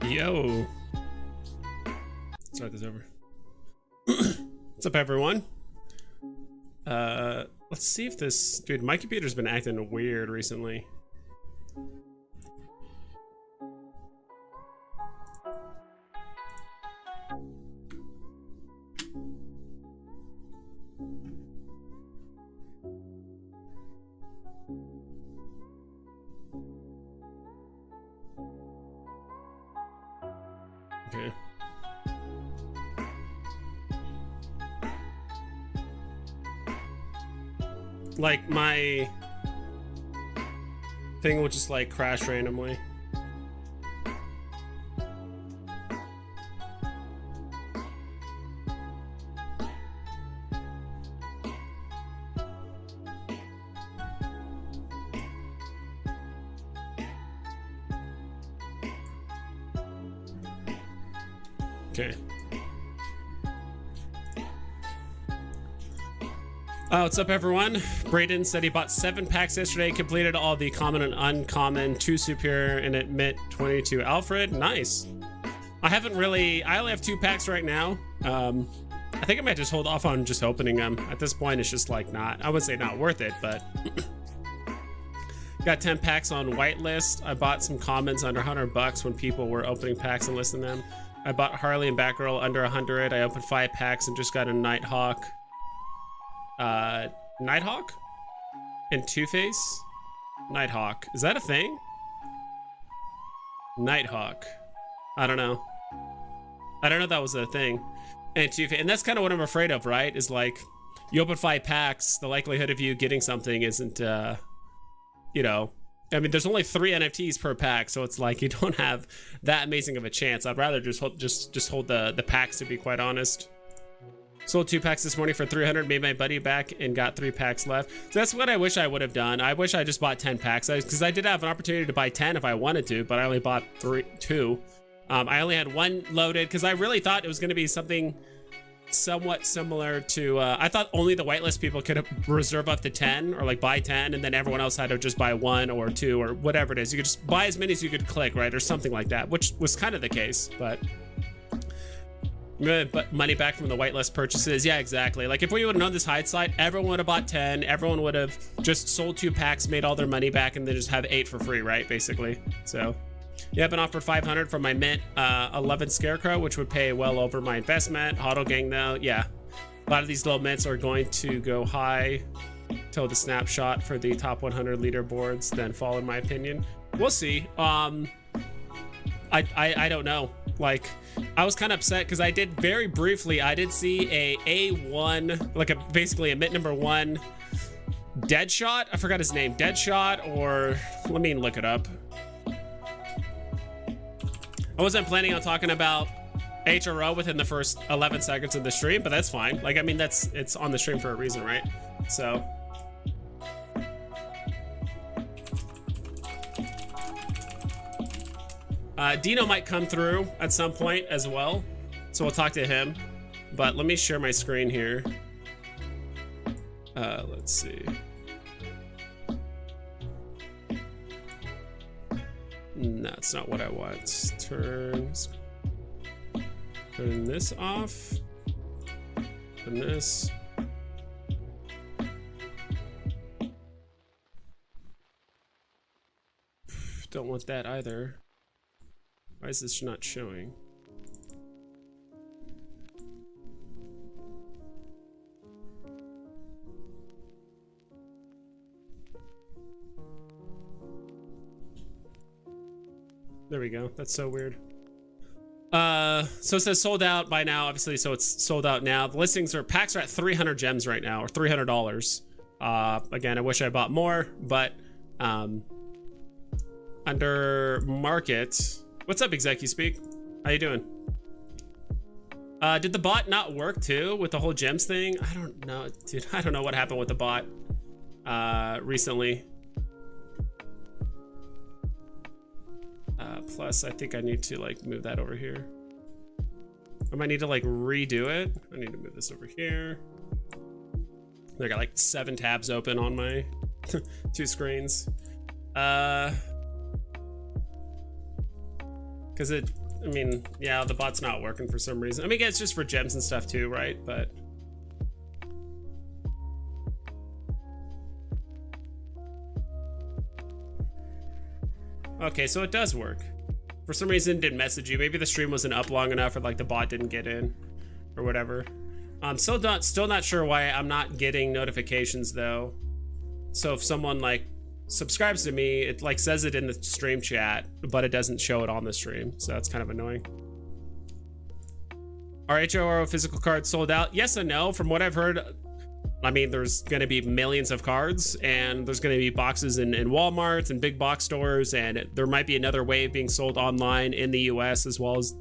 Yo. Start this over. What's up, everyone? Let's see if this... Dude, my computer's been acting weird recently. Okay. Like, my thing will just like crash randomly. Okay. What's up, everyone? Brayden said he bought 7 packs yesterday, completed all the common and uncommon, 2 superior, and admit 22 Alfred. Nice. I only have 2 packs right now. I think I might just hold off on just opening them. At this point, it's just like I would say not worth it, but got 10 packs on whitelist. I bought some commons under $100 when people were opening packs and listing them. I bought Harley and Batgirl under 100. I opened 5 packs and just got a Nighthawk. Nighthawk? And Two-Face? Nighthawk. Is that a thing? Nighthawk. I don't know. I don't know if that was a thing. And Two-Face. And that's kind of what I'm afraid of, right? Is like, you open 5 packs, the likelihood of you getting something isn't, you know, I mean, there's only 3 NFTs per pack, so it's like you don't have that amazing of a chance. I'd rather just hold the packs, to be quite honest. Sold 2 packs this morning for 300, made my buddy back and got 3 packs left. So that's what I wish I would have done. I wish I just bought 10 packs because I did have an opportunity to buy 10 if I wanted to, but I only bought 2. I only had 1 loaded because I really thought it was going to be something somewhat similar to I thought only the whitelist people could reserve up to 10 or like buy 10, and then everyone else had to just buy 1 or 2 or whatever it is. You could just buy as many as you could click, right, or something like that, which was kind of the case. But money back from the whitelist purchases, yeah, exactly. Like if we would have known this hindsight, everyone would have bought 10, everyone would have just sold 2 packs, made all their money back, and then just have 8 for free, right, basically. So yeah, I've been offered 500 for my mint 11 Scarecrow, which would pay well over my investment. Auto Gang, though, yeah. A lot of these little mints are going to go high till the snapshot for the top 100 leaderboards, then fall, in my opinion. We'll see. I don't know. Like, I was kind of upset because I did very briefly, I did see a A1, like basically a mint number 1 Deadshot. I forgot his name. Deadshot, or let me look it up. I wasn't planning on talking about HRO within the first 11 seconds of the stream, but that's fine. Like, I mean, it's on the stream for a reason, right? So. Dino might come through at some point as well, so we'll talk to him. But let me share my screen here. Let's see. No, it's not what I want. Turn this off. Turn this. Don't want that either. Why is this not showing? There we go. That's so weird. So it says sold out by now, obviously, so it's sold out now. The listings packs are at 300 gems right now, or $300. Again, I wish I bought more, but under market. What's up, ExecuSpeak? How you doing? Did the bot not work too with the whole gems thing? I don't know, dude. I don't know what happened with the bot recently. Plus, I think I need to like move that over here. I might need to like redo it. I need to move this over here. I got like 7 tabs open on my 2 screens. Because I mean, yeah, the bot's not working for some reason. I mean, it's just for gems and stuff too, right? But okay, so it does work. For some reason, it didn't message you. Maybe the stream wasn't up long enough, or like the bot didn't get in, or whatever. I'm still not sure why I'm not getting notifications though. So if someone like subscribes to me, it like says it in the stream chat, but it doesn't show it on the stream. So that's kind of annoying. Are HRO physical cards sold out? Yes and no. From what I've heard, I mean, there's going to be millions of cards, and there's going to be boxes in Walmart and big box stores, and there might be another wave being sold online in the US, as well as,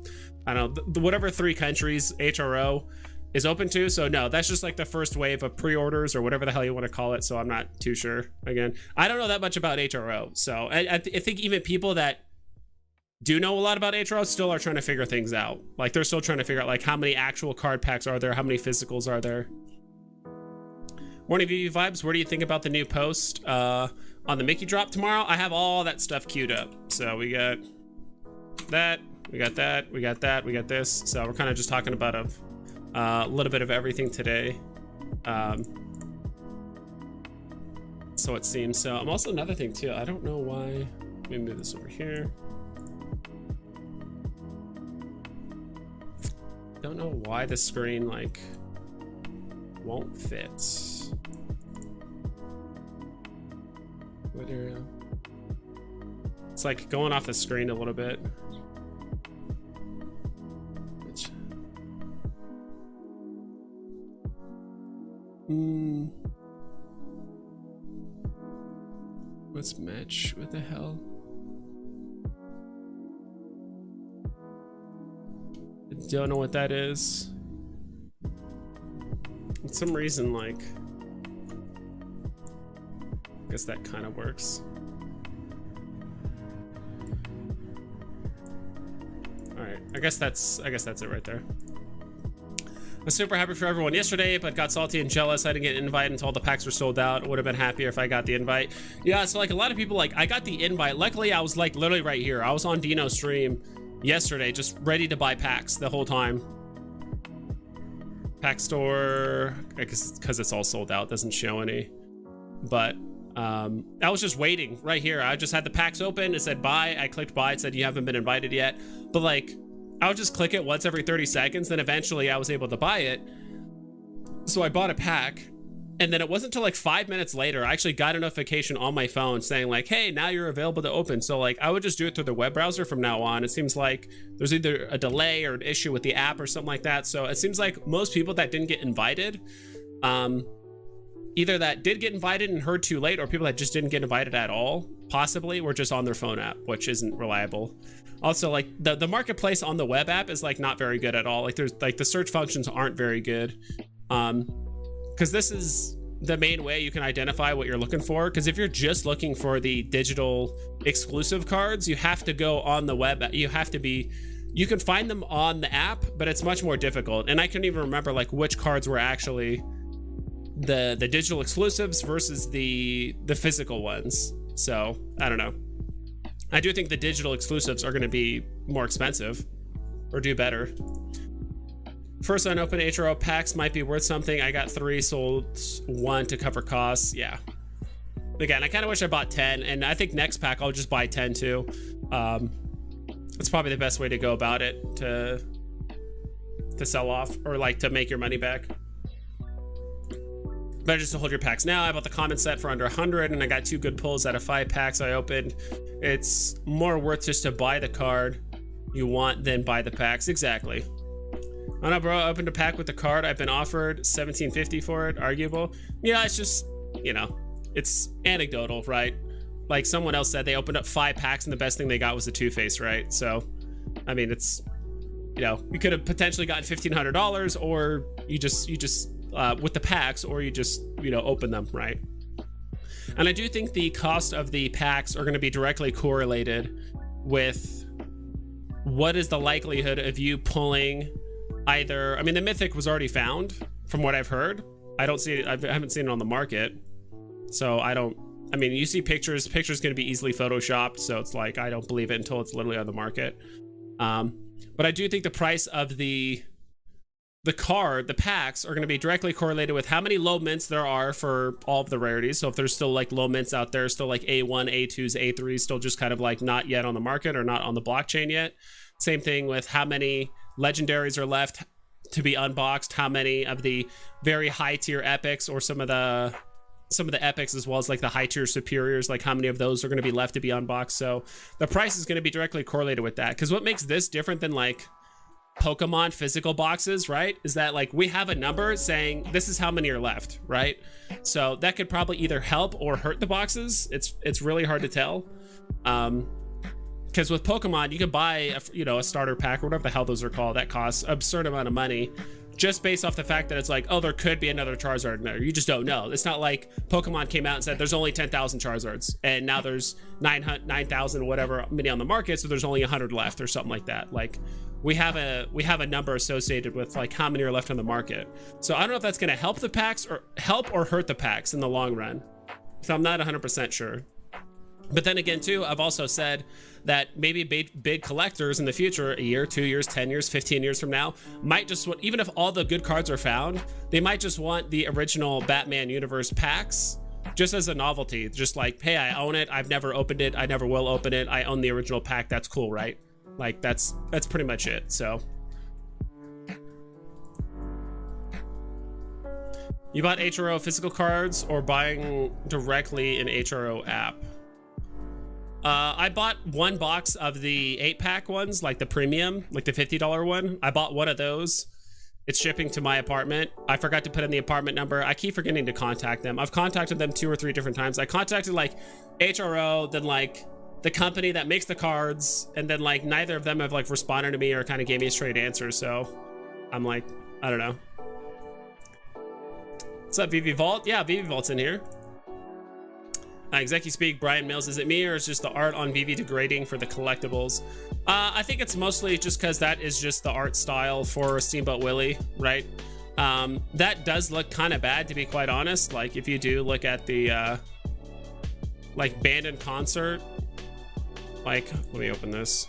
I don't know, whatever 3 countries HRO is open to. So no, that's just like the first wave of pre-orders or whatever the hell you want to call it. So I'm not too sure. Again, I don't know that much about HRO. So I think even people that do know a lot about HRO still are trying to figure things out. Like they're still trying to figure out like how many actual card packs are there? How many physicals are there? Morning VV Vibes, what do you think about the new post on the Mickey drop tomorrow? I have all that stuff queued up. So we got that, we got that, we got that, we got this. So we're kind of just talking about a little bit of everything today. So it seems. So I'm also another thing too. I don't know why. Let me move this over here. Don't know why the screen like won't fit. It's like going off the screen a little bit. What's match? What the hell? I don't know what that is. For some reason, like, I guess that kind of works. All right, I guess that's it right there. I was super happy for everyone yesterday, but got salty and jealous. I didn't get an invite until all the packs were sold out. Would have been happier if I got the invite. Yeah, so like a lot of people, like I got the invite. Luckily, I was like literally right here. I was on Dino's stream yesterday, just ready to buy packs the whole time. Pack store, I guess because it's all sold out, doesn't show any. But I was just waiting right here. I just had the packs open. It said buy. I clicked buy. It said you haven't been invited yet. But like, I would just click it once every 30 seconds. Then eventually I was able to buy it. So I bought a pack. And then it wasn't until like 5 minutes later, I actually got a notification on my phone saying like, hey, now you're available to open. So like, I would just do it through the web browser from now on. It seems like there's either a delay or an issue with the app or something like that. So it seems like most people that didn't get invited, either that did get invited and heard too late, or people that just didn't get invited at all, possibly were just on their phone app, which isn't reliable. Also, like the marketplace on the web app is like not very good at all. Like there's like the search functions aren't very good. Because this is the main way you can identify what you're looking for. Because if you're just looking for the digital exclusive cards, you have to go on the web. You can find them on the app, but it's much more difficult. And I couldn't even remember like which cards were actually the digital exclusives versus the physical ones. So I don't know. I do think the digital exclusives are going to be more expensive or do better. First unopened HRO packs might be worth something. I got 3, sold 1 to cover costs. Yeah. Again, I kind of wish I bought 10, and I think next pack I'll just buy 10 too. That's probably the best way to go about it to sell off or like to make your money back. Better just to hold your packs now. I bought the common set for under 100, and I got 2 good pulls out of 5 packs I opened. It's more worth just to buy the card you want than buy the packs. Exactly. I don't know, bro. I opened a pack with the card. I've been offered $17.50 for it. Arguable. Yeah, it's just, you know, it's anecdotal, right? Like someone else said, they opened up 5 packs and the best thing they got was a Two-Face, right? So, I mean, it's, you know, you could have potentially gotten $1,500, or you just with the packs, or you just, you know, open them, right? And I do think the cost of the packs are going to be directly correlated with what is the likelihood of you pulling either. I mean, the Mythic was already found from what I've heard. I don't see it. I haven't seen it on the market. So I mean, you see pictures going to be easily photoshopped. So it's like, I don't believe it until it's literally on the market. But I do think the price of the packs are going to be directly correlated with how many low mints there are for all of the rarities. So if there's still like low mints out there, still like A1, A2s, A3s, still just kind of like not yet on the market or not on the blockchain yet. Same thing with how many legendaries are left to be unboxed, how many of the very high tier epics or some of the epics as well as like the high tier superiors, like how many of those are going to be left to be unboxed. So the price is going to be directly correlated with that. Because what makes this different than like Pokemon physical boxes, right, is that like we have a number saying this is how many are left, right? So that could probably either help or hurt the boxes. It's really hard to tell, because with Pokemon you can buy a starter pack or whatever the hell those are called that costs absurd amount of money just based off the fact that it's like, oh, there could be another Charizard in there. You just don't know. It's not like Pokemon came out and said there's only 10,000 Charizards and now there's 9,000 whatever many on the market, so there's only 100 left or something like that. Like we have a number associated with like how many are left on the market. So I don't know if that's going to help the packs or hurt the packs in the long run. So I'm not 100% sure. But then again too, I've also said that maybe big collectors in the future, a year, 2 years, 10 years, 15 years from now, might just want, even if all the good cards are found, they might just want the original Batman universe packs just as a novelty. Just like, hey, I own it, I've never opened it, I never will open it, I own the original pack, that's cool, right? Like that's pretty much it. So you bought HRO physical cards or buying directly an HRO app? I bought one box of the 8-pack ones, like the premium, like the $50 one. I bought one of those. It's shipping to my apartment. I forgot to put in the apartment number. I keep forgetting to contact them. I've contacted them 2 or 3 different times. I contacted like HRO, then like the company that makes the cards, and then like neither of them have like responded to me or kind of gave me a straight answer. So I'm like, I don't know. What's up, Veve Vault? Yeah, Veve Vault's in here. Speak, Brian Mills, is it me or is just the art on Veve degrading for the collectibles? I think it's mostly just because that is just the art style for Steamboat Willie, right? That does look kind of bad, to be quite honest. Like if you do look at the like band in concert, like let me open this.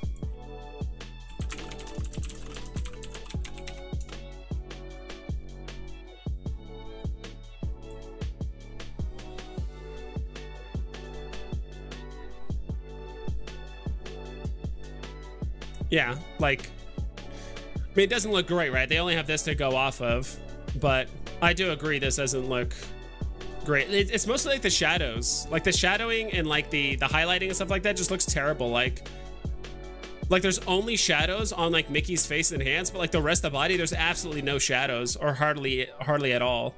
Yeah, like, I mean, it doesn't look great, right? They only have this to go off of, but I do agree this doesn't look great. It's mostly like the shadows, like the shadowing and like the highlighting and stuff like that just looks terrible. Like there's only shadows on like Mickey's face and hands, but like the rest of the body, there's absolutely no shadows or hardly at all.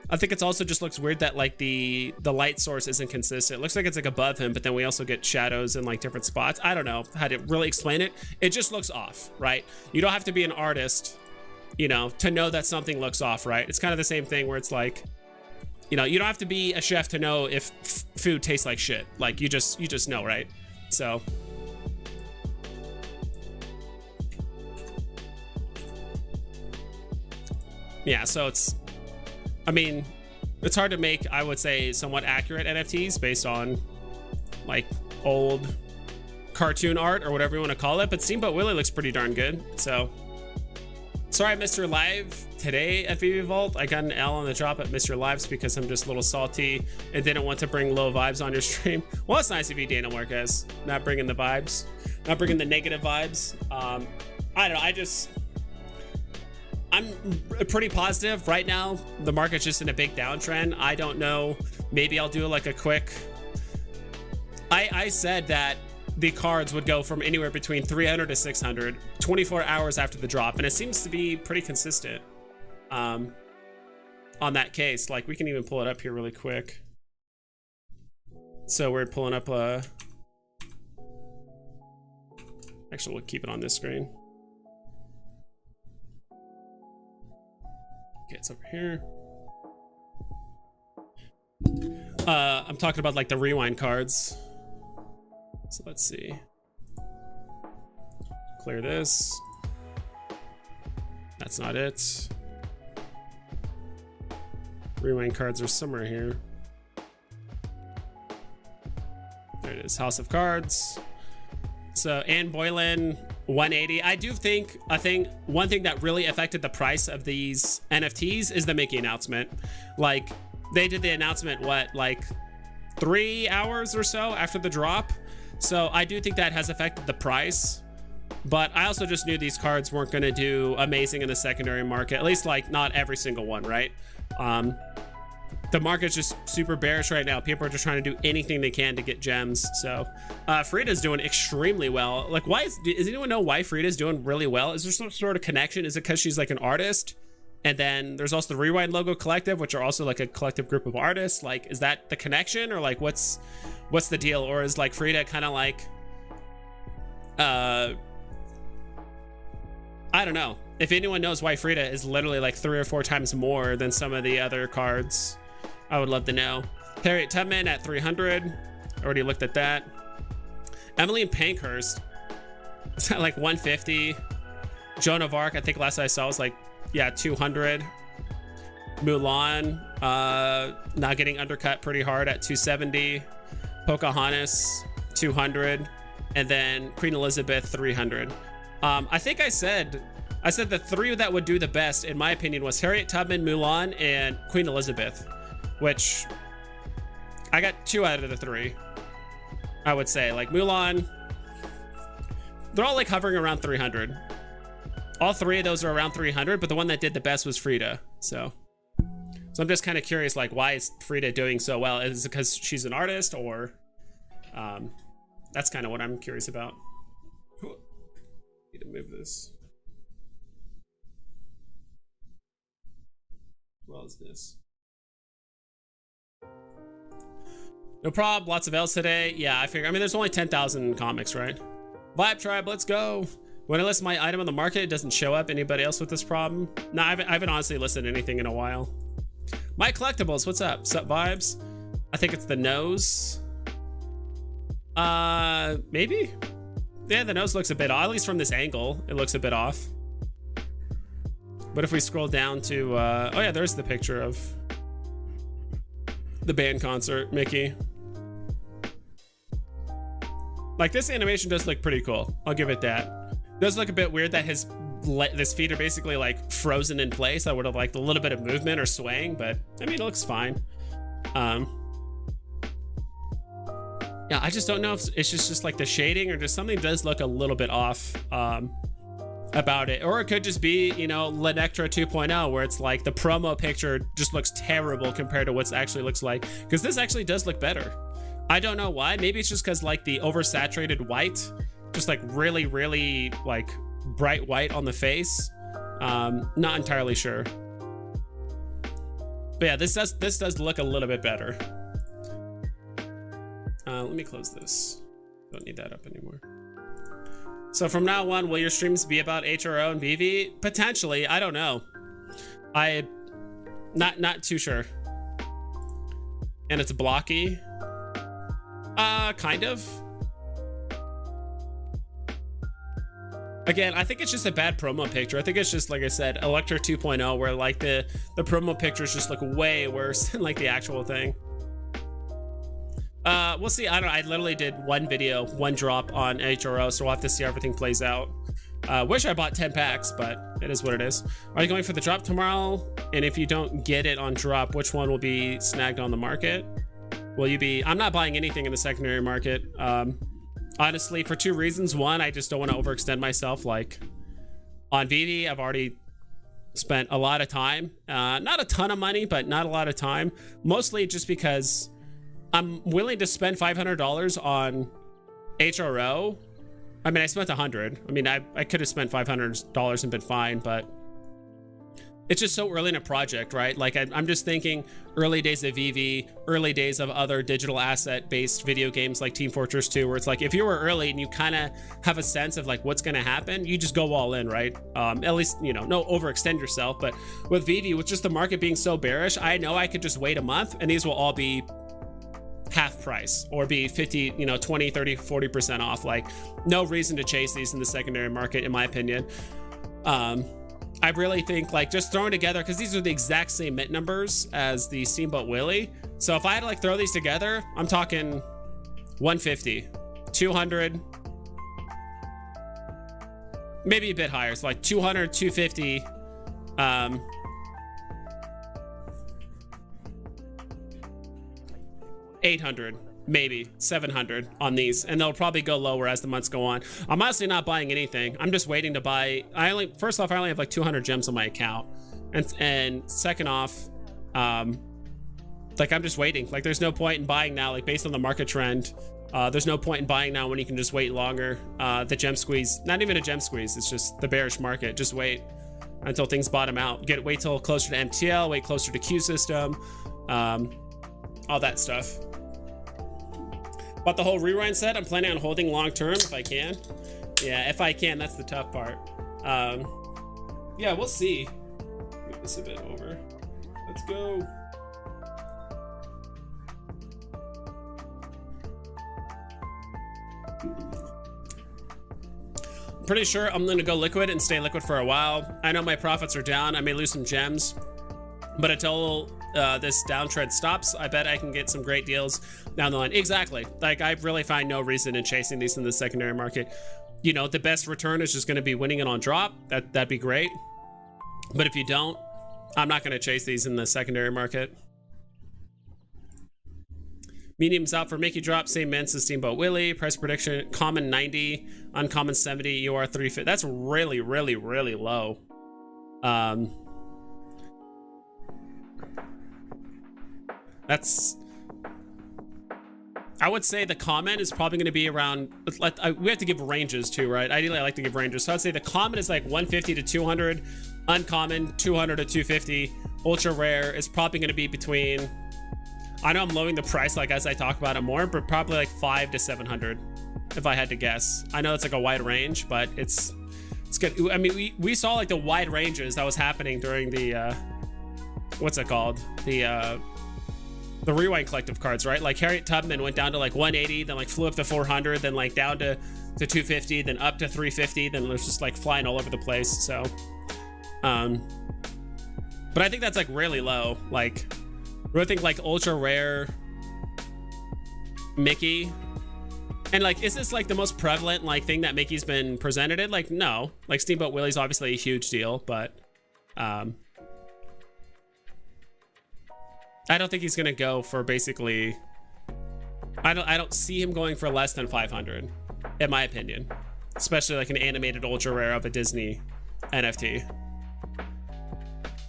I think it's also just looks weird that like the light source isn't consistent. It looks like it's like above him, but then we also get shadows in like different spots. I don't know how to really explain it. It just looks off, right? You don't have to be an artist, you know, to know that something looks off, right? It's kind of the same thing where it's like, you know, you don't have to be a chef to know if food tastes like shit. Like you just know, right? So yeah, so I mean, it's hard to make, I would say, somewhat accurate NFTs based on like old cartoon art or whatever you want to call it, but Steamboat Willie looks pretty darn good. So sorry I missed your live today at Veve Vault. I got an L on the drop at Mr. Lives because I'm just a little salty and didn't want to bring low vibes on your stream. Well, it's nice of you, Daniel Marquez, not bringing the vibes, not bringing the negative vibes. I don't know, I'm pretty positive right now. The market's just in a big downtrend. I don't know. Maybe I'll do like a quick. I said that the cards would go from anywhere between 300 to 600 24 hours after the drop, and it seems to be pretty consistent on that case. Like we can even pull it up here really quick. So we're pulling up actually we'll keep it on this screen. Okay, it's over here. I'm talking about like the rewind cards. So let's see. Clear this. That's not it. Rewind cards are somewhere here. There it is, House of Cards. So Anne Boylan, 180. I do think one thing that really affected the price of these NFTs is the Mickey announcement. Like, they did the announcement, what, like 3 hours or so after the drop? So I do think that has affected the price. But I also just knew these cards weren't going to do amazing in the secondary market, at least like not every single one, right? The market's just super bearish right now. People are just trying to do anything they can to get gems. So Frida's doing extremely well. Like, does anyone know why Frida's doing really well? Is there some sort of connection? Is it because she's like an artist? And then there's also the Rewind Logo Collective, which are also like a collective group of artists. Like, is that the connection, or like what's the deal? Or is like Frida kind of like I don't know. If anyone knows why Frida is literally like 3 or 4 times more than some of the other cards, I would love to know. Harriet Tubman at 300. Already looked at that. Emmeline Pankhurst is at like 150. Joan of Arc, I think last I saw was like, yeah, 200. Mulan, not getting undercut pretty hard at 270. Pocahontas, 200. And then Queen Elizabeth, 300. I think I said the 3 that would do the best, in my opinion, was Harriet Tubman, Mulan, and Queen Elizabeth, which I got 2 out of the 3. I would say, like Mulan, they're all like hovering around 300. All 3 of those are around 300, but the one that did the best was Frida. So I'm just kind of curious, like, why is Frida doing so well? Is it because she's an artist, or that's kind of what I'm curious about. Need to move this. Well, is this? No problem. Lots of L's today. Yeah, I figure. I mean, there's only 10,000 comics, right? Vibe Tribe, let's go. When I list my item on the market, it doesn't show up. Anybody else with this problem? No, I haven't honestly listed anything in a while. My collectibles, what's up? Sup vibes? I think it's the nose. Maybe? Yeah, the nose looks a bit off. At least from this angle, it looks a bit off. But if we scroll down to, oh yeah, there's the picture of the band concert, Mickey. Like, this animation does look pretty cool. I'll give it that. It does look a bit weird that his feet are basically like frozen in place. I would have liked a little bit of movement or swaying, but I mean, it looks fine. Yeah, I just don't know if it's just like the shading, or just something does look a little bit off about it. Or it could just be, you know, Lenectra 2.0, where it's like the promo picture just looks terrible compared to what it actually looks like. Because this actually does look better. I don't know why. Maybe it's just because like the oversaturated white, just like really, really like bright white on the face. Not entirely sure. But yeah, this does look a little bit better. Let me close this. Don't need that up anymore. So from now on, will your streams be about HRO and Veve? Potentially, I don't know. Not too sure. And it's blocky. Kind of. Again, I think it's just a bad promo picture. I think it's just, like I said, Electra 2.0, where like the promo pictures just look way worse than like the actual thing. We'll see. I don't know. I literally did one video, one drop on HRO, so we'll have to see how everything plays out. Wish I bought 10 packs, but it is what it is. Are you going for the drop tomorrow? And if you don't get it on drop, which one will be snagged on the market? Will you be... I'm not buying anything in the secondary market. Honestly, for 2 reasons. One, I just don't want to overextend myself. Like, on Veve, I've already spent a lot of time. Not a ton of money, but not a lot of time. Mostly just because I'm willing to spend $500 on HRO. I mean, I spent 100. I mean, I could have spent $500 and been fine, but it's just so early in a project, right? Like, I'm just thinking early days of Veve, early days of other digital asset-based video games like Team Fortress 2, where it's like, if you were early and you kind of have a sense of like what's going to happen, you just go all in, right? At least, you know, no overextend yourself. But with Veve, with just the market being so bearish, I know I could just wait a month and these will all be half price, or be 50, you know, 20, 30, 40% off. Like, no reason to chase these in the secondary market, in my opinion. I really think, like, just throwing together, because these are the exact same mint numbers as the Steamboat Willie. So if I had to like throw these together, I'm talking 150, 200, maybe a bit higher. So like 200, 250. 800, maybe 700 on these, and they'll probably go lower as the months go on. I'm honestly not buying anything. I'm just waiting to buy. First off, I only have like 200 gems on my account, and second off, like I'm just waiting. Like there's no point in buying now, like based on the market trend. There's no point in buying now when you can just wait longer. The gem squeeze, not even a gem squeeze, it's just the bearish market. Just wait until things bottom out. Wait till closer to MTL, wait closer to Q system, all that stuff. But the whole rewind set, I'm planning on holding long term if I can. Yeah, if I can, that's the tough part. Yeah, we'll see. Move this a bit over. Let's go. I'm pretty sure I'm gonna go liquid and stay liquid for a while. I know my profits are down. I may lose some gems, but until this downtrend stops, I bet I can get some great deals down the line. Exactly. Like I really find no reason in chasing these in the secondary market. You know, the best return is just going to be winning it on drop. That'd be great. But if you don't, I'm not going to chase these in the secondary market. Mediums out for Mickey drop, same mints as Steamboat Willie. Price prediction, common 90, uncommon 70, UR 350. That's really, really, really low. I would say the common is probably going to be around, we have to give ranges too, right? Ideally, I like to give ranges. So I'd say the common is like 150 to 200, uncommon 200 to 250, ultra rare is probably going to be between, I know I'm lowering the price like as I talk about it more, but probably like 5 to 700 if I had to guess. I know it's like a wide range, but it's good. I mean, we saw like the wide ranges that was happening during the, what's it called? The rewind collective cards, right? Like Harriet Tubman went down to like 180, then like flew up to 400, then like down to 250, then up to 350, then it was just like flying all over the place. So, but I think that's like really low. Like, I really think like ultra rare Mickey, and like, is this like the most prevalent like thing that Mickey's been presented in? Like, no. Like Steamboat Willie's obviously a huge deal, but I don't think he's gonna go for basically. I don't see him going for less than 500, in my opinion, especially like an animated ultra rare of a Disney NFT.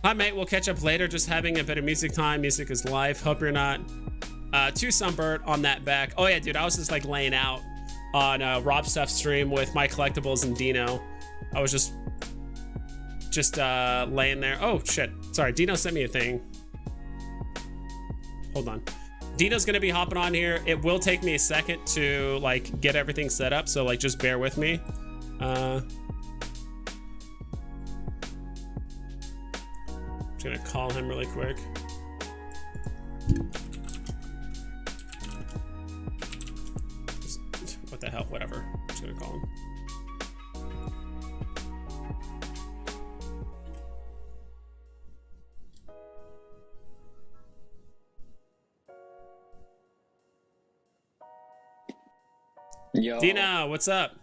Hi mate, we'll catch up later. Just having a bit of music time. Music is life. Hope you're not too sunburnt on that back. Oh yeah, dude, I was just like laying out on Rob Stuff stream with my collectibles and Dino. I was just laying there. Oh shit, sorry, Dino sent me a thing. Hold on. Dino's gonna be hopping on here. It will take me a second to like get everything set up, so like just bear with me. Just gonna call him really quick. What the hell? Whatever. I'm just gonna call him. Yo. Dina, what's up?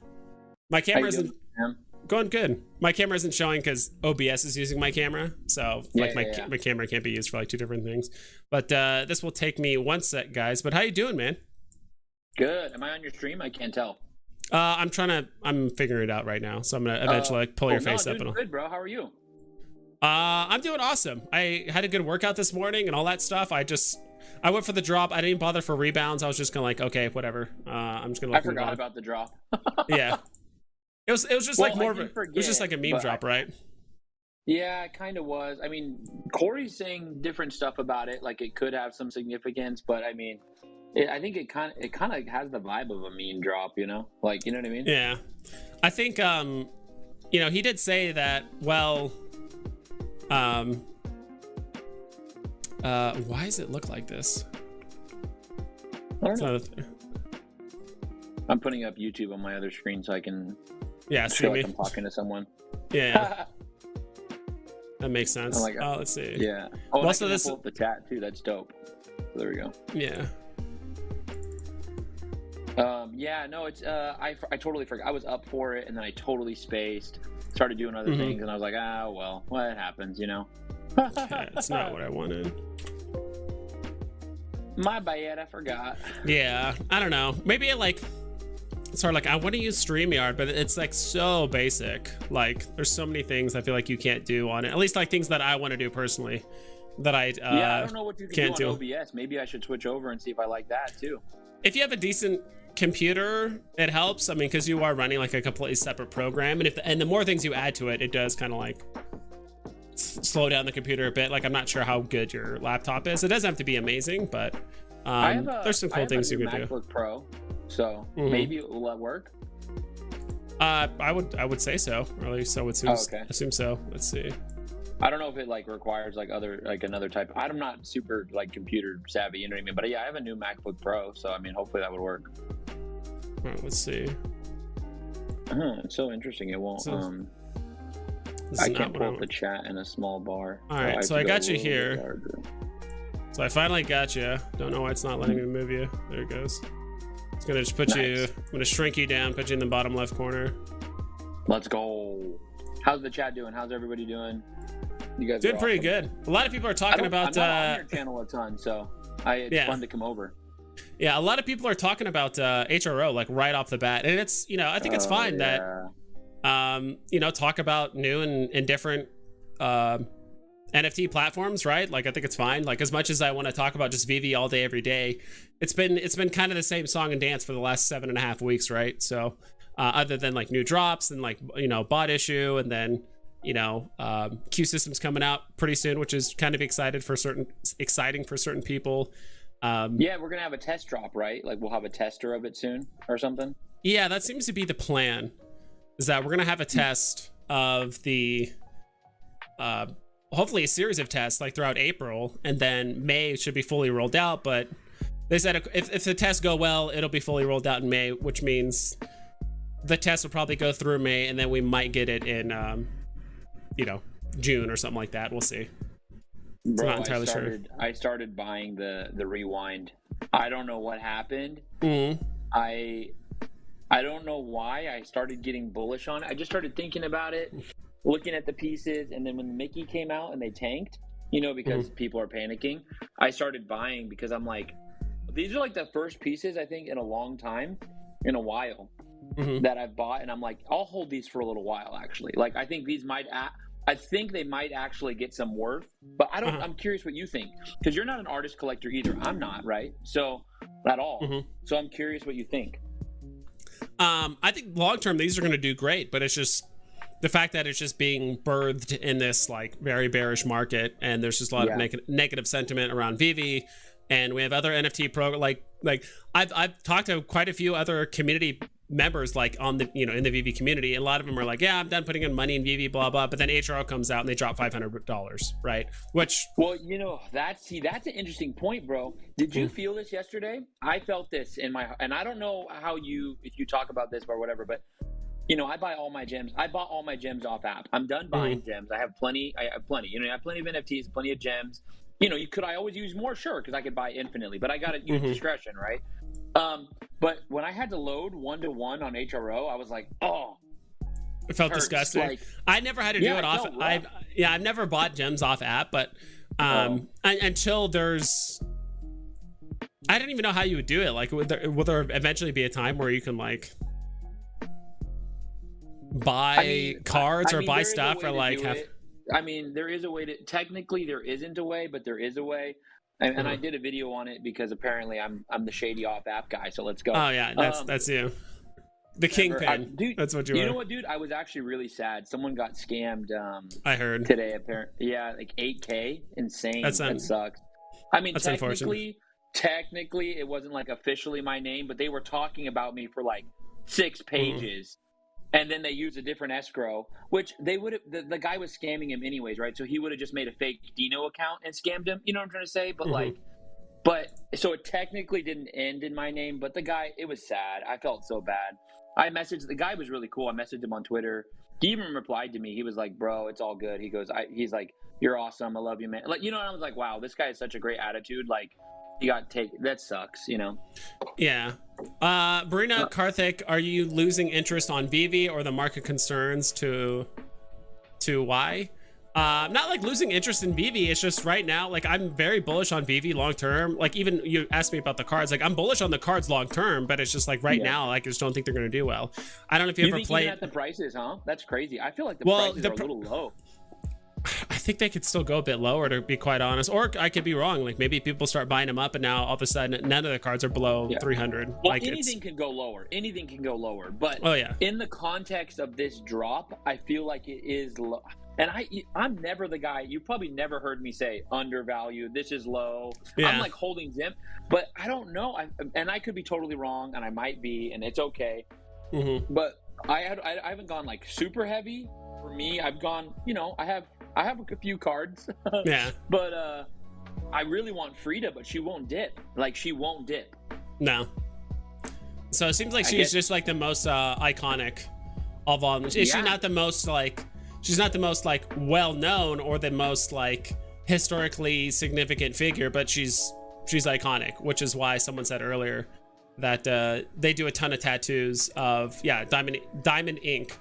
My camera isn't going good. My camera isn't showing because OBS is using my camera, so like my camera can't be used for like two different things. But this will take me one sec, guys. But how you doing, man? Good. Am I on your stream? I can't tell. I'm figuring it out right now, so I'm gonna eventually like pull your face up and all. Good, bro. How are you? I'm doing awesome. I had a good workout this morning and all that stuff. I went for the drop. I didn't bother for rebounds. I was just gonna like, okay, whatever. I'm just gonna. I forgot about the drop. Yeah, it was just like more of a, it was just like a meme drop, right? Yeah, it kind of was. I mean, Corey's saying different stuff about it, like it could have some significance, but I mean, I think it kind of has the vibe of a meme drop, you know, like, you know what I mean? Yeah, I think you know, he did say that. Well, why does it look like this? I don't know. I'm putting up YouTube on my other screen so I can feel like I'm talking to someone. Yeah. That makes sense. Oh, let's see. Yeah. Oh, and also, I can pull up the chat too. That's dope. So there we go. Yeah. Yeah, no, it's I totally forgot. I was up for it, and then I totally spaced. Started doing other things, and I was like, well, what happens, you know? Yeah, it's not what I wanted. My bad, I forgot. Yeah, I don't know. Maybe like, sort of like I want to use StreamYard, but it's like so basic. Like, there's so many things I feel like you can't do on it. At least like things that I want to do personally. That I I don't know what you can do on OBS. Maybe I should switch over and see if I like that too. If you have a decent computer, it helps. I mean, because you are running like a completely separate program, and the more things you add to it, it does kind of like slow down the computer a bit. Like, I'm not sure how good your laptop is. It doesn't have to be amazing, but there's some cool things you could do. MacBook Pro, so maybe will that work? I would say so. Or at least I would assume so. Let's see. I don't know if it like requires like another type. I'm not super like computer savvy, you know what I mean? But yeah, I have a new MacBook Pro, so I mean, hopefully that would work. All right, let's see. It's so interesting. It won't. I can't pull up the chat in a small bar. All right, so I got you here. So I finally got you. Don't know why it's not letting me move you. There it goes. It's gonna just put you. I'm gonna shrink you down, put you in the bottom left corner. Let's go. How's the chat doing? How's everybody doing? You guys doing pretty good. A lot of people are talking about. I'm not on your channel a ton, so it's fun to come over. Yeah, a lot of people are talking about HRO like right off the bat, and it's I think it's fine that talk about new and different NFT platforms, right? Like I think it's fine. Like as much as I want to talk about just Veve all day every day, it's been kind of the same song and dance for the last 7.5 weeks, right? So other than like new drops and like bot issue, and then Q systems coming out pretty soon, which is kind of exciting for certain people. Yeah, we're gonna have a test drop, right? Like we'll have a tester of it soon or something. Yeah, that seems to be the plan. Is that we're gonna have a test of the hopefully a series of tests like throughout April, and then May should be fully rolled out. But they said if the tests go well, it'll be fully rolled out in May, which means the test will probably go through May, and then we might get it in June or something like that. We'll see. Bro, not entirely sure. I started buying the rewind. I don't know what happened. I don't know why I started getting bullish on it. I just started thinking about it, looking at the pieces, and then when Mickey came out and they tanked, because people are panicking, I started buying because I'm like, these are like the first pieces I think in a long time, in a while, that I've bought, and I'm like, I'll hold these for a little while actually. Like I think they might actually get some worth, but I don't. I'm curious what you think, because you're not an artist collector either. I'm not, right? So at all. So I'm curious what you think. I think long term these are going to do great, but it's just the fact that it's just being birthed in this like very bearish market, and there's just a lot of negative sentiment around Veve, and we have other NFT like I've talked to quite a few other community members like on the in the Veve community, and a lot of them are like, yeah, I'm done putting in money in Veve, blah blah, but then HRO comes out and they drop $500, right? Which, well, that's an interesting point, bro. Did you feel this yesterday? I felt this in my, and I don't know if you talk about this or whatever, but I buy all my gems. I bought all my gems off app. I'm done buying gems. I have plenty. I have plenty of NFTs, plenty of gems. I always use more? Sure, because I could buy infinitely, but I got to use discretion, right? But when I had to load 1-to-1 on HRO, I was like, oh, it felt disgusting. Like, I never had to do it off. I've never bought gems off app, but until there's, I didn't even know how you would do it. Like, will there eventually be a time where you can like buy cards or buy stuff or like have? I mean, there is a way to. Technically, there isn't a way, but there is a way. And I did a video on it because apparently I'm the shady off app guy. So let's go. Oh yeah, that's you, the kingpin. Dude, that's what you are. You know what, dude? I was actually really sad. Someone got scammed. I heard today. Apparently, yeah, like 8K. Insane. That sucks. I mean, technically, it wasn't like officially my name, but they were talking about me for like 6 pages. And then they used a different escrow, which they would have. The guy was scamming him anyways, right? So he would have just made a fake Dino account and scammed him. You know what I'm trying to say? But so it technically didn't end in my name. But the guy, it was sad. I felt so bad. I messaged the guy. Was really cool. I messaged him on Twitter. He even replied to me. He was like, "Bro, it's all good." He goes, "He's like, you're awesome. I love you, man." Like, and I was like, "Wow, this guy has such a great attitude." Like, You got to take that sucks, you know. Yeah. Marina Karthik, are you losing interest on Veve or the market concerns to why? Not like losing interest in Veve. It's just right now, like I'm very bullish on Veve long term. Like even you asked me about the cards, like I'm bullish on the cards long term, but it's just like right now, like I just don't think they're gonna do well. I don't know if you ever think played even at the prices, huh? That's crazy. I feel like the prices are a little low. I think they could still go a bit lower, to be quite honest. Or I could be wrong. Like maybe people start buying them up, and now all of a sudden none of the cards are below 300. Well, like anything can go lower. Anything can go lower. But in the context of this drop, I feel like it is low. And I'm never the guy. You probably never heard me say undervalued. This is low. Yeah. I'm like holding Zim, but I don't know. And I could be totally wrong, and I might be, and it's okay. Mm-hmm. But I haven't gone like super heavy. For me, I've gone. You know, I have a few cards. Yeah. But I really want Frida, but she won't dip. Like she won't dip. No. So it seems like she's just like the most iconic of all. Is she not the most like? She's not the most like well-known or the most like historically significant figure, but she's iconic, which is why someone said earlier that they do a ton of tattoos of Diamond Ink.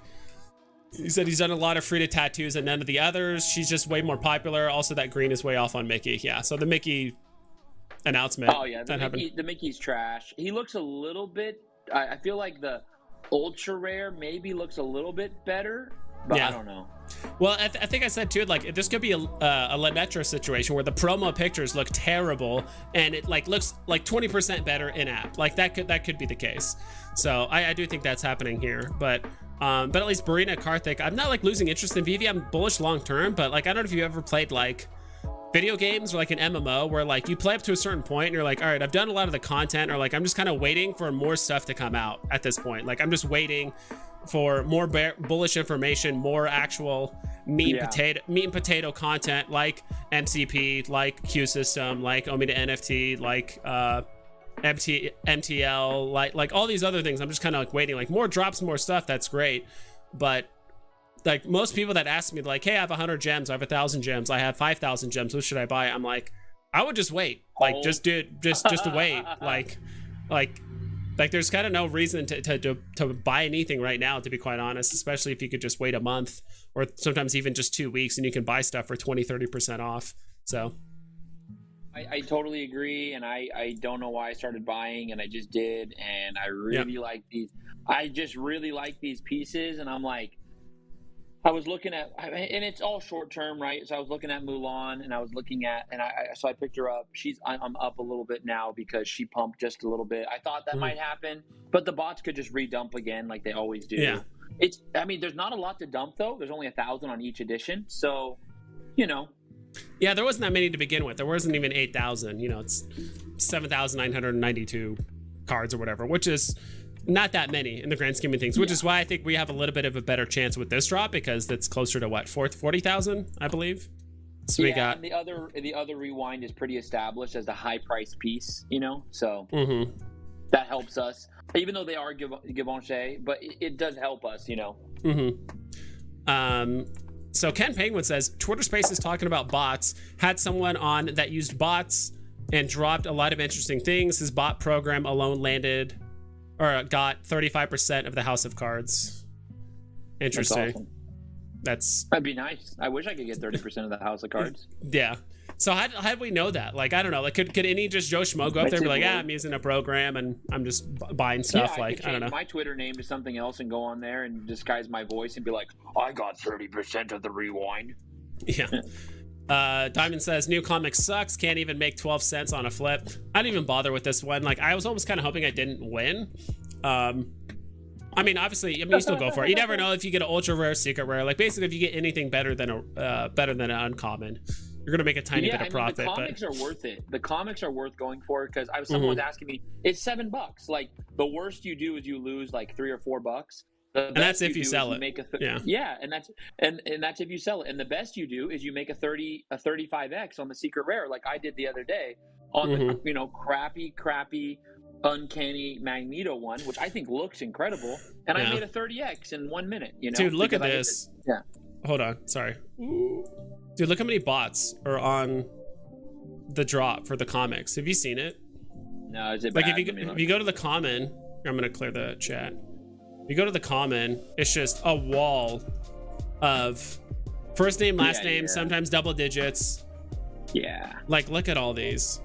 He said he's done a lot of Frida tattoos and none of the others. She's just way more popular. Also, that green is way off on Mickey. Yeah, so the Mickey announcement. Oh yeah, the Mickey's trash. He looks a little bit. I feel like the ultra rare maybe looks a little bit better. But I don't know. Well, I think I said too, like this could be a Lemetra situation where the promo pictures look terrible and it like looks like 20% better in app. Like that could be the case. So I do think that's happening here. But at least Marina Karthik, I'm not like losing interest in Veve. I'm bullish long term. But like I don't know if you ever played like video games or like an MMO where like you play up to a certain point and you're like, all right, I've done a lot of the content, or like I'm just kind of waiting for more stuff to come out at this point. Like I'm just waiting for more bullish information, more actual meat and potato content like MCP, like Q System, like Omi to NFT, like MTL, like all these other things. I'm just kind of like waiting, like more drops, more stuff. That's great, but like most people that ask me like, hey, I have 100 gems, I have 1,000 gems, I have 5,000 gems, what should I buy? I'm like, I would just wait. Like just do it, just wait. Like there's kind of no reason to buy anything right now, to be quite honest, especially if you could just wait a month or sometimes even just 2 weeks and you can buy stuff for 20-30% off. So I totally agree, and I don't know why I started buying, and I just did, and I really like these. I just really like these pieces, and I'm like, I was looking at, and it's all short term, right? So I was looking at Mulan, and I was looking at, and so I picked her up. I'm up a little bit now because she pumped just a little bit. I thought that might happen, but the bots could just redump again, like they always do. Yeah. There's not a lot to dump though. There's only 1,000 on each edition, so you know. Yeah, there wasn't that many to begin with. There wasn't even 8,000. You know, it's 7,992 cards or whatever, which is not that many in the grand scheme of things, which is why I think we have a little bit of a better chance with this drop, because that's closer to what, 40,000, I believe. So we got, and the other rewind is pretty established as a high price piece, you know, so that helps us, even though they are Givenchy, but it does help us, you know. So Ken Penguin says Twitter Spaces talking about bots, had someone on that used bots and dropped a lot of interesting things. His bot program alone landed or got 35% of the House of Cards. Interesting. That'd be nice. I wish I could get 30% of the House of Cards. Yeah. So how do we know that? Like, I don't know. Like, could any just Joe Schmo go up there and be like, I'm using a program and I'm just buying stuff? I don't know. My Twitter name to something else and go on there and disguise my voice and be like, I got 30% of the rewind. Yeah. Diamond says new comic sucks, can't even make 12 cents on a flip. I didn't even bother with this one. Like, I was almost kind of hoping I didn't win. I mean, obviously, you still go for it. You never know if you get an ultra rare, secret rare. Like, basically, if you get anything better than an uncommon, you're gonna make a tiny bit of profit. The comics are worth it. The comics are worth going for, because someone was asking me, it's $7. Like, the worst you do is you lose like $3 or $4. And that's if you sell it. And that's if you sell it. And the best you do is you make a 35x on the secret rare, like I did the other day on the crappy uncanny Magneto one, which I think looks incredible, and I made a 30x in 1 minute. You know, dude, look at this. Hold on, sorry. Dude, look how many bots are on the drop for the comics. Have you seen it? No, is it Like bad? if you go to the common, I'm gonna clear the chat. If you go to the common, it's just a wall of first name, last name, sometimes double digits. Yeah. Like, look at all these.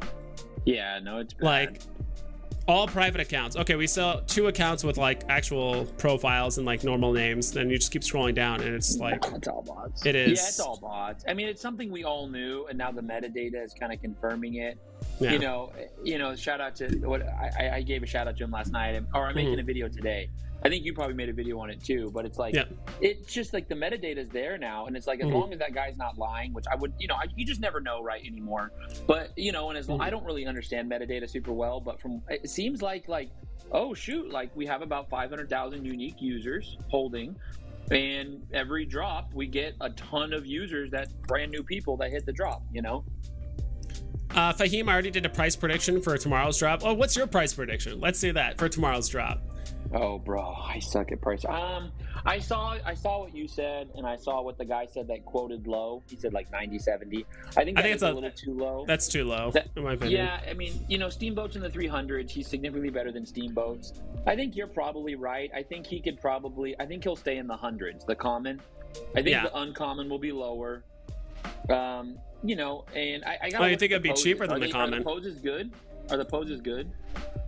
Yeah, no, it's bad. Like, all private accounts. Okay, we sell 2 accounts with like actual profiles and like normal names. Then you just keep scrolling down, and it's like it's all bots. It is. Yeah, it's all bots. I mean, it's something we all knew, and now the metadata is kind of confirming it. Yeah. You know. Shout out to what I gave a shout out to him last night, or I'm making a video today. I think you probably made a video on it too, but it's like, it's just like the metadata is there now. And it's like, as long as that guy's not lying, which I would, you just never know right anymore. But, and as long, I don't really understand metadata super well, but it seems like, oh shoot, like we have about 500,000 unique users holding, and every drop we get a ton of users, that brand new people that hit the drop, Fahim already did a price prediction for tomorrow's drop. Oh, what's your price prediction? Let's do that for tomorrow's drop. Oh, bro, I suck at price. I saw what you said, and I saw what the guy said that quoted low. He said like 90, 70. I think it's a little too low. That's too low, in my opinion. Yeah, I mean, Steamboat's in the 300s. He's significantly better than Steamboat's. I think you're probably right. I think he'll stay in the hundreds, the common. I think the uncommon will be lower. And I got. Oh, you think it'd be cheaper than the common? Are the poses good? Are the poses good?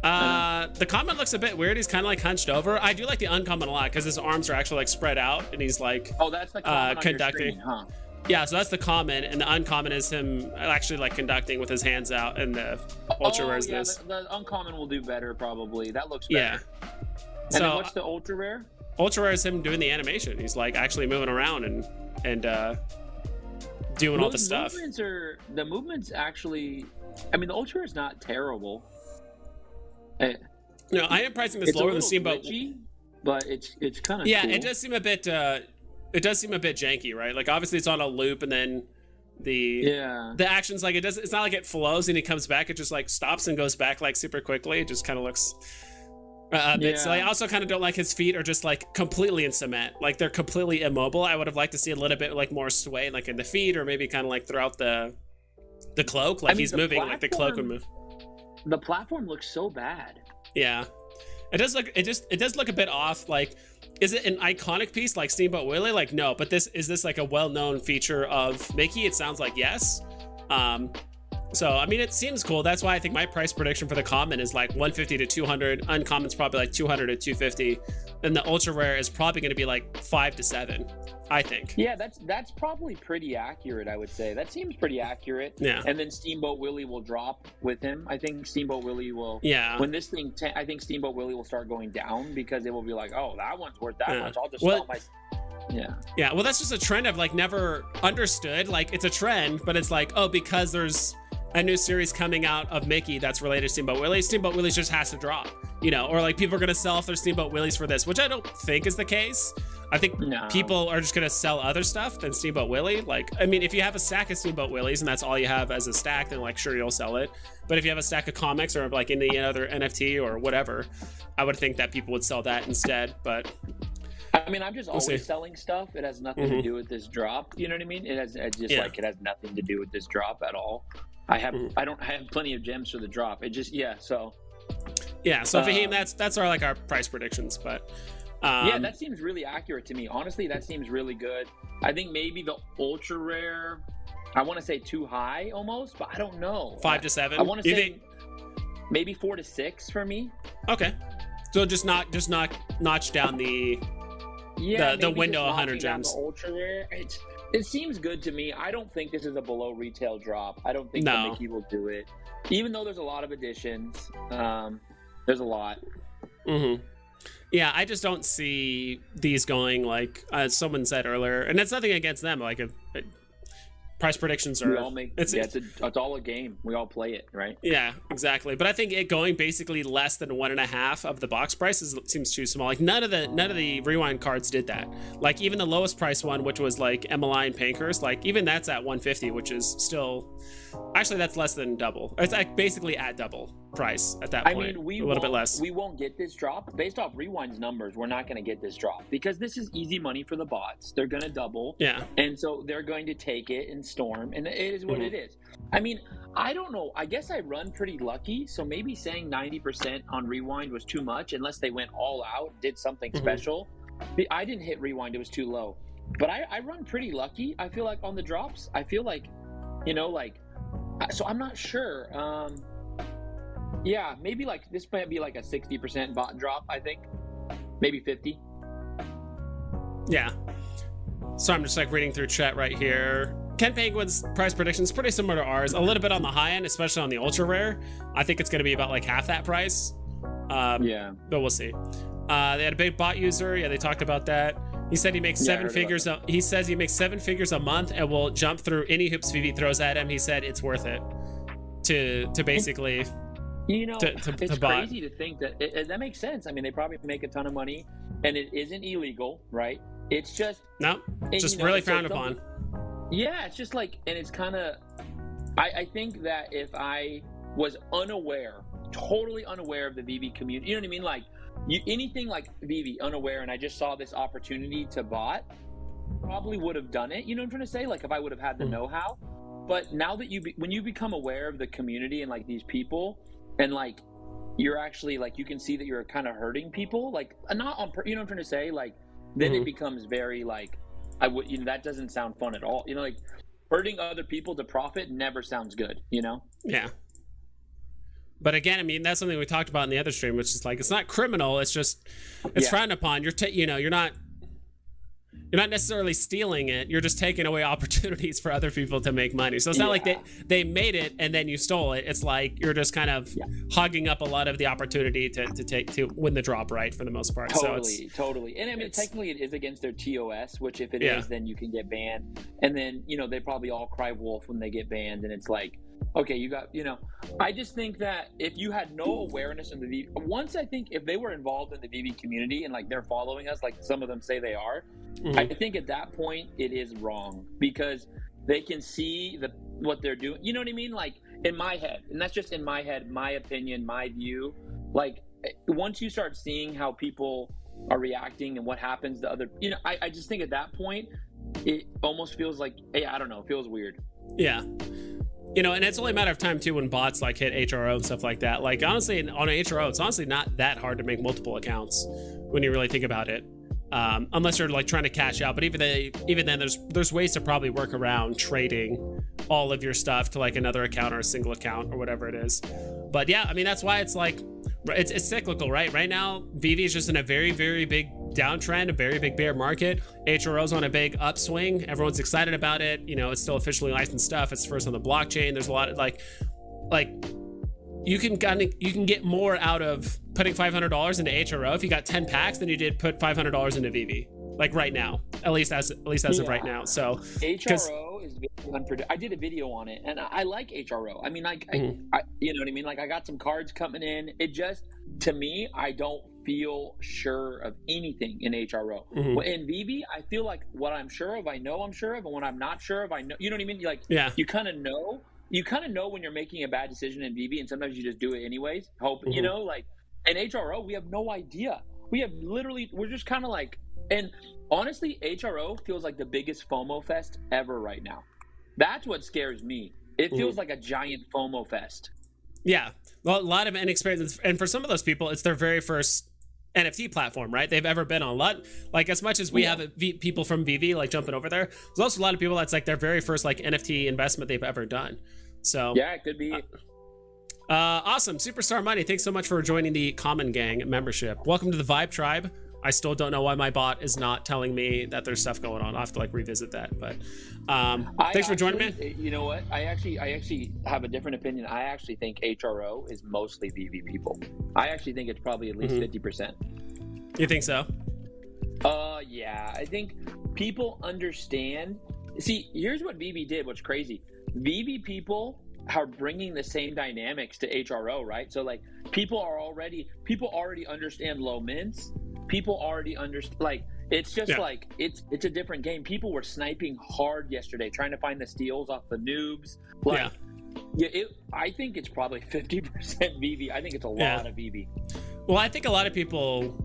The common looks a bit weird. He's kind of like hunched over. I do like the uncommon a lot because his arms are actually like spread out, and he's like that's the common conducting. On your screen, huh? Yeah, so that's the common, and the uncommon is him actually like conducting with his hands out, and the ultra rare is this. The uncommon will do better probably. That looks better. Yeah. And then what's the ultra rare? Ultra rare is him doing the animation. He's like actually moving around and doing all the stuff. The movements actually. I mean, the ultra rare is not terrible. No, I am pricing this lower than Steamboat, but it's kind of cool. It does seem a bit. It does seem a bit janky, right? Like obviously it's on a loop, and then the actions like it's not like it flows and he comes back. It just like stops and goes back like super quickly. It just kind of looks a bit silly. I also kind of don't like his feet are just like completely in cement, like they're completely immobile. I would have liked to see a little bit like more sway, like in the feet, or maybe kind of like throughout the cloak, like he's moving, like the cloak would move. The platform looks so bad. Yeah, it does look a bit off. Like, is it an iconic piece like Steamboat Willie? Like, no, but is this like a well-known feature of Mickey? It sounds like yes. So I mean, it seems cool. That's why I think my price prediction for the common is like 150 to 200. Uncommon's probably like 200 to 250, and the ultra rare is probably going to be like 5 to 7. I think. Yeah, that's probably pretty accurate, I would say. That seems pretty accurate. Yeah. And then Steamboat Willie will drop with him. I think Steamboat Willie will. Yeah. When this thing, I think Steamboat Willie will start going down because it will be like, oh, that one's worth that much. I'll just sell my. Yeah. Yeah. Well, that's just a trend I've like never understood. Like it's a trend, but it's like, oh, because there's a new series coming out of Mickey that's related to Steamboat Willie just has to drop, or like people are going to sell their Steamboat Willies for this, which I don't think is the case. I think people are just going to sell other stuff than Steamboat Willie. Like, I mean, if you have a stack of Steamboat Willies and that's all you have as a stack, then like, sure, you'll sell it. But if you have a stack of comics or like any other NFT or whatever, I would think that people would sell that instead. But I mean, I'm just always selling stuff. It has nothing to do with this drop. You know what I mean? It has nothing to do with this drop at all. I have plenty of gems for the drop. It just so Fahim, that's our price predictions, but that seems really accurate to me. Honestly, that seems really good. I think maybe the ultra rare, I want to say too high almost, but I don't know. 5 to 7. I want to say maybe 4 to 6 for me. Okay, so just notch down the window 100 gems. The ultra rare. It seems good to me. I don't think this is a below retail drop. I don't think that Mickey will do it, even though there's a lot of additions. There's a lot. Yeah, I just don't see these going like someone said earlier, and it's nothing against them. Like price predictions are it's all a game. We all play it, right? Yeah, exactly. But I think it going basically less than 1.5 of the box price seems too small. Like none of the rewind cards did that. Like even the lowest price one, which was like Emmeline Pankers, like even that's at 150, which is still actually that's less than double. It's like basically at double price at that point. I mean, a little bit less. We won't get this drop based off Rewind's numbers. We're not going to get this drop because this is easy money for the bots. They're going to double. Yeah. And so they're going to take it and storm, and it is what it is. I mean, I don't know. I guess I run pretty lucky, so maybe saying 90% on rewind was too much, unless they went all out, did something special. I didn't hit rewind; it was too low. But I run pretty lucky. I feel like on the drops. I feel like, so I'm not sure. Yeah, maybe like this might be like a 60% bot drop. I think maybe 50. Yeah. So I'm just like reading through chat right here. Ken Penguin's price prediction is pretty similar to ours. A little bit on the high end, especially on the ultra rare. I think it's going to be about like half that price. Yeah, but we'll see. They had a big bot user. Yeah, they talked about that. He said he makes seven figures. He says he makes 7 figures a month and will jump through any hoops Veve throws at him. He said it's worth it to basically. It's crazy to think that that makes sense. I mean, they probably make a ton of money, and it isn't illegal, right? It's just just really frowned upon. Yeah, it's just like, and it's kind of. I think that if I was totally unaware of the Veve community, you know what I mean? Like, anything like Veve, unaware, and I just saw this opportunity to bot, probably would have done it. You know what I'm trying to say? Like, if I would have had the know-how. But now that when you become aware of the community and like these people, and like you're actually like, you can see that you're kind of hurting people, like not on, you know what I'm trying to say? Like, then it becomes very like, that doesn't sound fun at all. Like hurting other people to profit never sounds good, Yeah. But again, I mean, that's something we talked about in the other stream, which is like, it's not criminal. It's just, it's frowned upon. You're not necessarily stealing it. You're just taking away opportunities for other people to make money. So it's not like they made it and then you stole it. It's like you're just kind of hogging up a lot of the opportunity to win the drop, right, for the most part. Totally. And I mean, technically it is against their TOS, which if it is, then you can get banned. And then, they probably all cry wolf when they get banned. And it's like, okay, you got, I just think that if you had no awareness of the Veve, once I think if they were involved in the Veve community and like they're following us, like some of them say they are, I think at that point it is wrong because they can see what they're doing. You know what I mean? Like in my head, and that's just in my head, my opinion, my view. Like once you start seeing how people are reacting and what happens to other, I just think at that point, it almost feels like, I don't know, it feels weird. Yeah. And it's only a matter of time too when bots like hit HRO and stuff like that. Like honestly, on an HRO, it's honestly not that hard to make multiple accounts when you really think about it, unless you're like trying to cash out. But even then, there's ways to probably work around trading all of your stuff to like another account or a single account or whatever it is. But yeah, I mean that's why it's like it's cyclical, right? Right now, Veve is just in a very, very big downtrend, a very big bear market. HRO's on a big upswing. Everyone's excited about it. It's still officially licensed stuff. It's first on the blockchain. There's a lot of like you can get more out of putting $500 into HRO if you got 10 packs than you did put $500 into Veve. Like right now, at least as of right now. So HRO is very unpredictable. I did a video on it, and I like HRO. I mean, like, I you know what I mean? Like, I got some cards coming in. It just, to me, I don't feel sure of anything in HRO. In Veve, I feel like what I'm sure of, I know I'm sure of, and what I'm not sure of, I know. You know what I mean? Like, you kind of know. You kind of know when you're making a bad decision in Veve, and sometimes you just do it anyways. Hope like in HRO, we have no idea. We're just kind of like. And honestly, HRO feels like the biggest FOMO fest ever right now. That's what scares me. It feels like a giant FOMO fest. Yeah. Well, a lot of inexperience. And for some of those people, it's their very first NFT platform, right? They've ever been on a lot. Like as much as we have people from Veve like jumping over there, there's also a lot of people that's like their very first like NFT investment they've ever done. So yeah, it could be. Awesome. Superstar Money, thanks so much for joining the Common Gang membership. Welcome to the Vibe Tribe. I still don't know why my bot is not telling me that there's stuff going on. I'll have to like revisit that. But thanks for joining me. You know what? I actually have a different opinion. I actually think HRO is mostly Veve people. I actually think it's probably at least 50%. You think so? Yeah. I think people understand. See, here's what Veve did. What's crazy. Veve people are bringing the same dynamics to HRO, right? So like people already understand low mints. People already understand, like, it's just like, it's a different game. People were sniping hard yesterday, trying to find the steals off the noobs. Like, I think it's probably 50% Veve. I think it's a lot of Veve. Well, I think a lot of people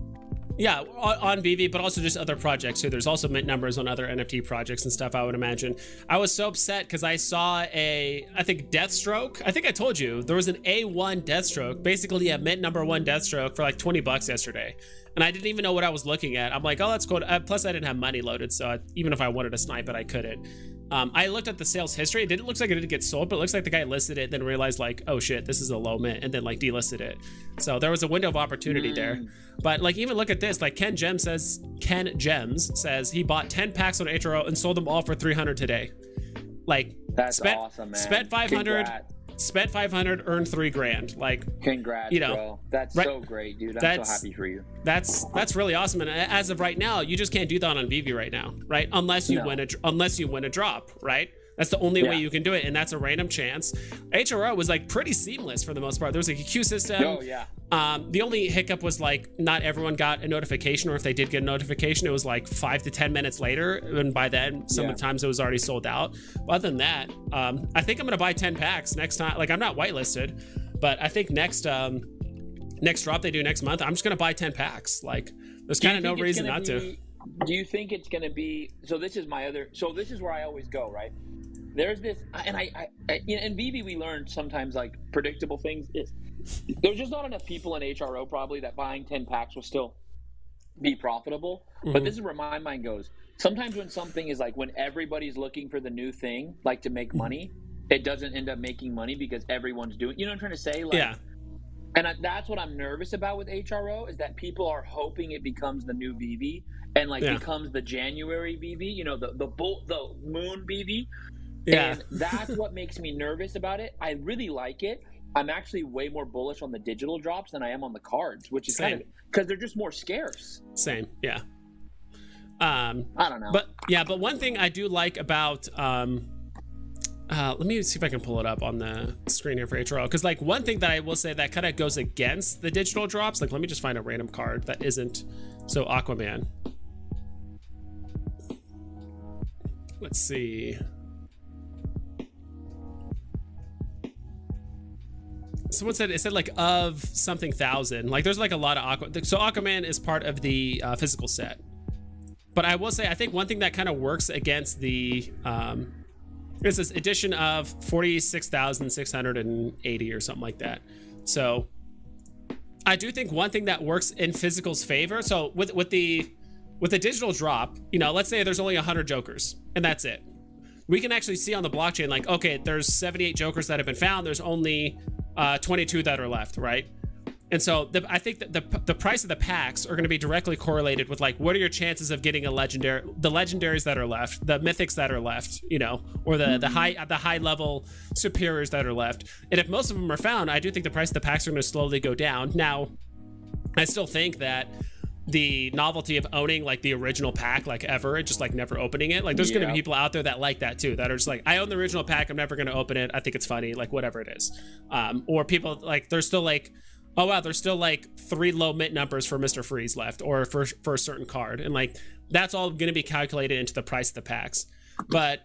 Yeah, on Veve, but also just other projects too. There's also mint numbers on other NFT projects and stuff, I would imagine. I was so upset because I saw I think Deathstroke. I think I told you there was an A1 Deathstroke, basically a mint number 1 Deathstroke for like $20 yesterday. And I didn't even know what I was looking at. I'm like, oh, that's cool. Plus, I didn't have money loaded, so even if I wanted to snipe it, I couldn't. I looked at the sales history. It looks like it didn't get sold, but it looks like the guy listed it, then realized like, oh shit, this is a low mint, and then like delisted it. So there was a window of opportunity there. But like, even look at this. Like Ken Gems says he bought 10 packs on HRO and sold them all for 300 today. Like, that's awesome, man. Spent 500. Congrats. Spent 500, earned $3,000. Like, congrats, you know, bro. That's right, so great, dude. I'm so happy for you. That's really awesome. And as of right now, you just can't do that on Veve right now, right? Unless you win a drop, right? That's the only way you can do it, and that's a random chance. HRO was like pretty seamless for the most part. There was like a queue system. Oh yeah. The only hiccup was like not everyone got a notification, or if they did get a notification, it was like 5 to 10 minutes later, and by then sometimes it was already sold out. But other than that, I think I'm gonna buy 10 packs next time. Like, I'm not whitelisted, but I think next drop they do next month, I'm just gonna buy 10 packs. Like, there's kind of no reason not to. Do you think it's gonna be? So this is where I always go, right? There's this, and I in Veve we learned sometimes like predictable things. There's just not enough people in HRO probably that buying 10 packs will still be profitable. But this is where my mind goes. Sometimes when something is like, when everybody's looking for the new thing, like to make money, it doesn't end up making money because everyone's doing. You know what I'm trying to say? Like, yeah. And that's what I'm nervous about with HRO, is that people are hoping it becomes the new Veve and like becomes the January Veve. You know, the moon Veve. Yeah. And that's what makes me nervous about it. I really like it. I'm actually way more bullish on the digital drops than I am on the cards, which is kind of because they're just more scarce. Same, yeah. I don't know, but one thing I do like about let me see if I can pull it up on the screen here for HRO, because like one thing that I will say that kind of goes against the digital drops, like let me just find a random card that isn't so Aquaman. Let's see. Someone said, it said like of something thousand. Like there's like a lot of so Aquaman is part of the physical set. But I will say, I think one thing that kind of works against the is this edition of 46,680 or something like that. So I do think one thing that works in physical's favor. So with the digital drop, you know, let's say there's only 100 jokers and that's it. We can actually see on the blockchain, like, okay, there's 78 jokers that have been found. There's only 22 that are left, right? And so I think that the price of the packs are going to be directly correlated with like, what are your chances of getting a legendary, the legendaries that are left, the mythics that are left, you know, or the high level superiors that are left. And if most of them are found, I do think the price of the packs are going to slowly go down. Now, I still think that the novelty of owning like the original pack, like ever, and just like never opening it, like there's going to be people out there that like that too, that are just like, I own the original pack, I'm never going to open it, I think it's funny, like whatever it is. Or people like, there's still like, oh wow, there's still like 3 low mint numbers for Mr. Freeze left, or for a certain card, and like that's all going to be calculated into the price of the packs. But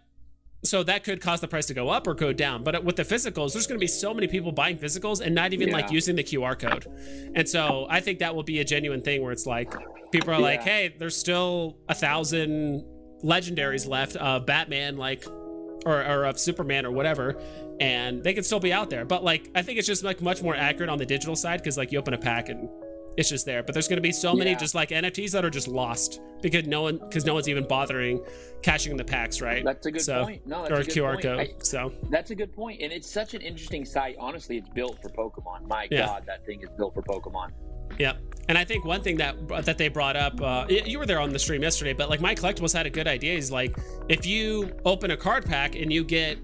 so that could cause the price to go up or go down. But with the physicals, there's going to be so many people buying physicals and not even like using the QR code. And so I think that will be a genuine thing where it's like, people are like, hey, there's still 1,000 legendaries left of Batman, like, or of Superman or whatever, and they can still be out there. But like, I think it's just like much more accurate on the digital side, because like you open a pack and it's just there. But there's going to be so many just like NFTs that are just lost because no one's even bothering cashing the packs, right? That's a good point. No, that's or a good QR point. code. So that's a good point, and it's such an interesting site. Honestly, it's built for Pokemon. My God, that thing is built for Pokemon. Yeah, and I think one thing that they brought up, you were there on the stream yesterday, but like My Collectibles had a good idea. Is like, if you open a card pack and you get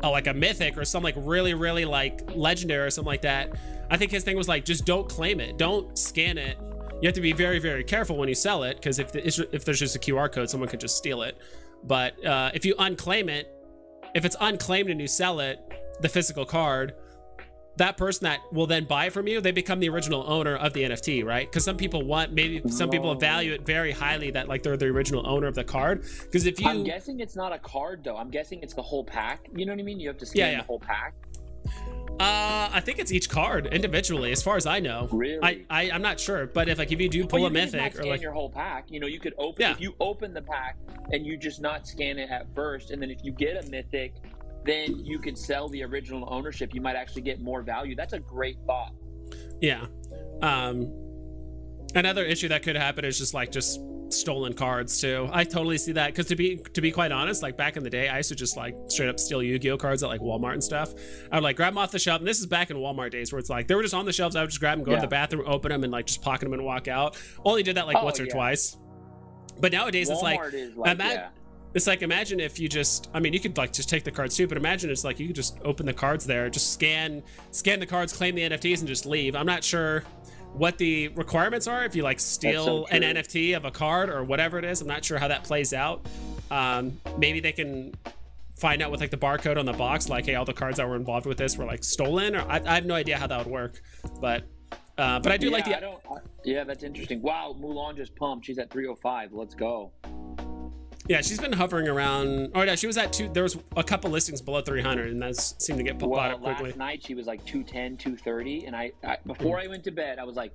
like a mythic or some like really like legendary or something like that, I think his thing was like, just don't claim it, don't scan it. You have to be very, very careful when you sell it, because if there's just a QR code, someone could just steal it. But if you unclaim it, if it's unclaimed and you sell it, the physical card, that person that will then buy it from you, they become the original owner of the NFT, right? Because some people some people value it very highly, that like they're the original owner of the card. Because if you, I'm guessing it's not a card though. I'm guessing it's the whole pack. You know what I mean? You have to scan the whole pack. I think it's each card individually, as far as I know. Really? I'm not sure, but if you do pull a mythic or like your whole pack, you could open if you open the pack and you just not scan it at first, and then if you get a mythic, then you could sell the original ownership. You might actually get more value. That's a great thought. Yeah. Another issue that could happen is just stolen cards too. I totally see that, because to be quite honest, like back in the day, I used to just like straight up steal Yu-Gi-Oh cards at like Walmart and stuff. I would like grab them off the shelf, and this is back in Walmart days where it's like they were just on the shelves. I would just grab them, go to the bathroom, open them, and like just pocket them and walk out. Only did that like once or twice. But nowadays Walmart it's like imagine if you just, I mean, you could like just take the cards too, but imagine it's like you could just open the cards there, just scan the cards, claim the NFTs, and just leave. I'm not sure what the requirements are if you like steal an NFT of a card or whatever it is. I'm not sure how that plays out. Maybe they can find out with like the barcode on the box, like, hey, all the cards that were involved with this were like stolen, or I have no idea how that would work. But I do like the. Yeah, that's interesting. Wow, Mulan just pumped. She's at 305. Let's go. Yeah, she's been hovering around. Oh, no, she was at there was a couple listings below 300, and that seemed to get bought up quickly. Last night she was like 210, 230, and I before I went to bed, I was like,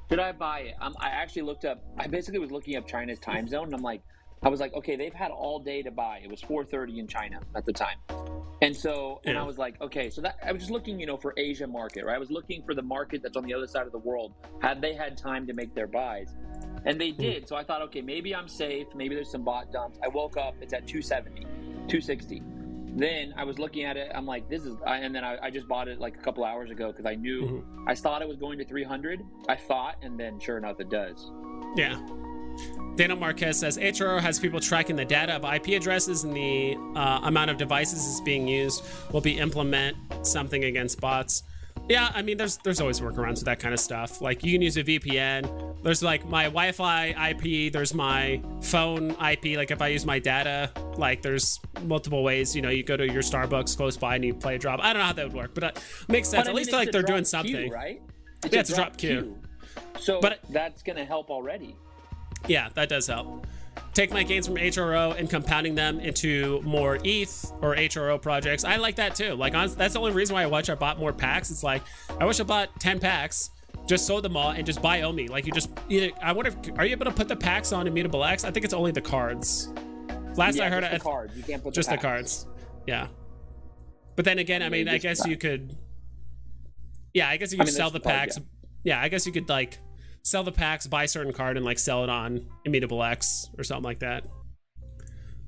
should I buy it? I actually looked up. I basically was looking up China's time zone, and I was like, okay, they've had all day to buy. It was 4:30 in China at the time, and so I was like, okay, so that I was just looking, for Asia market, right? I was looking for the market that's on the other side of the world. Had they had time to make their buys? And they did. So I thought, okay, maybe I'm safe. Maybe there's some bot dumps. I woke up, it's at 270, 260. Then I was looking at it. I'm like, this is, and then I just bought it like a couple hours ago because I knew, I thought it was going to 300. I thought, and then sure enough, it does. Yeah. Daniel Marquez says, HRO has people tracking the data of IP addresses and the amount of devices is being used. Will be implement something against bots. Yeah, I mean, there's always workarounds with that kind of stuff. Like, you can use a VPN. There's like my Wi-Fi IP. There's my phone IP. Like, if I use my data, like, there's multiple ways. You go to your Starbucks close by and you play a drop. I don't know how that would work, but it makes sense. At least like they're doing something, queue, right? It's a drop queue. So that's gonna help already. Yeah, that does help. Take my gains from HRO and compounding them into more ETH or HRO projects. I like that too. Like, that's the only reason why I bought more packs. It's like, I wish I bought 10 packs, just sold them all, and just buy Omi. Like, I wonder are you able to put the packs on Immutable X? I think it's only the cards. Last I heard, the cards. You can't put just the cards. Yeah. But then again, I mean, I guess you could. Yeah, I guess you could sell the packs. Yeah, I guess you could like sell the packs, buy a certain card, and like sell it on Immutable X or something like that.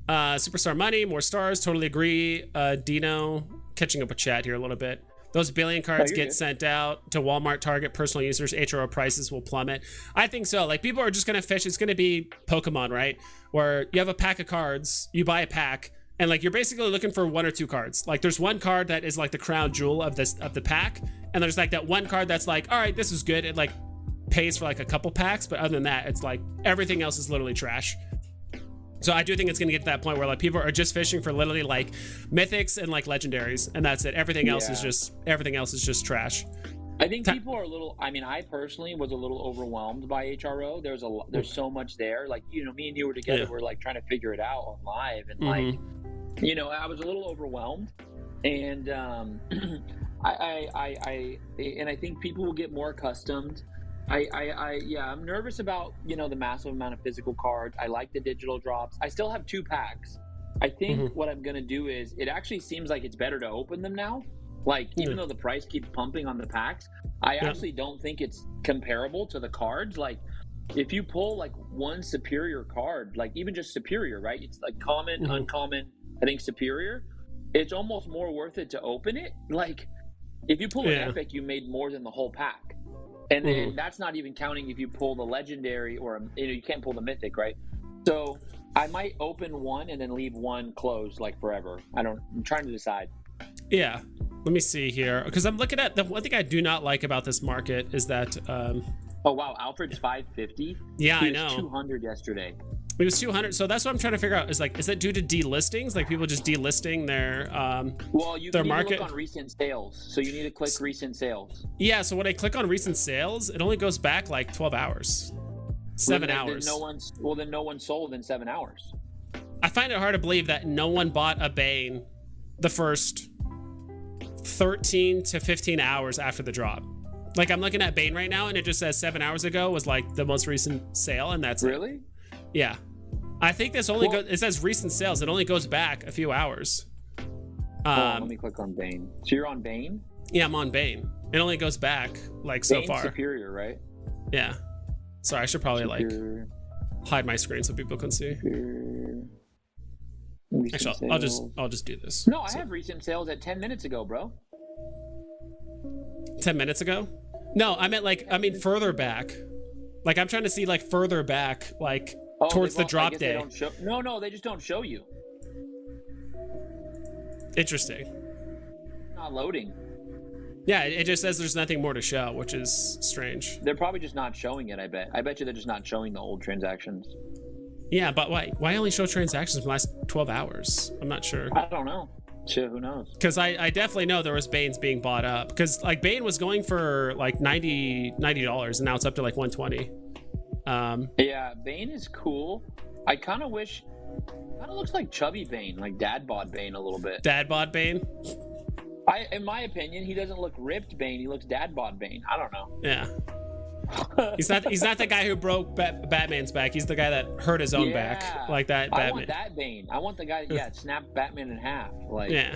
Superstar Money, more stars, totally agree. Dino, catching up with chat here a little bit. Those billion cards get sent out to Walmart, Target, personal users. HRO prices will plummet. I think so. Like, people are just going to fish. It's going to be Pokemon, right? Where you have a pack of cards, you buy a pack, and like, you're basically looking for one or two cards. Like, there's one card that is like the crown jewel of the pack, and there's like that one card that's like, all right, this is good. It like pays for like a couple packs, but other than that, it's like everything else is literally trash. So I do think it's going to get to that point where like people are just fishing for literally like mythics and like legendaries, and that's it. Everything else is just trash. I think people are a little. I mean, I personally was a little overwhelmed by HRO. There's so much there. Like, me and you were together. We're like trying to figure it out on live, and like, I was a little overwhelmed, and I think people will get more accustomed. I'm nervous about the massive amount of physical cards. I like the digital drops. I still have 2 packs. I think what I'm gonna do is, it actually seems like it's better to open them now. Like, even though the price keeps pumping on the packs, I actually don't think it's comparable to the cards. Like, if you pull like one superior card, like even just superior, right? It's like common, uncommon, I think superior. It's almost more worth it to open it. Like, if you pull an epic, you made more than the whole pack. And then that's not even counting if you pull the legendary or you can't pull the mythic, right? So I might open one and then leave one closed like forever. I'm trying to decide. Yeah, let me see here, because I'm looking at the one thing I do not like about this market is that. Oh wow, Alfred's 550. Yeah, he I know. 200 yesterday. It was 200. So that's what I'm trying to figure out. Is that due to delistings? Like, people just delisting their well, you their need market? to look on recent sales. So you need to click recent sales. Yeah. So when I click on recent sales, it only goes back like 12 hours, 7 hours. Then no one sold in 7 hours. I find it hard to believe that no one bought a Bane the first 13 to 15 hours after the drop. Like I'm looking at Bane right now and it just says 7 hours ago was like the most recent sale, and that's really it. Yeah. I think this only goes, it says recent sales. It only goes back a few hours. Let me click on Bane. So you're on Bane? Yeah, I'm on Bane. It only goes back like so Bane's far. Superior, right? Yeah. Sorry, I should probably Superior. like hide my screen so people can see. Actually, I'll just do this. No, I have recent sales at 10 minutes ago, bro. 10 minutes ago? No, I mean further back. Like I'm trying to see like further back, like towards the drop day. No, they just don't show you. Interesting. Not loading. Yeah, it just says there's nothing more to show, which is strange. They're probably just not showing it, I bet. I bet you they're just not showing the old transactions. Yeah, but why? Why only show transactions in the last 12 hours? I'm not sure. I don't know. Shit, who knows? Because I definitely know there was Bane's being bought up. Because like Bane was going for like $90, and now it's up to like 120. Yeah, Bane is cool. I kind of wish... Kind of looks like chubby Bane, like dad bod Bane a little bit. Dad bod Bane? In my opinion, he doesn't look ripped Bane. He looks dad bod Bane. I don't know. Yeah. He's not the guy who broke Batman's back. He's the guy that hurt his own back, like that. Batman. I want that Bane. I want the guy. Yeah, snap Batman in half. Like yeah.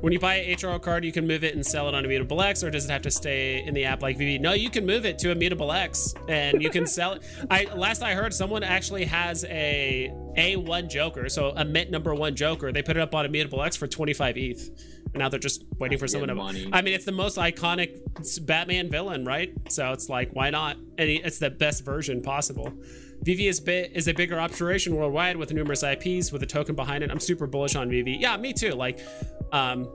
When you buy an HRO card, you can move it and sell it on Immutable X, or does it have to stay in the app like Veve? No, you can move it to Immutable X, and you can sell it. Last I heard, someone actually has a A1 Joker, so a mint number 1 Joker. They put it up on Immutable X for 25 ETH. And now they're just waiting for someone to... money. I mean, it's the most iconic Batman villain, right? So it's like, why not? And it's the best version possible. Veve is a bigger operation worldwide with numerous IPs with a token behind it. I'm super bullish on Veve. Yeah, me too. Like, what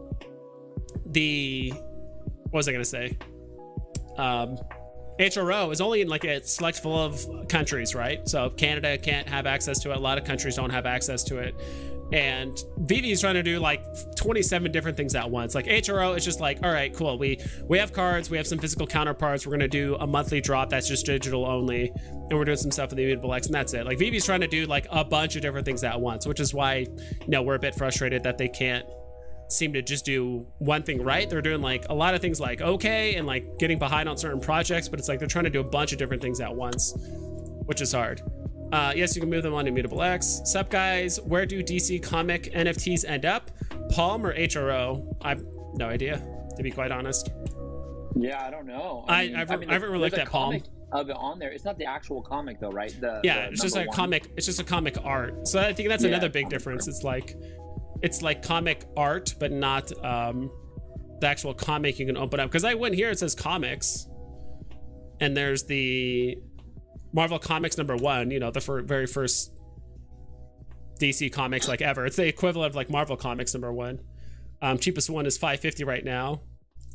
was I gonna say? HRO is only in like a select full of countries, right? So Canada can't have access to it. A lot of countries don't have access to it. And Veve is trying to do like 27 different things at once. Like HRO is just like, all right, cool. We have cards, we have some physical counterparts. We're gonna do a monthly drop that's just digital only, and we're doing some stuff in the Immutable X, and that's it. Like Veve is trying to do like a bunch of different things at once, which is why we're a bit frustrated that they can't seem to just do one thing right. They're doing like a lot of things like okay and like getting behind on certain projects, but it's like they're trying to do a bunch of different things at once, which is hard. Yes, you can move them on Immutable X. Sup guys, where do DC comic NFTs end up? Palm or HRO? I've no idea, to be quite honest. Yeah, I don't know. I haven't really looked at Palm. Of it on there. It's not the actual comic though, right? It's just a comic. It's just a comic art. So I think that's another big difference. Art. It's like comic art, but not the actual comic you can open up. Because I went here, it says comics, and there's the Marvel Comics #1, the very first DC comics like ever. It's the equivalent of like Marvel Comics #1. Cheapest one is $5.50 right now.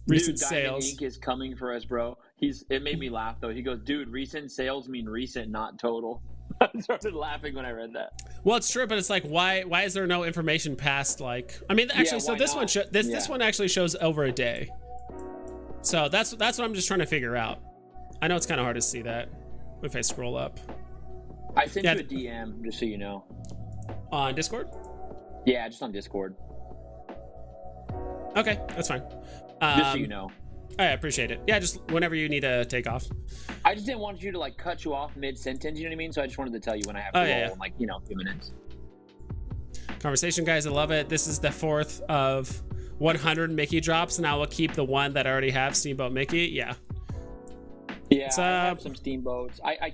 Recent sales. Diamond Inc is coming for us, bro. It made me laugh though. He goes, dude, recent sales mean recent, not total. I started laughing when I read that. Well, it's true, but it's like, why is there no information past like? I mean, actually, so this one this one actually shows over a day. So that's what I'm just trying to figure out. I know it's kind of hard to see that if I scroll up. I sent you a DM just so you know. On Discord? Yeah, just on Discord. Okay, that's fine. Just so you know. I appreciate it. Yeah, just whenever you need to take off. I just didn't want you to like cut you off mid-sentence, you know what I mean? So I just wanted to tell you when I have to roll in like, a few minutes. Conversation, guys, I love it. This is the 4th of 100 Mickey drops, and I will keep the one that I already have, Steamboat Mickey. Yeah. Yeah, I have some steamboats. I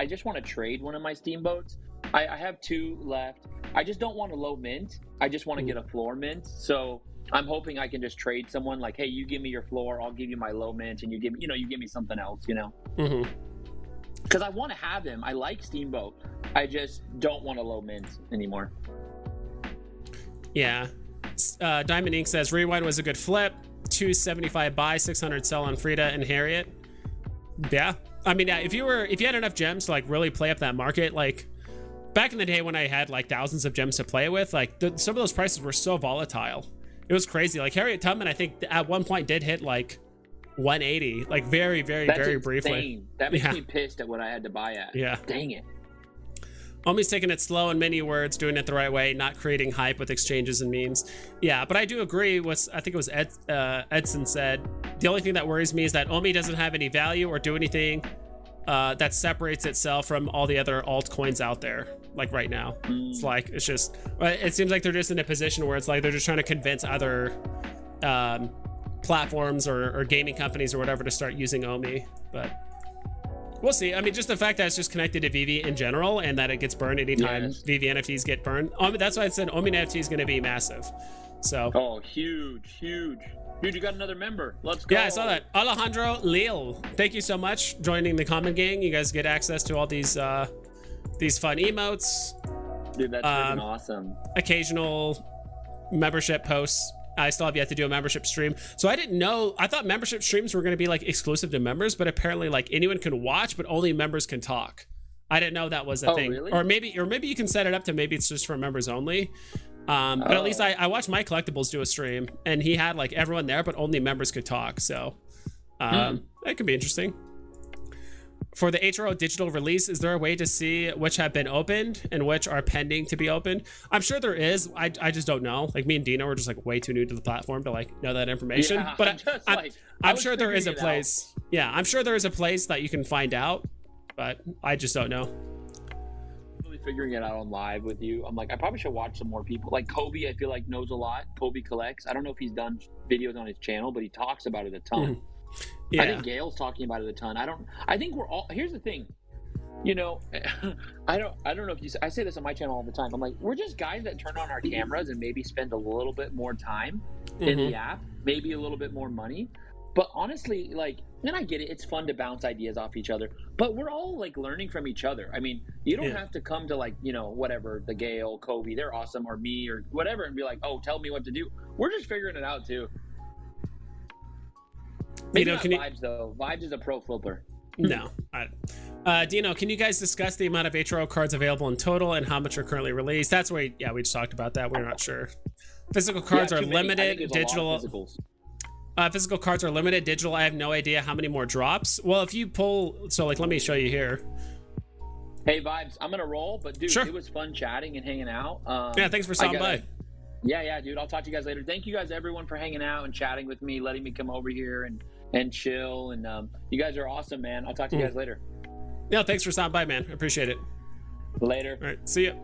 just want to trade one of my steamboats. I have 2 left. I just don't want a low mint. I just want to get a floor mint. So I'm hoping I can just trade someone like, hey, you give me your floor, I'll give you my low mint, and you give me something else, Mm-hmm. Because I want to have him. I like Steamboat. I just don't want a low mint anymore. Yeah. Diamond Inc says Rewind was a good flip. 275 buy, 600 sell on Frida and Harriet. Yeah. I mean, if you had enough gems to like really play up that market, like back in the day when I had like thousands of gems to play with, like some of those prices were so volatile. It was crazy. Like Harriet Tubman, I think at one point did hit like 180, like very, very, very briefly. That makes me pissed at what I had to buy at. Yeah. Dang it. Omi's taking it slow in many words, doing it the right way, not creating hype with exchanges and memes. Yeah, but I do agree with, I think it was Edson said, the only thing that worries me is that Omi doesn't have any value or do anything that separates itself from all the other altcoins out there, like right now. It's like, it's just, it seems like they're just in a position where it's like they're just trying to convince other platforms or gaming companies or whatever to start using Omi, but we'll see. I mean, just the fact that it's just connected to Veve in general and that it gets burned anytime Veve NFTs get burned. That's why I said Omi NFT is going to be massive. So. Oh, huge. Dude, you got another member. Let's go. Yeah, I saw that. Alejandro Lil, thank you so much joining the comment gang. You guys get access to all these fun emotes. Dude, that's freaking awesome. Occasional membership posts. I still have yet to do a membership stream. So I didn't know. I thought membership streams were going to be like exclusive to members, but apparently like anyone can watch, but only members can talk. I didn't know that was a thing. Really? Or maybe you can set it up to maybe it's just for members only. But at least I watched My Collectibles do a stream and he had like everyone there, but only members could talk. So that could be interesting. For the HRO digital release, is there a way to see which have been opened and which are pending to be opened? I'm sure there is. I just don't know. Like me and Dino are just like way too new to the platform to like know that information. Yeah, but I'm sure there is a place. Yeah, I'm sure there is a place that you can find out, but I just don't know. Figuring it out on live with you. I'm like, I probably should watch some more people. Like Kobe, I feel like knows a lot. Kobe collects. I don't know if he's done videos on his channel, but he talks about it a ton. Yeah. I think Gail's talking about it a ton. I think we're all, here's the thing, you know, I don't know if you, I say this on my channel all the time. I'm like, we're just guys that turn on our cameras and maybe spend a little bit more time in the app, maybe a little bit more money. But honestly, like, and I get it, it's fun to bounce ideas off each other, but we're all like learning from each other. I mean, you don't have to come to like, you know, whatever, the Gail, Kobe, they're awesome, or me or whatever, and be like, oh, tell me what to do. We're just figuring it out too. Maybe not Vibes though. Vibes is a pro flipper. No. Dino, can you guys discuss the amount of HRO cards available in total and how much are currently released? That's where, yeah, we just talked about that. We're not sure. Physical cards are limited. Digital. Physical cards are limited. Digital, I have no idea how many more drops. Well, if you pull, so like, let me show you here. Hey, Vibes, I'm going to roll, but dude, it was fun chatting and hanging out. Yeah, thanks for stopping by. Yeah, dude, I'll talk to you guys later. Thank you guys, everyone, for hanging out and chatting with me, letting me come over here and chill. And you guys are awesome, man. I'll talk to you guys later. Yeah, thanks for stopping by, man. I appreciate it. Later. All right, see ya.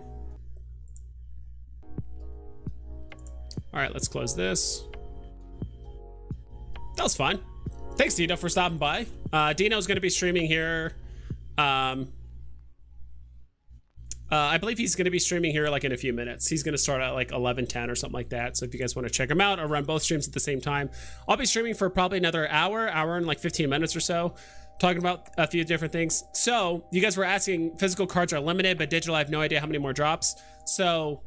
All right, let's close this. That was fun. Thanks, Dino, for stopping by. Dino's going to be streaming here. I believe he's going to be streaming here like in a few minutes. He's going to start at like 11:10 or something like that. So if you guys want to check him out, I'll run both streams at the same time. I'll be streaming for probably another hour and like 15 minutes or so, talking about a few different things. So you guys were asking, physical cards are limited, but digital, I have no idea how many more drops. So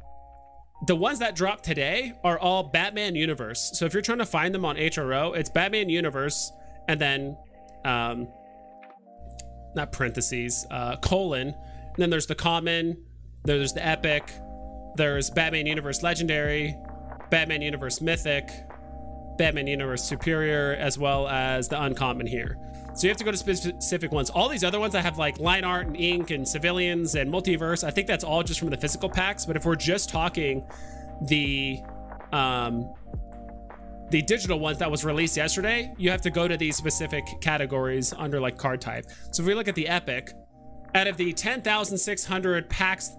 the ones that dropped today are all Batman Universe. So if you're trying to find them on HRO, it's Batman Universe and then, not parentheses, colon. And then there's the common, there's the epic, there's Batman Universe Legendary, Batman Universe Mythic, Batman Universe Superior, as well as the uncommon here. So you have to go to specific ones. All these other ones I have like line art and ink and civilians and multiverse. I think that's all just from the physical packs. But if we're just talking the digital ones that was released yesterday, you have to go to these specific categories under like card type. So if we look at the epic, out of the 10,600 packs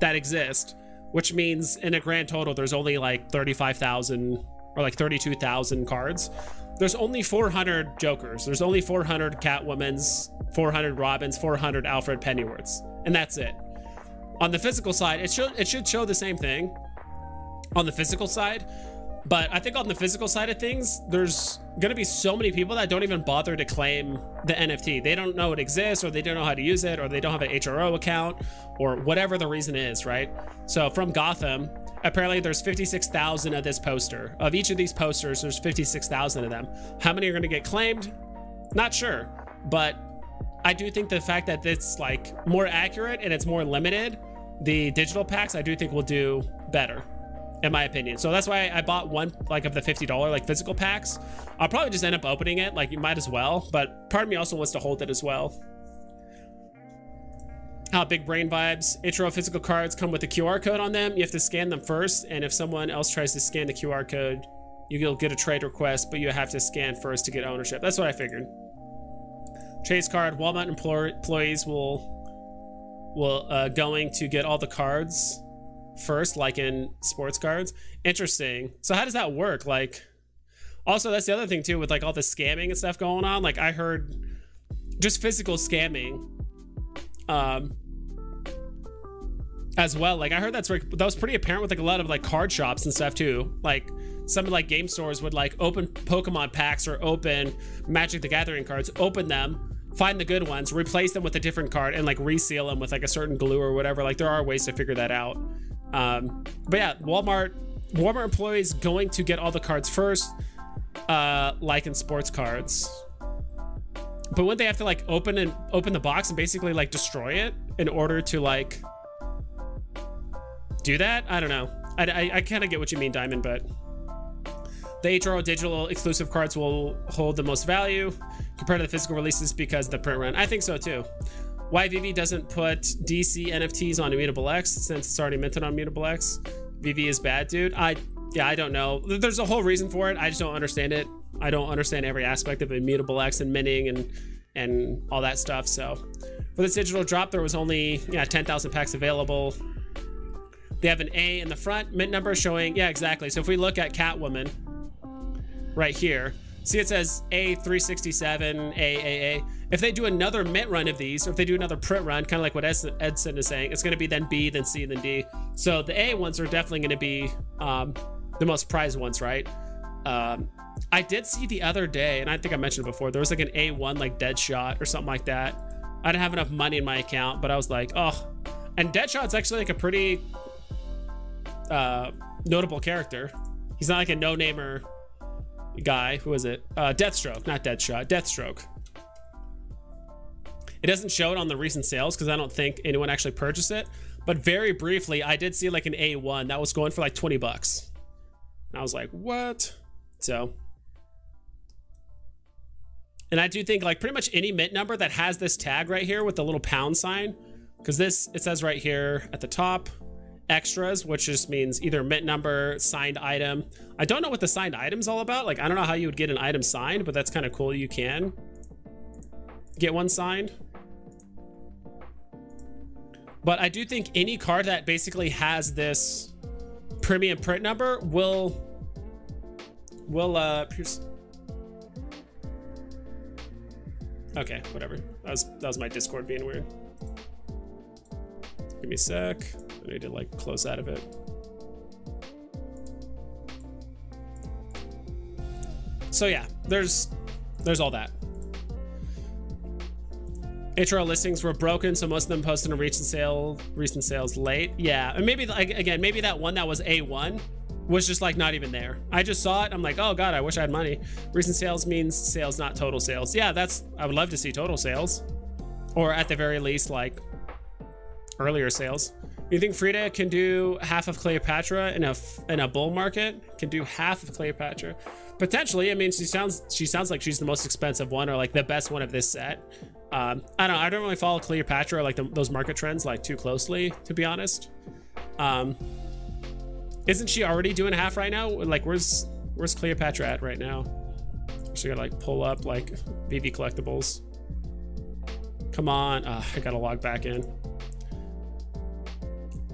that exist, which means in a grand total, there's only like 35,000 or like 32,000 cards. There's only 400 Jokers. There's only 400 Catwomans, 400 Robins, 400 Alfred Pennyworths, and that's it. On the physical side, it should show the same thing on the physical side, but I think on the physical side of things, there's gonna be so many people that don't even bother to claim the NFT. They don't know it exists, or they don't know how to use it, or they don't have an HRO account, or whatever the reason is, right? So from Gotham, apparently there's 56,000 of this poster. Of each of these posters, there's 56,000 of them. How many are gonna get claimed? Not sure, but I do think the fact that it's like more accurate and it's more limited, the digital packs, I do think will do better, in my opinion. So that's why I bought one like of the $50 like physical packs. I'll probably just end up opening it, like you might as well, but part of me also wants to hold it as well. Big brain vibes. HRO physical cards come with a QR code on them. You have to scan them first, and if someone else tries to scan the QR code, you'll get a trade request, but you have to scan first to get ownership. That's what I figured. Chase card. Walmart employees will going to get all the cards first, like in sports cards. Interesting. So how does that work? Like, also that's the other thing too with like all the scamming and stuff going on. Like I heard just physical scamming as well. Like I heard that was pretty apparent with like a lot of like card shops and stuff too. Like some like game stores would like open Pokemon packs or open Magic the Gathering cards, open them, find the good ones, replace them with a different card, and like reseal them with like a certain glue or whatever. Like there are ways to figure that out. But yeah, Walmart employees going to get all the cards first, like in sports cards. But wouldn't they have to like open the box and basically like destroy it in order to like do that? I don't know. I kind of get what you mean, Diamond, but the HRO digital exclusive cards will hold the most value compared to the physical releases because of the print run. I think so too. Why Veve doesn't put DC NFTs on Immutable X since it's already minted on Immutable X? Veve is bad, dude. I don't know. There's a whole reason for it. I just don't understand it. I don't understand every aspect of Immutable X and minting and all that stuff. So for this digital drop, there was only 10,000 packs available. They have an A in the front, mint number showing, yeah, exactly. So if we look at Catwoman right here, see it says A367, A. If they do another mint run of these, or if they do another print run, kind of like what Edson is saying, it's going to be then B, then C, then D. So the A ones are definitely going to be the most prized ones, right? I did see the other day, and I think I mentioned it before, there was like an A1 like Deadshot or something like that. I didn't have enough money in my account, but I was like, oh. And Deadshot's actually like a pretty notable character. He's not like a no-namer guy. Who is it? Deathstroke, not Deadshot. Deathstroke. It doesn't show it on the recent sales because I don't think anyone actually purchased it. But very briefly, I did see like an A1 that was going for like 20 bucks. And I was like, what? So. And I do think like pretty much any mint number that has this tag right here with the little pound sign, because this, it says right here at the top, extras, which just means either mint number, signed item. I don't know what the signed item's all about. Like, I don't know how you would get an item signed, but that's kind of cool. You can get one signed. But I do think any card that basically has this premium print number will okay, whatever. That was my Discord being weird. Give me a sec. I need to like close out of it. So yeah, there's all that. HRO listings were broken, so most of them posted in recent sales late. Yeah, and maybe like again, maybe that one that was A1 was just like not even there. I just saw it. I'm like, oh god, I wish I had money. Recent sales means sales, not total sales. Yeah, I would love to see total sales, or at the very least like earlier sales. You think Frida can do half of Cleopatra in a bull market? Can do half of Cleopatra? Potentially. I mean, she sounds like she's the most expensive one, or like the best one of this set. I don't really follow Cleopatra or like those market trends like too closely, to be honest. Isn't she already doing half right now? Like, where's Cleopatra at right now? So I gotta like pull up like Veve collectibles. Come on, I gotta log back in.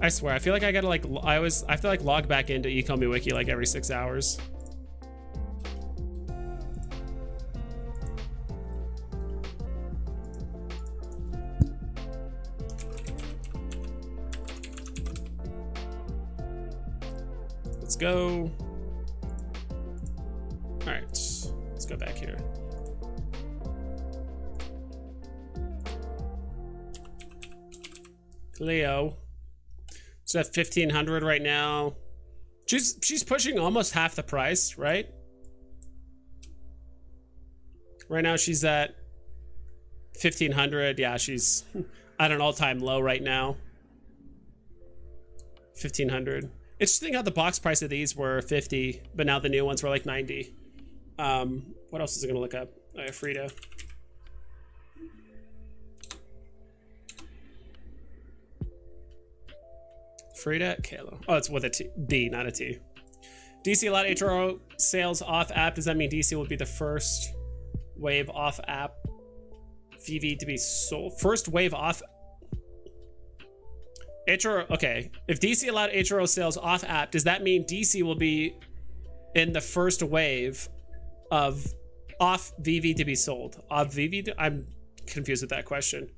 I swear, I feel like I gotta like I have to like log back into ecomi wiki like every 6 hours. Let's go. All right, let's go back here. Cleo. She's at 1,500 right now. She's pushing almost half the price, right? Right now she's at 1,500. Yeah, she's at an all-time low right now. 1,500. Interesting how the box price of these were 50, but now the new ones were like 90. What else is it gonna look up? Oh, yeah, Frida. Frida Kalo. Oh, it's with a D, not a T. DC allowed HRO sales off app. Does that mean DC will be the first wave off app VV to be sold? First wave off HRO. Okay, if DC allowed HRO sales off app, does that mean DC will be in the first wave of off VV to be sold? Off VV? I'm confused with that question.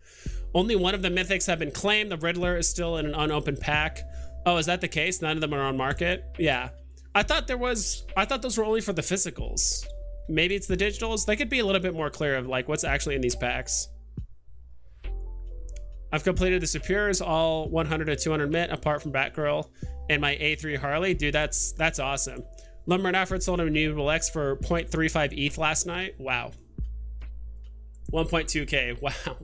Only one of the mythics have been claimed. The Riddler is still in an unopened pack. Oh, is that the case? None of them are on market? Yeah. I thought those were only for the physicals. Maybe it's the digitals. They could be a little bit more clear of like what's actually in these packs. I've completed the Superiors, all 100 to 200 mint, apart from Batgirl and my A3 Harley. Dude, that's awesome. Lumber and Effort sold a Immutable X for 0.35 ETH last night. Wow. 1.2K. Wow.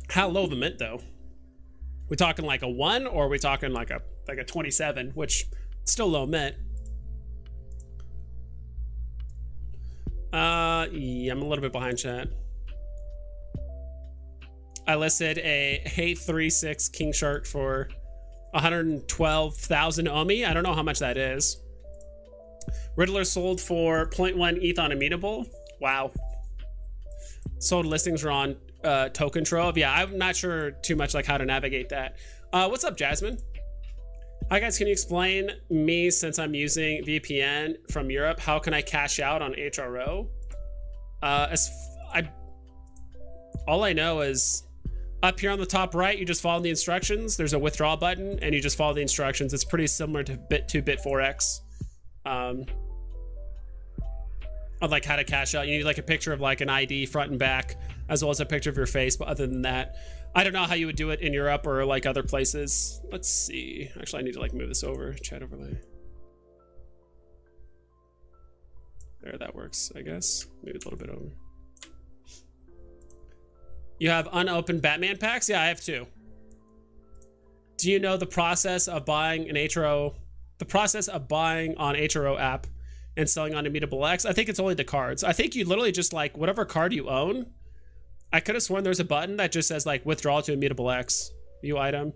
How low the mint though? We talking like a 1 or are we talking like a 27, which still low mint. Yeah, I'm a little bit behind chat. I listed a Hate 3.6 King Shark for 112,000 Omi. I don't know how much that is. Riddler sold for 0.1 ETH on Immutable. Wow. Sold listings are on Token Trove. Yeah, I'm not sure too much like how to navigate that. What's up, Jasmine? Hi guys, can you explain me, since I'm using VPN from Europe, how can I cash out on HRO? All I know is up here on the top right, you just follow the instructions. There's a withdraw button and you just follow the instructions. It's pretty similar to BitForex. Of like how to cash out. You need like a picture of like an ID front and back, as well as a picture of your face. But other than that, I don't know how you would do it in Europe or like other places. Let's see. Actually, I need to like move this over. Chat overlay. There, that works, I guess. Maybe a little bit over. You have unopened Batman packs? Yeah, I have 2. Do you know the process of buying an HRO? The process of buying on HRO app and selling on Immutable X? I think it's only the cards. I think you literally just like whatever card you own. I could have sworn there's a button that just says like withdraw to Immutable X, view item.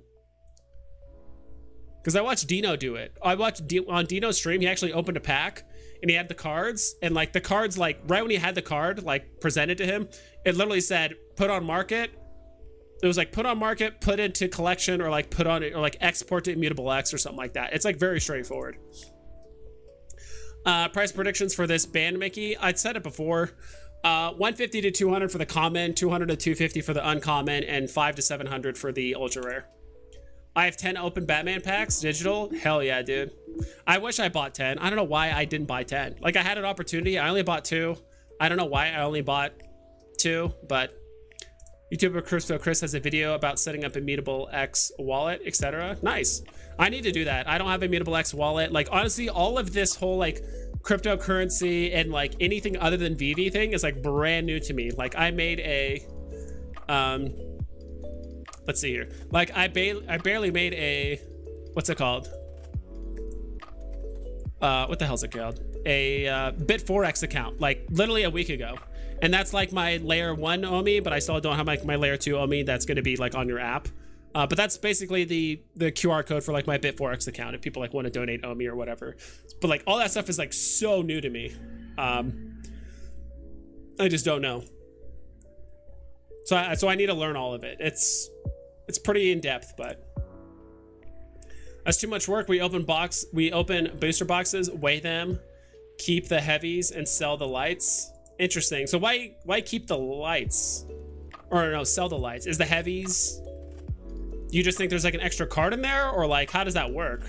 Because I watched Dino do it. I watched on Dino's stream, he actually opened a pack and he had the cards, and like the cards, like right when he had the card like presented to him, it literally said put on market. It was like put on market, put into collection, or like put on it, or like export to Immutable X or something like that. It's like very straightforward. Price predictions for this band Mickey. I'd said it before. 150 to 200 for the common, 200 to 250 for the uncommon, and 5 to 700 for the ultra rare. I have 10 open Batman packs, digital. Hell yeah, dude. I wish I bought 10. I don't know why I didn't buy 10. Like I had an opportunity. I only bought 2. I don't know why I only bought 2, but YouTuber Chris has a video about setting up Immutable X wallet, etc. Nice. I need to do that. I don't have Immutable X wallet. Like honestly, all of this whole like cryptocurrency and like anything other than VV thing is like brand new to me. Like I made a let's see here. Like I barely made a, what's it called? What the hell's it called? A BitForex account, like literally a week ago. And that's like my layer 1 OMI, but I still don't have like my layer 2 OMI that's going to be like on your app. But that's basically the QR code for like my BitForex account if people like want to donate OMI or whatever. But like all that stuff is like so new to me. I just don't know. So I need to learn all of it. It's pretty in depth, but that's too much work. We open booster boxes, weigh them, keep the heavies, and sell the lights. Interesting. So why keep the lights? Or no, sell the lights. Is the heavies? You just think there's like an extra card in there, or like how does that work?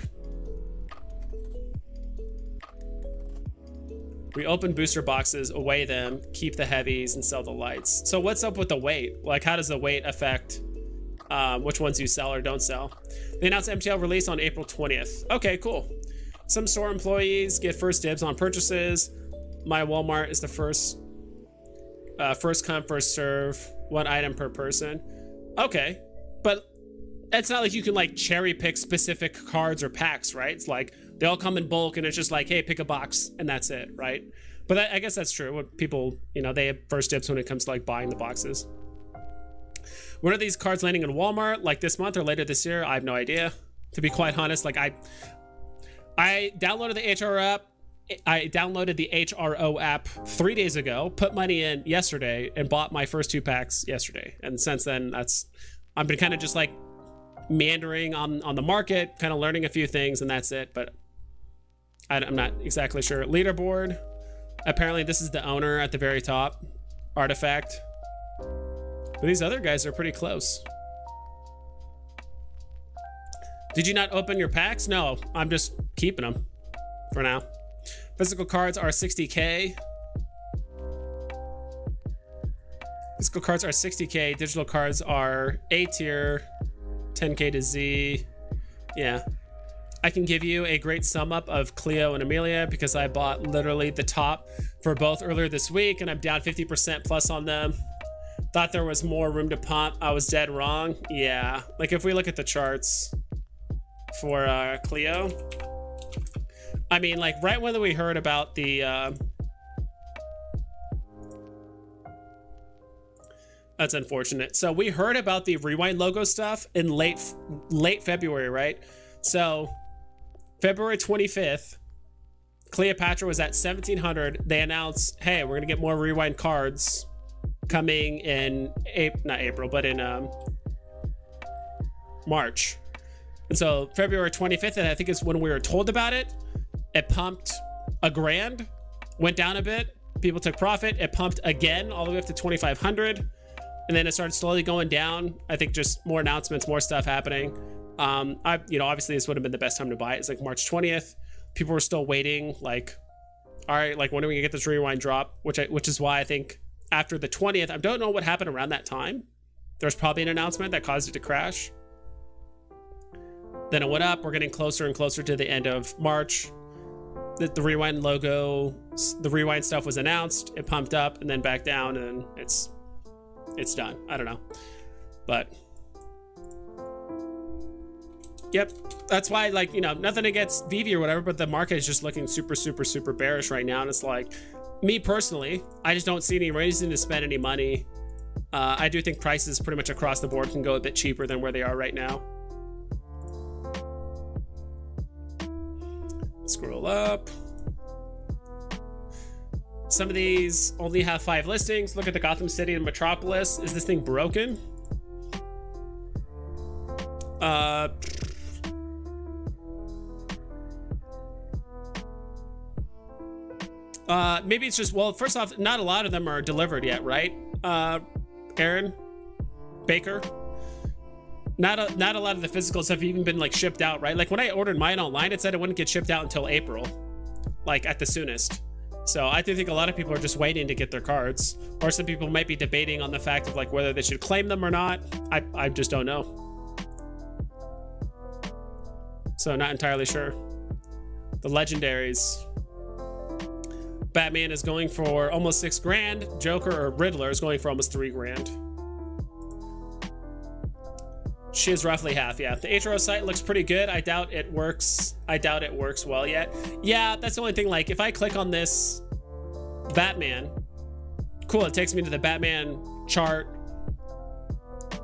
We open booster boxes, weigh them, keep the heavies, and sell the lights. So what's up with the weight? Like how does the weight affect which ones you sell or don't sell? They announced MTL release on April 20th. Okay, cool. Some store employees get first dibs on purchases. My Walmart is the first come, first serve, 1 item per person. Okay, but it's not like you can like cherry pick specific cards or packs, right? It's like they all come in bulk and it's just like, hey, pick a box and that's it, right? But I guess that's true. What people, you know, they have first dibs when it comes to like buying the boxes. When are these cards landing in Walmart? Like this month or later this year? I have no idea. To be quite honest, like I downloaded the HRO app. I downloaded the HRO app 3 days ago, put money in yesterday, and bought my first 2 packs yesterday. And since then, I've been kind of just like meandering on the market, kind of learning a few things, and that's it. But I'm not exactly sure. Leaderboard. Apparently, this is the owner at the very top. Artifact. But these other guys are pretty close. Did you not open your packs? No, I'm just keeping them for now. Physical cards are 60K. Physical cards are 60K. Digital cards are A tier, 10K to Z. Yeah. I can give you a great sum up of Cleo and Amelia because I bought literally the top for both earlier this week and I'm down 50% plus on them. Thought there was more room to pump. I was dead wrong. Yeah. Like if we look at the charts for Cleo, I mean, like right when we heard about the that's unfortunate. So we heard about the Rewind logo stuff in late February, right? So February 25th, Cleopatra was at 1700. They announced, hey, we're gonna get more Rewind cards coming in not April, but in March. And so February 25th, and I think is when we were told about it. It pumped $1,000, went down a bit. People took profit. It pumped again all the way up to 2,500, and then it started slowly going down. I think just more announcements, more stuff happening. Obviously this would have been the best time to buy it. It's like March 20th. People were still waiting. Like, all right, like when are we gonna get this Rewind drop? Which is why I think after the 20th, I don't know what happened around that time. There's probably an announcement that caused it to crash. Then it went up. We're getting closer and closer to the end of March. The Rewind logo, the Rewind stuff was announced. It pumped up and then back down, and it's done. I don't know, but yep, that's why, like, you know, nothing against Veve or whatever, but the market is just looking super, super, super bearish right now, and it's like, me personally, I just don't see any reason to spend any money. I do think prices pretty much across the board can go a bit cheaper than where they are right now. Scroll up. Some of these only have 5 listings. Look at the Gotham City and Metropolis. Is this thing broken? Maybe it's just, well, first off, not a lot of them are delivered yet, right? Aaron Baker. Not a lot of the physicals have even been like shipped out, right? Like when I ordered mine online, it said it wouldn't get shipped out until April, like at the soonest. So I do think a lot of people are just waiting to get their cards, or some people might be debating on the fact of like whether they should claim them or not. I just don't know. So not entirely sure. The legendaries. Batman is going for almost $6,000. Joker or Riddler is going for almost $3,000. She is roughly half, yeah. The HRO site looks pretty good. I doubt it works. I doubt it works well yet. Yeah, that's the only thing. Like, if I click on this Batman, cool, it takes me to the Batman chart.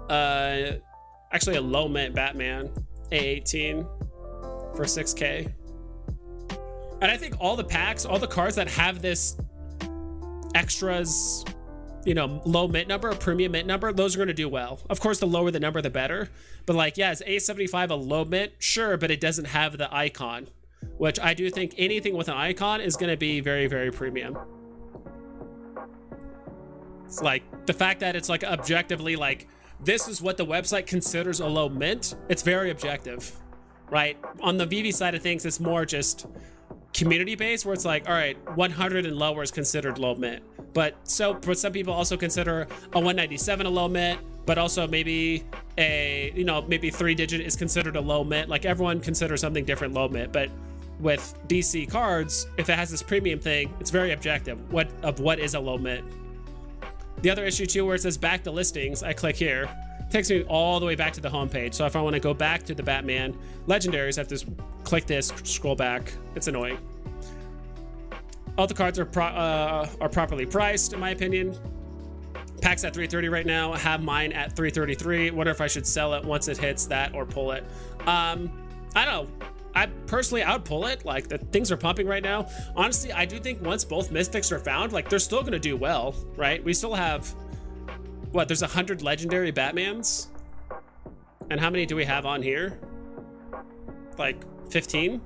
Actually a low mint Batman, A18 for 6K. And I think all the packs, all the cards that have this extras, you know, low mint number, a premium mint number, those are going to do well. Of course, the lower the number, the better. But like, yeah, is A75 a low mint? Sure, but it doesn't have the icon, which I do think anything with an icon is going to be very, very premium. It's like the fact that it's like objectively like, this is what the website considers a low mint. It's very objective, right? On the Veve side of things, it's more just community based, where it's like, all right, 100 and lower is considered low mint. But some people also consider a 197 a low mint, but also maybe a, you know, maybe 3-digit is considered a low mint. Like everyone considers something different low mint. But with DC cards, if it has this premium thing, it's very objective. What is a low mint? The other issue too, where it says back to listings, I click here, it takes me all the way back to the homepage. So if I want to go back to the Batman legendaries, I have to click this, scroll back. It's annoying. All the cards are properly priced, in my opinion. Pack's at 330 right now. I have mine at 333. Wonder if I should sell it once it hits that or pull it. I don't know. I would pull it. Like, the things are pumping right now. Honestly, I do think once both mythics are found, like, they're still going to do well, right? We still have, what, there's 100 legendary Batmans? And how many do we have on here? Like 15?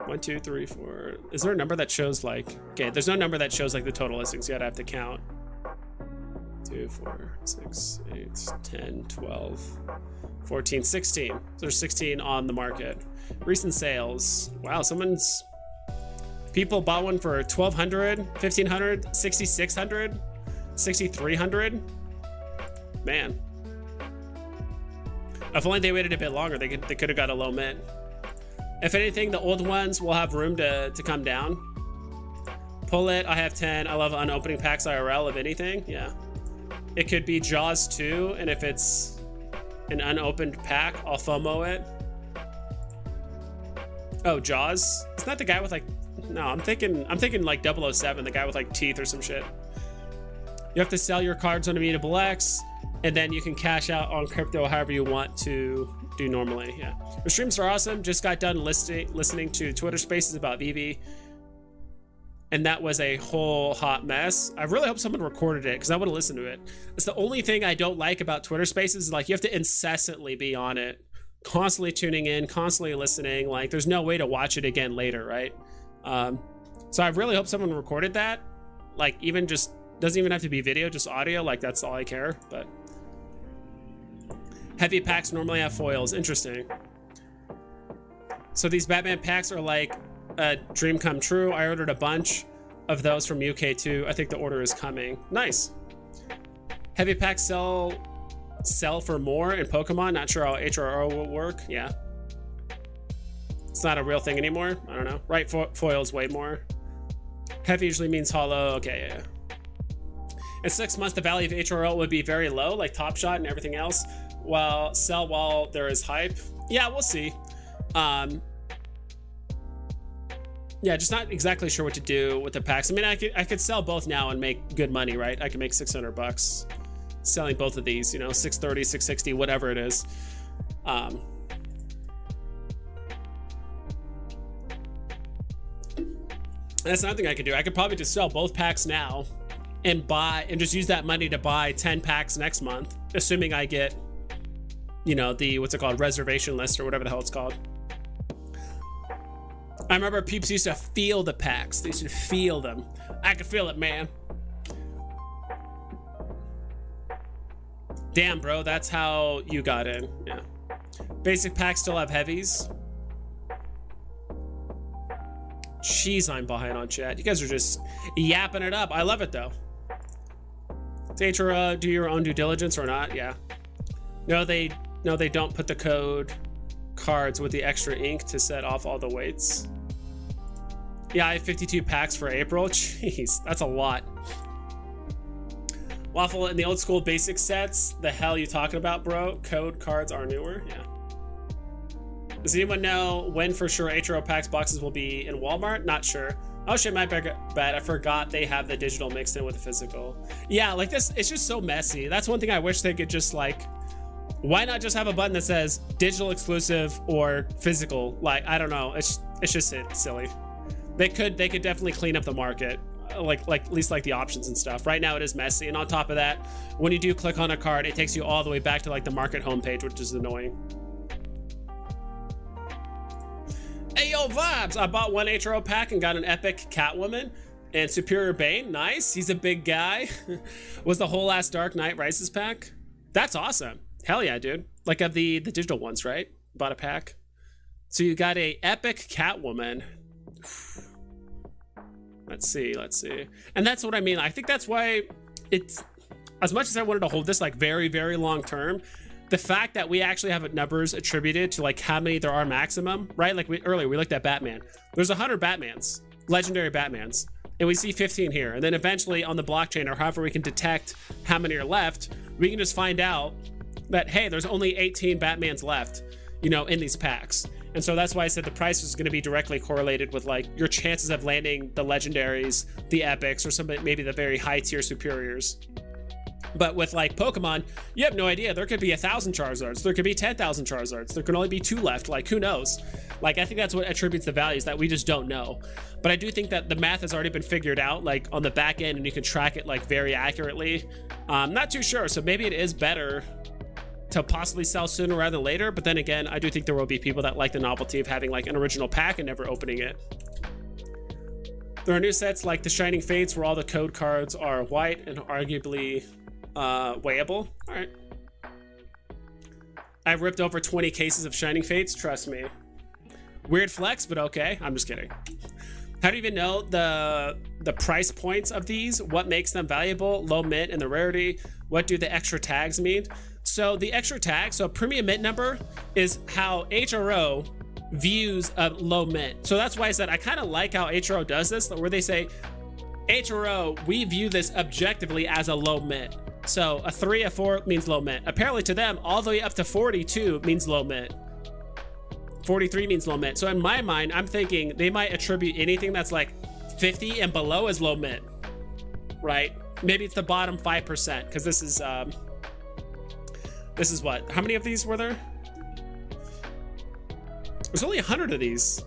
1, 2, 3, 4. Is there a number that shows like, okay, there's no number that shows like the total listings yet. I have to count. 2, 4, 6, 8, 10, 12, 14, 16. So there's 16 on the market. Recent sales. Wow, people bought one for 1,200, 1,500, 6,600, 6,300. Man. If only they waited a bit longer, they could have got a low mint. If anything, the old ones will have room to come down. Pull it. I have 10. I love unopening packs IRL of anything. Yeah. It could be Jaws 2, and if it's an unopened pack, I'll FOMO it. Oh, Jaws? Isn't that the guy with like... No, I'm thinking like 007, the guy with like teeth or some shit. You have to sell your cards on Immutable X, and then you can cash out on crypto however you want to do normally. Yeah, your streams are awesome. Just got done listening to Twitter Spaces about Veve, and that was a whole hot mess. I really hope someone recorded it because I want to listen to it. It's the only thing I don't like about Twitter Spaces is like you have to incessantly be on it, constantly tuning in, constantly listening. Like there's no way to watch it again later, right? So I really hope someone recorded that. Like even just doesn't even have to be video, just audio. Like that's all I care. But heavy packs normally have foils. Interesting. So these Batman packs are like a dream come true. I ordered a bunch of those from UK too. I think the order is coming. Nice. Heavy packs sell for more in Pokemon. Not sure how HRO will work. Yeah. It's not a real thing anymore. I don't know. Right foils way more. Heavy usually means hollow. Okay, yeah. In 6 months, the value of HRO would be very low, like Top Shot and everything else. While sell while there is hype. Yeah, we'll see. Yeah, just not exactly sure what to do with the packs. I mean, I could sell both now and make good money, right? I can make $600 selling both of these, you know, 630, 660, whatever it is. That's another thing I could do. I could probably just sell both packs now and just use that money to buy 10 packs next month, assuming I get, you know, the, what's it called, reservation list or whatever the hell it's called. I remember peeps used to feel the packs. They used to feel them. I could feel it, man. Damn, bro, that's how you got in. Yeah. Basic packs still have heavies. Jeez, I'm behind on chat. You guys are just yapping it up. I love it, though. HRO, do your own due diligence or not? Yeah. No, they don't put the code cards with the extra ink to set off all the weights. Yeah, I have 52 packs for April. Jeez, that's a lot. Waffle, in the old school basic sets, the hell you talking about, bro? Code cards are newer. Yeah. Does anyone know when for sure HRO packs boxes will be in Walmart? Not sure. Oh shit, my bad. I forgot they have the digital mixed in with the physical. Yeah, like this, it's just so messy. That's one thing I wish they could just like, why not just have a button that says digital exclusive or physical? Like, I don't know. It's just silly. They could definitely clean up the market. Like at least like the options and stuff. Right now it is messy. And on top of that, when you do click on a card, it takes you all the way back to like the market homepage, which is annoying. Hey, yo, vibes! I bought one HRO pack and got an epic Catwoman and Superior Bane. Nice. He's a big guy. Was the whole last Dark Knight Rises pack? That's awesome. Hell yeah, dude. Like of the digital ones, right? Bought a pack. So you got a epic Catwoman. Let's see. And that's what I mean. I think that's why it's, as much as I wanted to hold this like very, very long term, the fact that we actually have numbers attributed to like how many there are maximum, right? Like earlier we looked at Batman. There's 100 Batmans, legendary Batmans, and we see 15 here. And then eventually on the blockchain, or however we can detect how many are left, we can just find out that, hey, there's only 18 Batmans left, you know, in these packs. And so that's why I said the price is going to be directly correlated with like your chances of landing the legendaries, the epics, or some maybe the very high tier superiors. But with like Pokemon, you have no idea. There could be 1,000 Charizards. There could be 10,000 Charizards. There can only be 2 left. Like, who knows? Like, I think that's what attributes the values, that we just don't know. But I do think that the math has already been figured out, like on the back end, and you can track it like very accurately. Not too sure. So maybe it is better to possibly sell sooner rather than later. But then again, I do think there will be people that like the novelty of having like an original pack and never opening it. There are new sets like the Shining Fates where all the code cards are white and arguably weighable. All right. I've ripped over 20 cases of Shining Fates, trust me. Weird flex, but okay. I'm just kidding. How do you even know the price points of these? What makes them valuable? Low mint and the rarity? What do the extra tags mean? So the extra tag, so premium mint number is how HRO views a low mint. So that's why I said I kind of like how HRO does this, where they say, HRO, we view this objectively as a low mint. So a 3, a 4 means low mint. Apparently to them, all the way up to 42 means low mint. 43 means low mint. So in my mind, I'm thinking they might attribute anything that's like 50 and below as low mint, right? Maybe it's the bottom 5%, because this is what? How many of these were there? There's only 100 of these.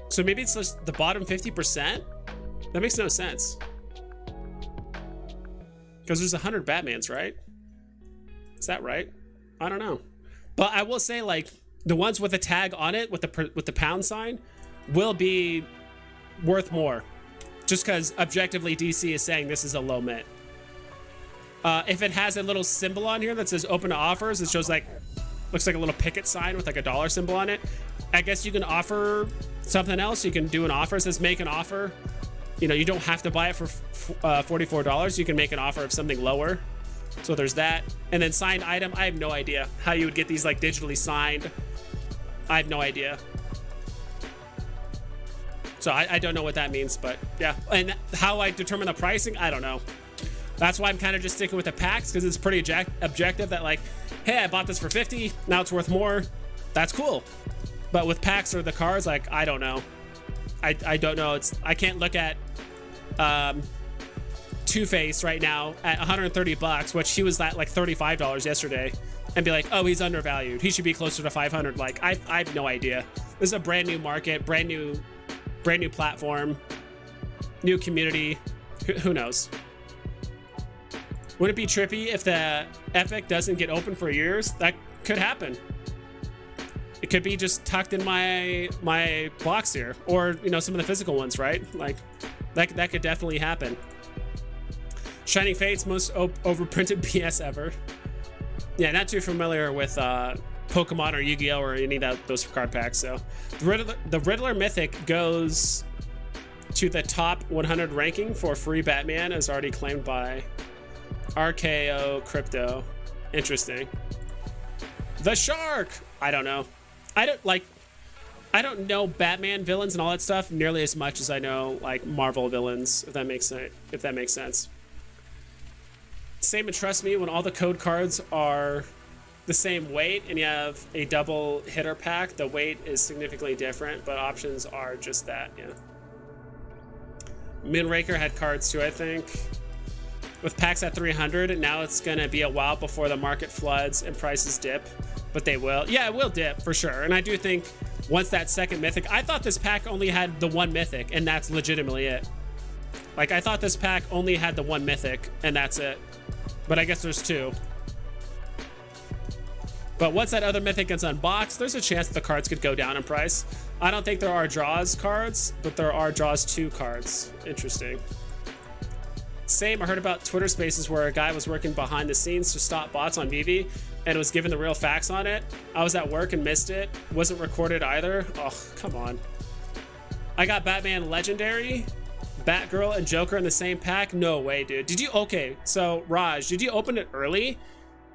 So maybe it's just the bottom 50%? That makes no sense. Because there's 100 Batmans, right? Is that right? I don't know. But I will say, like, the ones with the tag on it, with the pound sign, will be worth more. Just because objectively DC is saying this is a low mint. If it has a little symbol on here that says open to offers, it shows like, looks like a little picket sign with like a dollar symbol on it. I guess you can offer something else. You can do an offer. It says make an offer. You know, you don't have to buy it for $44. You can make an offer of something lower. So there's that. And then signed item. I have no idea how you would get these like digitally signed. I have no idea. So I don't know what that means, but yeah. And how I determine the pricing, I don't know. That's why I'm kind of just sticking with the packs, because it's pretty objective that like, hey, I bought this for 50, now it's worth more. That's cool. But with packs or the cards, like, I don't know. I don't know. I can't look at Two-Face right now at 130 bucks, which he was at like $35 yesterday, and be like, oh, he's undervalued. He should be closer to 500. Like, I have no idea. This is a brand new market, brand new platform, new community. Who knows? Wouldn't it be trippy if the Epic doesn't get open for years? That could happen. It could be just tucked in my box here, or you know, some of the physical ones, right? Like that could definitely happen. Shining Fates, most overprinted BS ever. Yeah, not too familiar with Pokemon or Yu-Gi-Oh or any of those card packs. So the Riddler Mythic goes to the top 100 ranking for free Batman, as already claimed by RKO Crypto. Interesting. The Shark. I don't know. I don't know Batman villains and all that stuff nearly as much as I know like Marvel villains, if that makes sense. Same, and trust me, when all the code cards are the same weight and you have a double hitter pack, the weight is significantly different, but options are just that. Yeah. Moonraker had cards too, I think. With packs at 300, now it's gonna be a while before the market floods and prices dip, but they will. Yeah, it will dip for sure. And I do think once that second mythic, I thought this pack only had the one mythic, and that's legitimately it. Like, I thought this pack only had the one mythic, and that's it. But I guess there's two. But once that other mythic gets unboxed, there's a chance that the cards could go down in price. I don't think there are draws cards, but there are draws 2 cards. Interesting. Same, I heard about Twitter Spaces where a guy was working behind the scenes to stop bots on Veve and was given the real facts on it. I was at work and missed it. Wasn't recorded either. Oh, come on. I got Batman Legendary, Batgirl, and Joker in the same pack? No way, dude. Did you? Okay, so Raj, did you open it early?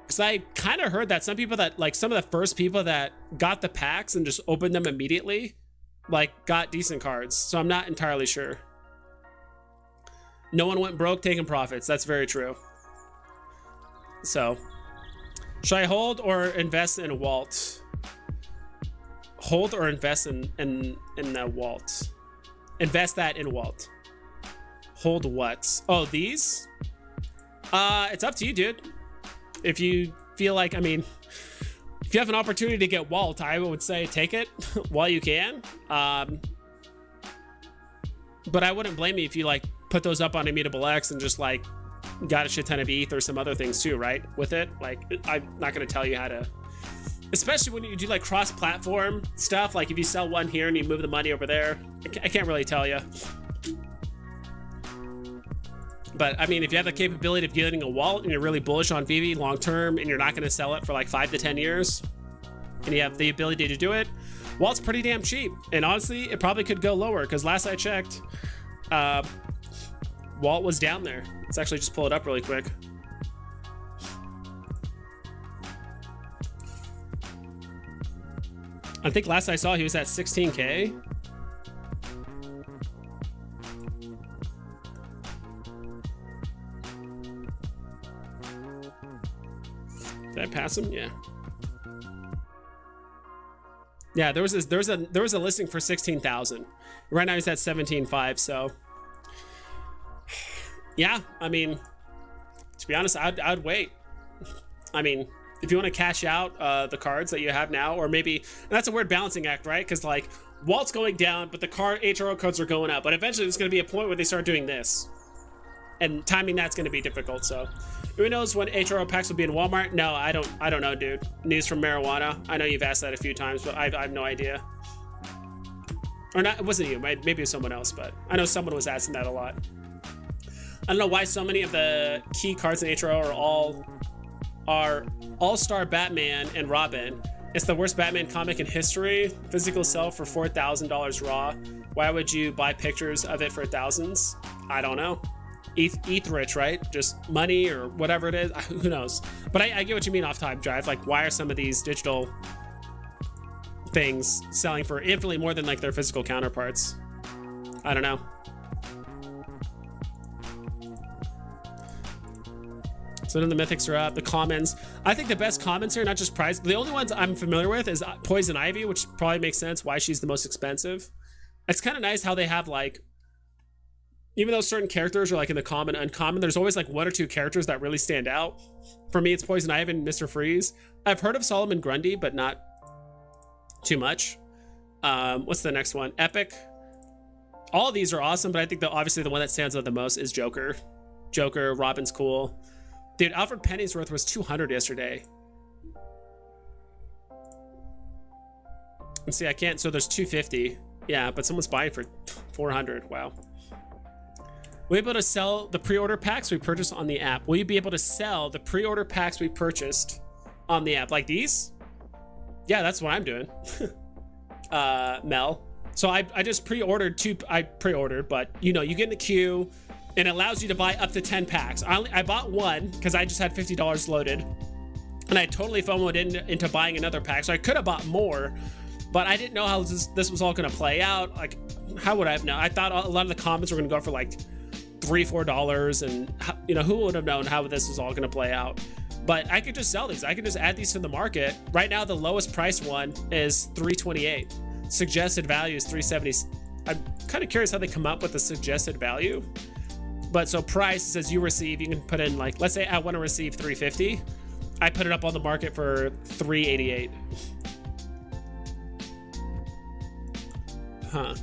Because I kind of heard that some people that, like, some of the first people that got the packs and just opened them immediately, like, got decent cards. So I'm not entirely sure. No one went broke taking profits. That's very true. So, should I hold or invest in Walt? Hold or invest in the Walt? Invest that in Walt. Hold what? Oh, these? It's up to you, dude. If you feel like, I mean, if you have an opportunity to get Walt, I would say take it while you can. But I wouldn't blame you if you like put those up on Immutable X and just like got a shit ton of ETH or some other things too, right? With it, like I'm not gonna tell you how to, especially when you do like cross-platform stuff. Like if you sell one here and you move the money over there, I can't really tell you. But I mean, if you have the capability of getting a wallet and you're really bullish on Veve long term and you're not gonna sell it for like 5 to 10 years, and you have the ability to do it, Walt's pretty damn cheap. And honestly, it probably could go lower because last I checked, Walt was down there. Let's actually just pull it up really quick. I think last I saw he was at 16K. Did I pass him? Yeah. Yeah, there was a listing for 16,000. Right now he's at 17.5, so yeah, I mean, to be honest, I'd wait. I mean, if you want to cash out the cards that you have now, or maybe, and that's a weird balancing act, right? Because like Walt's going down, but the card HRO codes are going up. But eventually there's going to be a point where they start doing this, and timing that's going to be difficult. So who knows when HRO packs will be in Walmart? No, I don't know, dude. News from Marijuana. I know you've asked that a few times, but I have no idea. Or not, it wasn't you, maybe it was someone else, but I know someone was asking that a lot. I don't know why so many of the key cards in HRO are All-Star Batman and Robin. It's the worst Batman comic in history. Physical sell for $4,000 raw. Why would you buy pictures of it for thousands? I don't know. ETH rich, right? Just money or whatever it is. Who knows? But I get what you mean off Time Drive. Like, why are some of these digital things selling for infinitely more than like their physical counterparts? I don't know. So then the mythics are up, the commons. I think the best commons here, not just prize, the only ones I'm familiar with is Poison Ivy, which probably makes sense why she's the most expensive. It's kind of nice how they have like, even though certain characters are like in the common, uncommon, there's always like 1 or 2 characters that really stand out. For me, it's Poison Ivy and Mr. Freeze. I've heard of Solomon Grundy, but not too much. What's the next one? Epic. All of these are awesome, but I think obviously the one that stands out the most is Joker. Joker, Robin's cool. Dude, Alfred Pennyworth was 200 yesterday. And see, I can't, so there's 250. Yeah, but someone's buying for 400. Wow. Will you be able to sell the pre-order packs we purchased on the app? Will you be able to sell the pre-order packs we purchased on the app? Like these? Yeah, that's what I'm doing. Mel. So I just pre-ordered but you know, you get in the queue and it allows you to buy up to 10 packs. I bought one because I just had $50 loaded and I totally FOMO'd into buying another pack. So I could have bought more, but I didn't know how this was all gonna play out. Like, how would I have known? I thought a lot of the comments were gonna go for like $3-4 and you know, who would have known how this was all gonna play out? But I could just sell these. I could just add these to the market. Right now, the lowest price one is $328. Suggested value is $370. I'm kind of curious how they come up with the suggested value. But so price says you receive, you can put in like, let's say I want to receive $350. I put it up on the market for $388. Huh.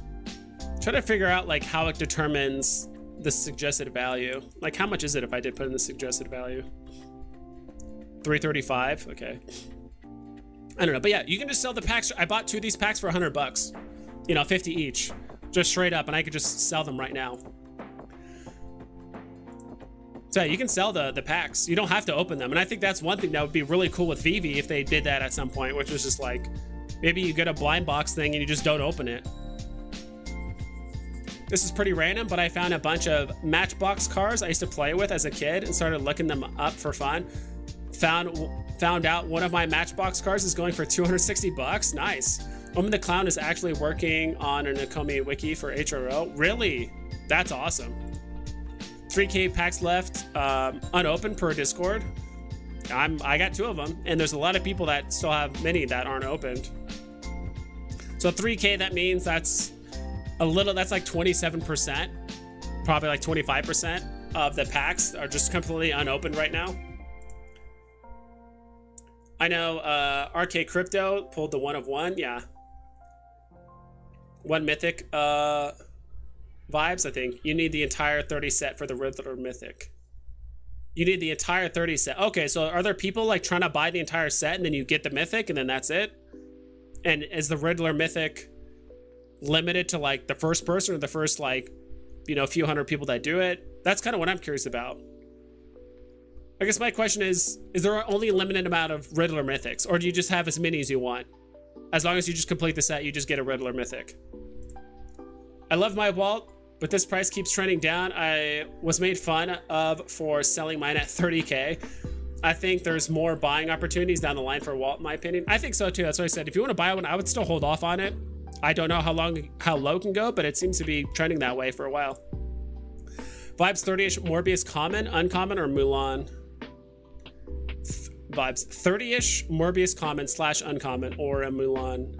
Try to figure out like how it determines the suggested value. Like how much is it if I did put in the suggested value? 335. Okay. I don't know, but yeah, you can just sell the packs. I bought 2 of these packs for $100. You know, 50 each, just straight up, and I could just sell them right now. So yeah, you can sell the packs. You don't have to open them, and I think that's one thing that would be really cool with Veve if they did that at some point, which was just like, maybe you get a blind box thing and you just don't open it. This is pretty random, but I found a bunch of Matchbox cars I used to play with as a kid and started looking them up for fun. Found out one of my Matchbox cars is going for $260. Nice. Omen the Clown is actually working on an ecomi wiki for HRO. Really? That's awesome. 3K packs left, unopened per Discord. I got 2 of them, and there's a lot of people that still have many that aren't opened. So 3K, that means that's like 27%. probably like 25% of the packs are just completely unopened right now. I know RK Crypto pulled the 1 of 1. Yeah. 1 mythic vibes, I think. You need the entire 30 set for the Riddler mythic. You need the entire 30 set. Okay, so are there people like trying to buy the entire set and then you get the mythic and then that's it? And is the Riddler mythic limited to like the first person or the first like, you know, a few hundred people that do it? That's kind of what I'm curious about. I guess my question is there only a limited amount of Riddler mythics, or do you just have as many as you want? As long as you just complete the set, you just get a Riddler mythic. I love my vault, but this price keeps trending down. I was made fun of for selling mine at 30K. I think there's more buying opportunities down the line for Walt, in my opinion. I think so too. That's what I said. If you want to buy one, I would still hold off on it. I don't know how low it can go, but it seems to be trending that way for a while. Vibes 30-ish Morbius common, uncommon, or Mulan? Vibes 30-ish Morbius common / uncommon, or a Mulan.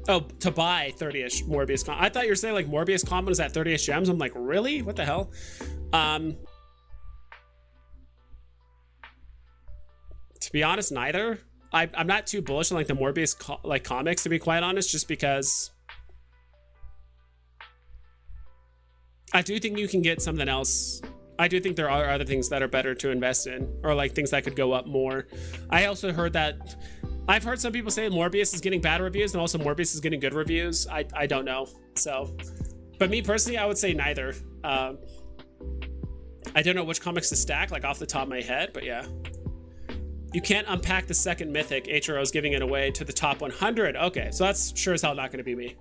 Oh, to buy 30-ish Morbius common. I thought you were saying like Morbius common was at 30-ish gems. I'm like, really? What the hell? To be honest, neither. I'm not too bullish on like the Morbius comics, to be quite honest, just because I do think you can get something else. I do think there are other things that are better to invest in, or like things that could go up more. I also heard that I've heard some people say Morbius is getting bad reviews and also Morbius is getting good reviews. I don't know. So, but me personally, I would say neither. I don't know which comics to stack like off the top of my head, but yeah. You can't unpack the second mythic. HRO is giving it away to the top 100. Okay, so that's sure as hell not going to be me.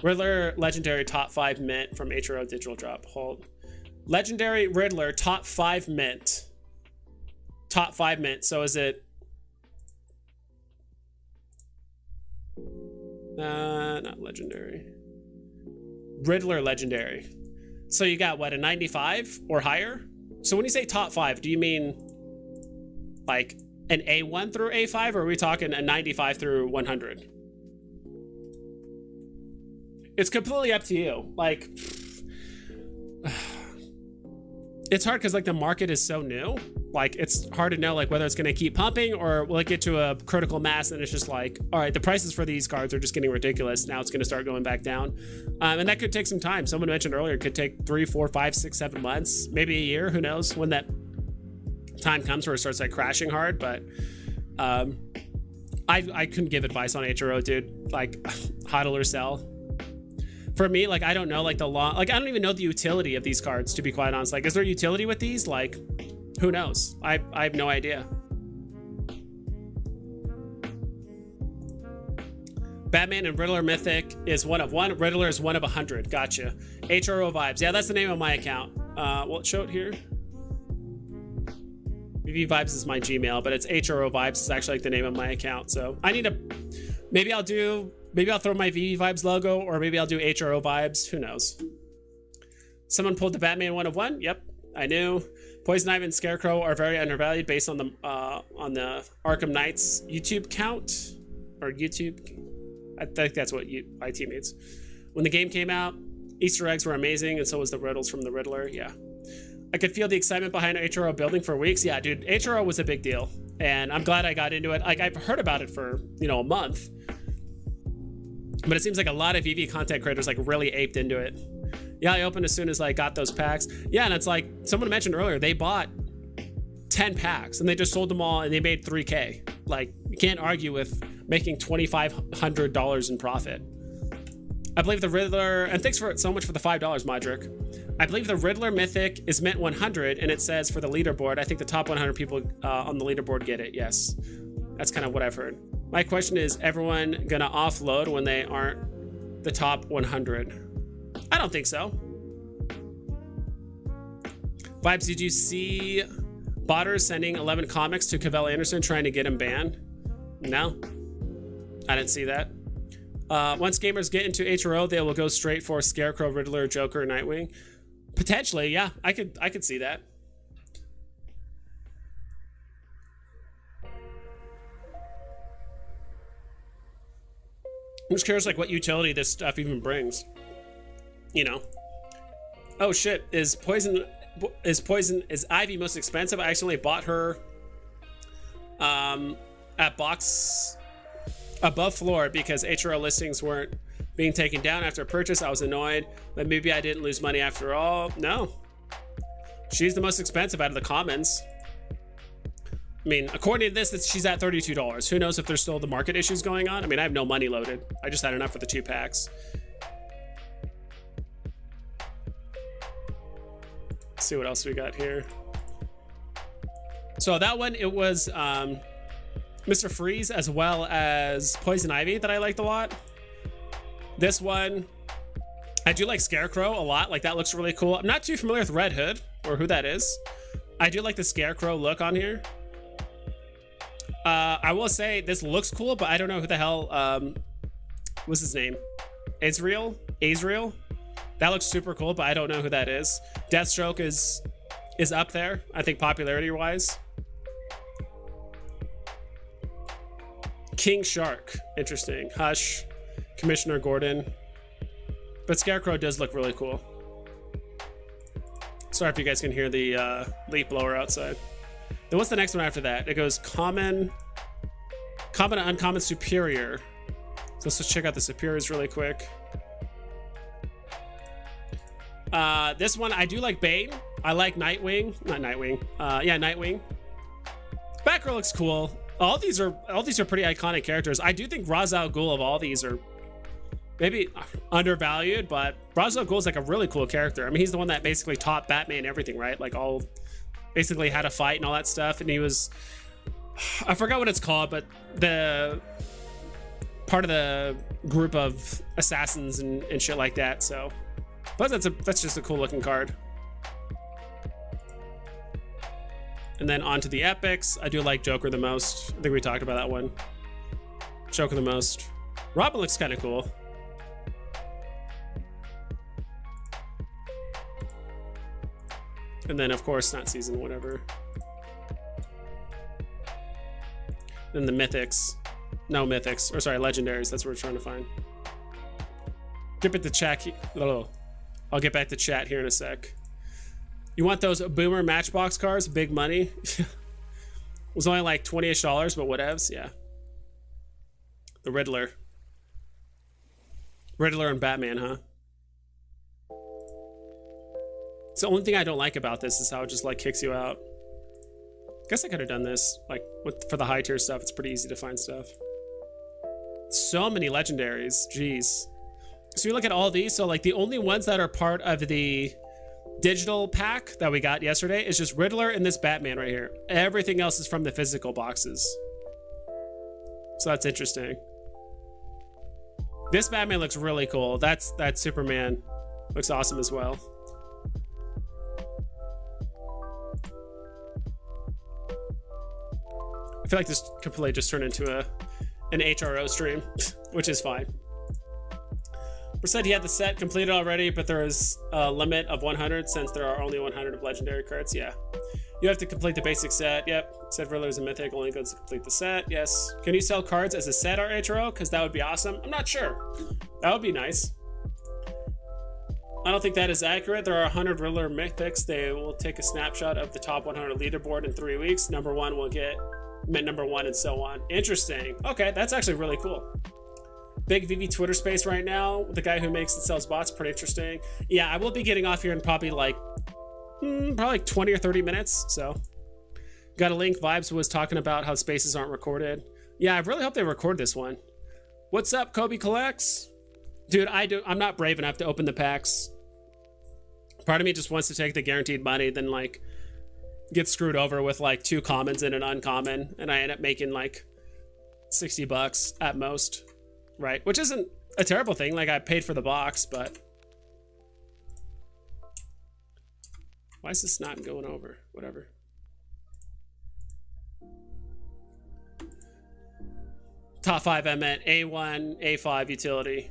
Riddler Legendary top 5 mint from HRO digital drop. Hold. Legendary Riddler top 5 mint. Top 5 mint. So is it... not legendary. Riddler Legendary. So you got what, a 95 or higher? So when you say top 5, do you mean like an A1 through A5, or are we talking a 95 through 100? It's completely up to you. Like, it's hard because like the market is so new. Like, it's hard to know like whether it's going to keep pumping or will it get to a critical mass and it's just like, all right, the prices for these cards are just getting ridiculous. Now it's going to start going back down. And that could take some time. Someone mentioned earlier, it could take 3, 4, 5, 6, 7 months, maybe a year. Who knows when that time comes where it starts like crashing hard. But I couldn't give advice on HRO, dude. Like, hodl or sell. For me, like, I don't know, like, I don't even know the utility of these cards, to be quite honest. Like, is there utility with these? Like, who knows? I have no idea. Batman and Riddler Mythic is 1 of 1. Riddler is 1 of 100. Gotcha. HRO Vibes. Yeah, that's the name of my account. Well, show it here. VV Vibes is my Gmail, but it's HRO Vibes is actually like the name of my account. So I need to, maybe I'll throw my VV Vibes logo, or maybe I'll do HRO Vibes. Who knows? Someone pulled the Batman 1 of 1. Yep, I knew. Poison Ivy and Scarecrow are very undervalued based on the Arkham Knights YouTube count, or YouTube. I think that's what IT means. When the game came out, Easter eggs were amazing, and so was the riddles from the Riddler. Yeah, I could feel the excitement behind HRO building for weeks. Yeah, dude, HRO was a big deal, and I'm glad I got into it. Like, I've heard about it for a month, but it seems like a lot of VV content creators like really aped into it. Yeah, I opened as soon as I got those packs. Yeah, and it's like someone mentioned earlier, they bought 10 packs and they just sold them all and they made 3K. Like, you can't argue with making $2,500 in profit. I believe the Riddler, and thanks for so much for the $5, Modric. I believe the Riddler Mythic is mint 100, and it says for the leaderboard, I think the top 100 people on the leaderboard get it. Yes, that's kind of what I've heard. My question is, everyone gonna offload when they aren't the top 100? I don't think so. Vibes, did you see Botters sending 11 comics to Cavell Anderson trying to get him banned? No, I didn't see that. Once gamers get into HRO, they will go straight for Scarecrow, Riddler, Joker, Nightwing. Potentially, yeah, I could see that. I'm just curious, like, what utility this stuff even brings. you know. Oh shit, is Ivy most expensive? I accidentally bought her at box above floor because HRO listings weren't being taken down after purchase. I was annoyed, but maybe I didn't lose money after all. No, she's the most expensive out of the commons. I mean, according to this, she's at $32. Who knows if there's still the market issues going on? I mean, I have no money loaded. I just had enough for the 2 packs. Let's see what else we got here. So that one, it was Mr. Freeze as well as Poison Ivy that I liked a lot. This one, I do like Scarecrow a lot. Like, that looks really cool. I'm not too familiar with Red Hood or who that is. I do like the Scarecrow look on here. I will say this looks cool, but I don't know who the hell, what's his name? Azrael? That looks super cool, but I don't know who that is. Deathstroke is up there, I think, popularity-wise. King Shark, interesting. Hush, Commissioner Gordon. But Scarecrow does look really cool. Sorry if you guys can hear the leaf blower outside. Then what's the next one after that? It goes common, uncommon, superior. So let's just check out the superiors really quick. This one, I do like Bane. I like Nightwing. Not Nightwing. Yeah, Nightwing. Batgirl looks cool. All these are pretty iconic characters. I do think Ra's al Ghul of all these are maybe undervalued, but Ra's al Ghul is like a really cool character. I mean, he's the one that basically taught Batman everything, right? Like, all basically how to fight and all that stuff. And he was, I forgot what it's called, but the part of the group of assassins and shit like that. So, but that's just a cool looking card. And then on to the epics. I do like Joker the most. I think we talked about that one. Joker the most. Robin looks kind of cool. And then, of course, not season, whatever. Then the mythics. No, mythics. Or sorry, legendaries. That's what we're trying to find. Get back to chat. I'll get back to chat here in a sec. You want those Boomer Matchbox cards? Big money. It was only like $20-ish, but whatevs. Yeah. The Riddler. Riddler and Batman, huh? It's the only thing I don't like about this is how it just like kicks you out. Guess I could have done this like for the high tier stuff. It's pretty easy to find stuff. So many legendaries. Jeez. So you look at all these. So like the only ones that are part of the digital pack that we got yesterday is just Riddler and this Batman right here. Everything else is from the physical boxes. So that's interesting. This Batman looks really cool. That Superman looks awesome as well. I feel like this completely just turned into an HRO stream, which is fine. We said he had the set completed already, but there is a limit of 100 since there are only 100 of legendary cards. Yeah. You have to complete the basic set. Yep. Said Riddler is a mythic, only goes to complete the set. Yes. Can you sell cards as a set or HRO? Because that would be awesome. I'm not sure. That would be nice. I don't think that is accurate. There are 100 Riddler mythics. They will take a snapshot of the top 100 leaderboard in 3 weeks. Number one will get number one and so on. Interesting. Okay, that's actually really cool. Big Veve Twitter space right now. The guy who makes and sells bots, pretty interesting. Yeah, I will be getting off here in probably like 20 or 30 minutes. So, got a link. Vibes was talking about how spaces aren't recorded. Yeah, I really hope they record this one. What's up, Kobe Collects? Dude, I'm not brave enough to open the packs. Part of me just wants to take the guaranteed money, then like get screwed over with like 2 commons and an uncommon, and I end up making like $60 at most. Right, which isn't a terrible thing. Like, I paid for the box, but why is this not going over? Whatever. Top 5, I meant A1, A5 utility.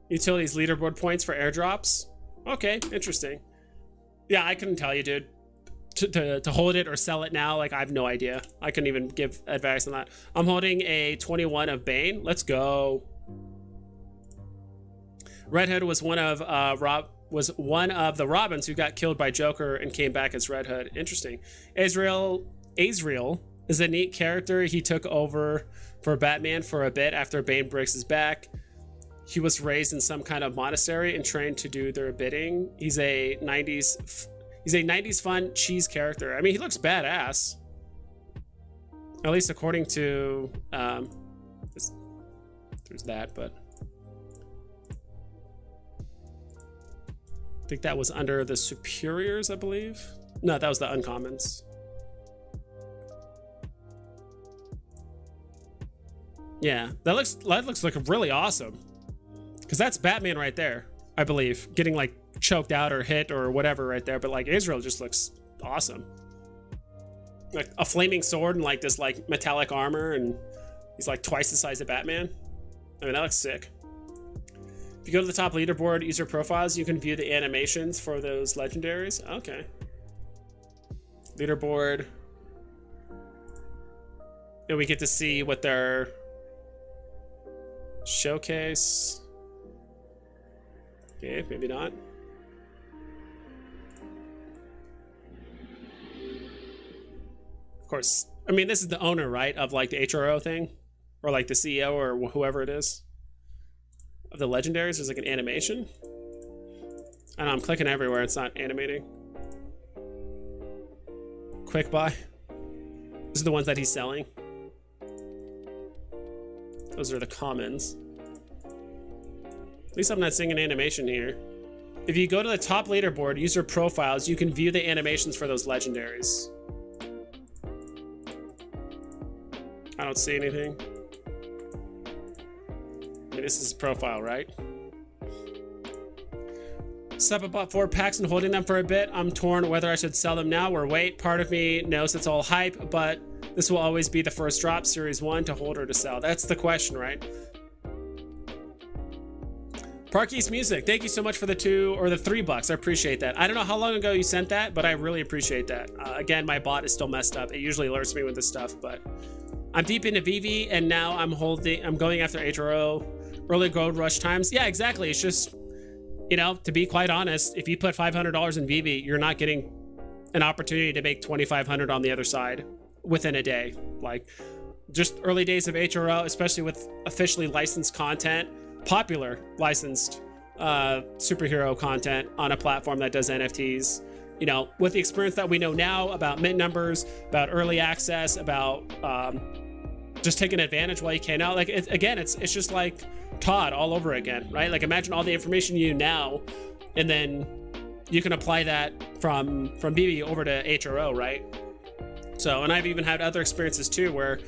Utilities leaderboard points for airdrops. Okay, interesting. Yeah, I couldn't tell you, dude. To hold it or sell it now, like, I have no idea. I couldn't even give advice on that. I'm holding a 21 of Bane. Let's go. Red Hood was one of the Robins who got killed by Joker and came back as Red Hood. Interesting. Azrael is a neat character. He took over for Batman for a bit after Bane breaks his back. He was raised in some kind of monastery and trained to do their bidding. He's a 90s fun cheese character. I mean, he looks badass. At least according to there's that, but I think that was under the superiors, I believe. No, that was the uncommons. Yeah, that looks like really awesome. Because that's Batman right there, I believe. Getting like choked out or hit or whatever right there. But like Israel just looks awesome. Like a flaming sword and like this like metallic armor, and he's like twice the size of Batman. I mean, that looks sick. If you go to the top leaderboard, user profiles, you can view the animations for those legendaries. Okay. Leaderboard. And we get to see what their showcase. Okay, maybe not. Of course, I mean, this is the owner, right, of like the HRO thing, or like the CEO or whoever it is of the legendaries. There's like an animation. I know, I'm clicking everywhere. It's not animating. Quick buy. This is the ones that he's selling. Those are the commons. At least I'm not seeing an animation here. If you go to the top leaderboard, user profiles, you can view the animations for those legendaries. I don't see anything. I mean, this is profile, right? Sup, I bought 4 packs and holding them for a bit. I'm torn whether I should sell them now or wait. Part of me knows it's all hype, but this will always be the first drop, Series 1, to hold or to sell. That's the question, right? Parkey's Music, thank you so much for the $2 or the $3. I appreciate that. I don't know how long ago you sent that, but I really appreciate that. Again, my bot is still messed up. It usually alerts me with this stuff, but I'm deep into Veve, and now I'm going after HRO. Early gold rush times. Yeah, exactly. It's just, you know, to be quite honest, if you put $500 in Veve, you're not getting an opportunity to make $2,500 on the other side within a day. Like, just early days of HRO, especially with officially licensed content, popular licensed superhero content on a platform that does NFTs. You know, with the experience that we know now about mint numbers, about early access, about just taking advantage while you can now. Like, it's just like Todd all over again, right? Like, imagine all the information you now, and then you can apply that from Veve over to HRO, right? So, and I've even had other experiences too, where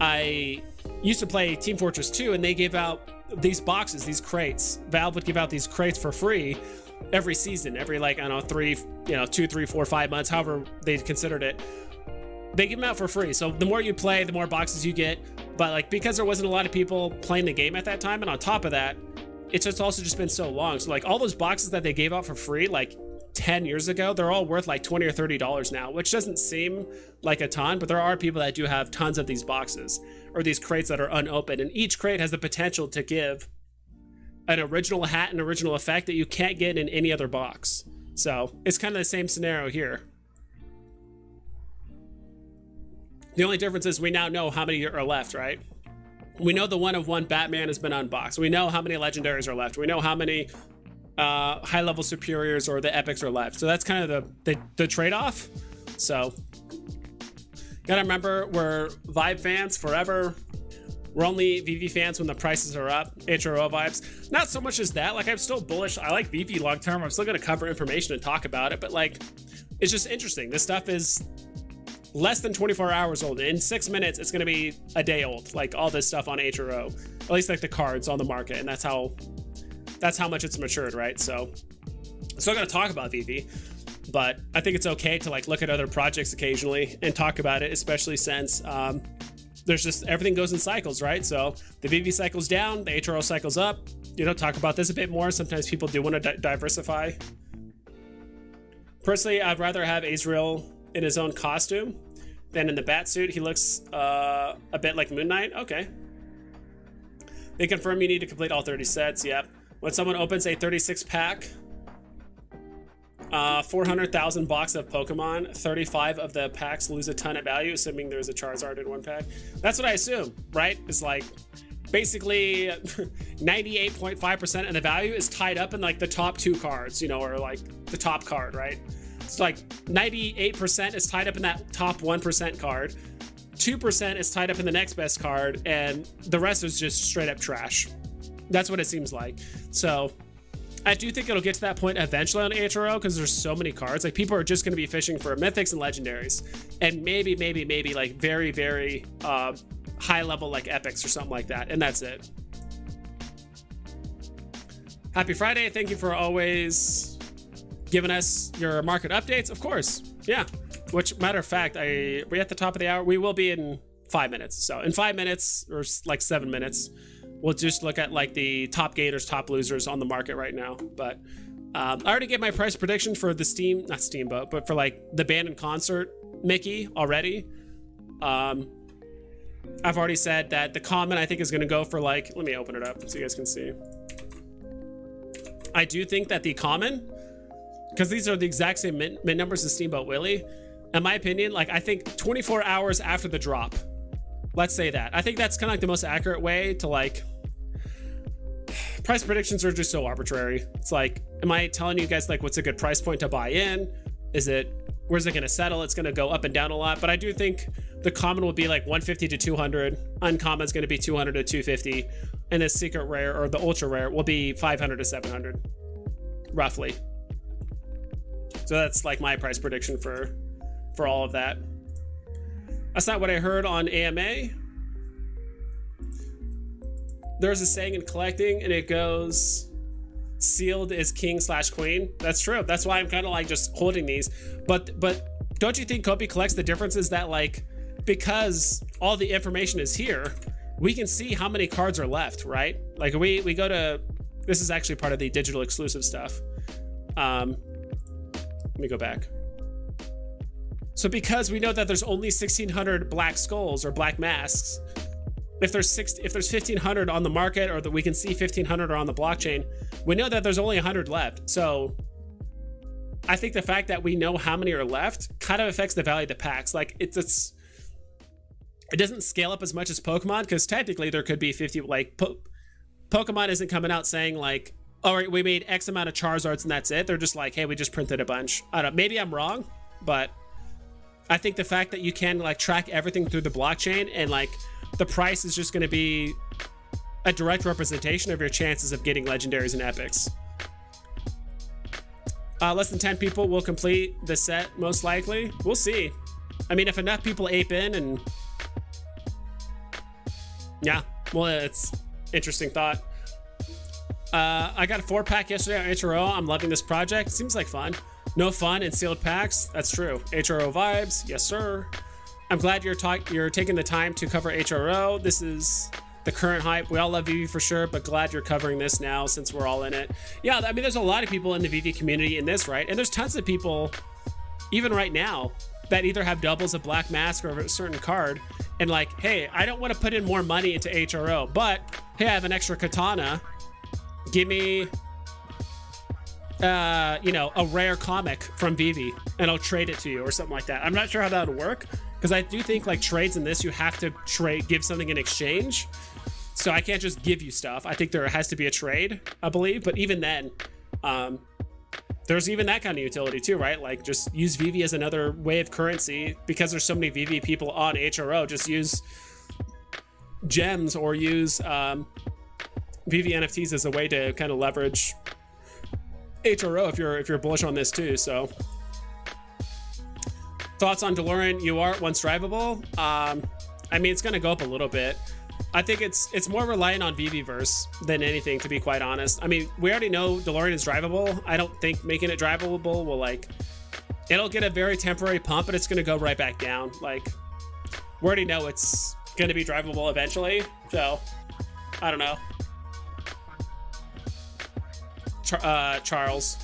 I used to play Team Fortress 2, and they gave out these boxes, these crates. Valve would give out these crates for free every season, every, like, I don't know, 2, 3, 4, 5 months, however they considered it. They give them out for free. So the more you play, the more boxes you get. But like, because there wasn't a lot of people playing the game at that time, and on top of that, it's just also just been so long. So like, all those boxes that they gave out for free, like 10 years ago, they're all worth like $20 or $30 now, which doesn't seem like a ton, but there are people that do have tons of these boxes or these crates that are unopened, and each crate has the potential to give an original hat and original effect that you can't get in any other box. So it's kind of the same scenario here. The only difference is we now know how many are left, right? We know the 1/1 Batman has been unboxed. We know how many legendaries are left. We know how many high-level superiors or the epics are left. So that's kind of the trade-off. So gotta remember, we're Vibe fans forever. We're only Veve fans when the prices are up. HRO vibes. Not so much as that. Like, I'm still bullish. I like Veve long-term. I'm still gonna cover information and talk about it. But like, it's just interesting. This stuff is less than 24 hours old. In 6 minutes, it's gonna be a day old. Like, all this stuff on HRO. At least like the cards on the market. And that's how much it's matured, right? So I'm still gonna talk about Veve, but I think it's okay to like look at other projects occasionally and talk about it, especially since there's just, everything goes in cycles, right? So the Veve cycle's down, the HRO cycle's up. You know, talk about this a bit more. Sometimes people do want to diversify. Personally, I'd rather have Azrael in his own costume than in the bat suit. He looks a bit like Moon Knight. Okay. They confirm you need to complete all 30 sets. Yep. When someone opens a 36 pack, 400,000 box of Pokemon, 35 of the packs lose a ton of value, assuming there's a Charizard in one pack. That's what I assume, right? It's like basically 98.5% of the value is tied up in like the top 2 cards, you know, or like the top card, right? It's like 98% is tied up in that top 1% card, 2% is tied up in the next best card, and the rest is just straight up trash. That's what it seems like. So I do think it'll get to that point eventually on HRO because there's so many cards. Like, people are just going to be fishing for mythics and legendaries, and maybe like very, very high level like epics or something like that, and that's it. Happy Friday. Thank you for always giving us your market updates. Of course. Yeah. Which, matter of fact, we're at the top of the hour. We will be in 5 minutes. So in 5 minutes or like 7 minutes, we'll just look at like the top gainers, top losers on the market right now. But I already gave my price prediction for the not Steamboat, but for like the band and concert Mickey already. I've already said that the common I think is going to go for like, let me open it up so you guys can see. I do think that the common, because these are the exact same mint numbers as Steamboat Willie, in my opinion, like I think 24 hours after the drop, let's say that. I think that's kind of like the most accurate way to like, price predictions are just so arbitrary. It's like, am I telling you guys like what's a good price point to buy in? Where's it going to settle? It's going to go up and down a lot, but I do think the common will be like 150 to 200. Uncommon is going to be 200 to 250. And the secret rare or the ultra rare will be 500 to 700, roughly. So that's like my price prediction for all of that. That's not what I heard on AMA. There's a saying in collecting, and it goes, sealed is king/queen. That's true. That's why I'm kind of like just holding these. But don't you think Kobe collects the difference is that like, because all the information is here, we can see how many cards are left, right? Like we go to, this is actually part of the digital exclusive stuff. Let me go back. So because we know that there's only 1,600 black skulls or black masks, if there's 1,500 on the market, or that we can see 1,500 are on the blockchain, we know that there's only 100 left. So I think the fact that we know how many are left kind of affects the value of the packs. Like it doesn't scale up as much as Pokemon, because technically there could be 50, like Pokemon isn't coming out saying like, all right, we made X amount of Charizards and that's it. They're just like, hey, we just printed a bunch. I don't know, maybe I'm wrong, but I think the fact that you can like track everything through the blockchain, and like the price is just going to be a direct representation of your chances of getting legendaries and epics. Less than 10 people will complete the set, most likely. We'll see. I mean, if enough people ape in, and yeah, well, it's interesting thought. I got a 4-pack yesterday on HRO. I'm loving this project. Seems like fun. No fun in sealed packs. That's true. HRO vibes. Yes, sir. I'm glad you're taking the time to cover HRO. This is the current hype. We all love Veve for sure, but glad you're covering this now since we're all in it. Yeah, I mean, there's a lot of people in the Veve community in this, right? And there's tons of people, even right now, that either have doubles of Black Mask or a certain card, and like, hey, I don't want to put in more money into HRO, but hey, I have an extra katana. Give me, a rare comic from Veve, and I'll trade it to you or something like that. I'm not sure how that would work, because I do think like trades in this, you have to give something in exchange. So I can't just give you stuff. I think there has to be a trade, I believe. But even then, there's even that kind of utility too, right? Like just use Veve as another way of currency, because there's so many Veve people on HRO. Just use gems or use Veve NFTs as a way to kind of leverage HRO if you're bullish on this too. So thoughts on DeLorean UR once drivable? I mean, it's going to go up a little bit. I think it's more reliant on Veveverse than anything, to be quite honest. I mean, we already know DeLorean is drivable. I don't think making it drivable will like, it'll get a very temporary pump, but it's going to go right back down. Like, we already know it's going to be drivable eventually. So I don't know. Charles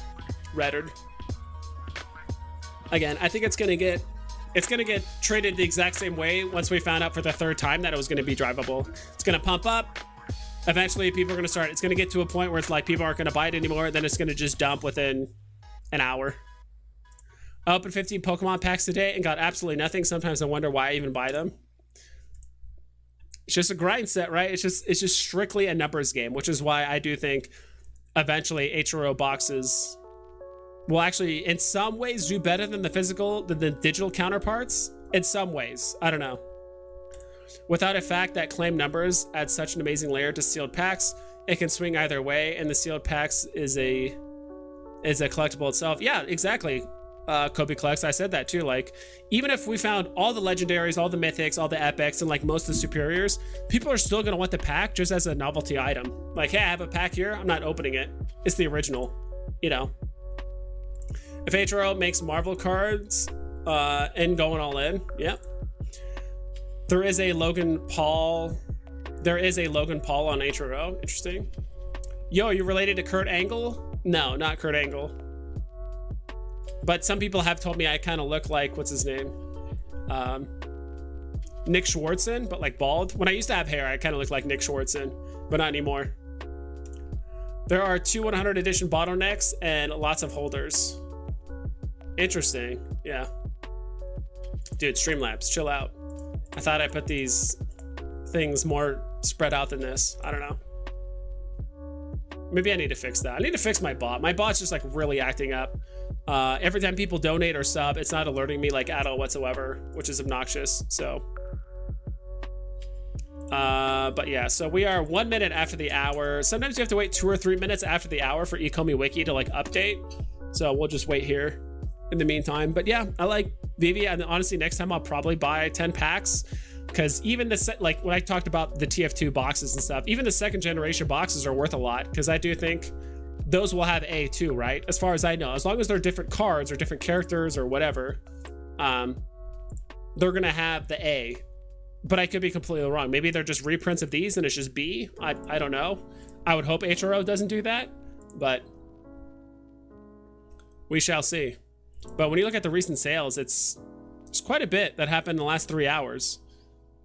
Reddard. Again, I think it's gonna get traded the exact same way once we found out for the third time that it was gonna be drivable. It's gonna pump up, Eventually, people are going to start. It's going to get to a point where it's like people aren't going to buy it anymore. Then it's going to just dump within an hour. I opened 15 Pokemon packs today and got absolutely nothing. Sometimes I wonder why I even buy them. It's just a grind set, right? It's just strictly a numbers game, which is why I do think eventually HRO boxes will actually, in some ways, do better than the digital counterparts. In some ways, I don't know. Without a fact that claim numbers add such an amazing layer to sealed packs, it can swing either way, and the sealed packs is a collectible itself. Yeah, exactly. Kobe Collects, I said that too. Like, even if we found all the legendaries, all the mythics, all the epics, and like most of the superiors, people are still gonna want the pack just as a novelty item. Like, hey, I have a pack here, I'm not opening it. It's the original, you know. If HRO makes Marvel cards and going all in, yeah. There is a Logan Paul on HRO. Interesting. Yo, are you related to Kurt Angle? No, not Kurt Angle. But some people have told me I kind of look like, what's his name? Nick Schwartzen, but like bald. When I used to have hair, I kind of looked like Nick Schwartzen, but not anymore. There are 2 100 edition bottlenecks and lots of holders. Interesting. Yeah. Dude, Streamlabs, chill out. I thought I put these things more spread out than this. I don't know. Maybe I need to fix that. I need to fix my bot. My bot's just like really acting up. Every time people donate or sub, it's not alerting me like at all whatsoever, which is obnoxious. So, but yeah, so we are 1 minute after the hour. Sometimes you have to wait 2 or 3 minutes after the hour for ecomi wiki to like update. So we'll just wait here in the meantime. But yeah, I like Veve, and honestly, next time I'll probably buy 10 packs, because even the set, like when I talked about the TF2 boxes and stuff, even the second generation boxes are worth a lot, because I do think those will have A too, right? As far as I know, as long as they're different cards or different characters or whatever, they're gonna have the A. But I could be completely wrong. Maybe they're just reprints of these and it's just B. I don't know. I would hope HRO doesn't do that, but we shall see. But when you look at the recent sales, it's quite a bit that happened in the last 3 hours.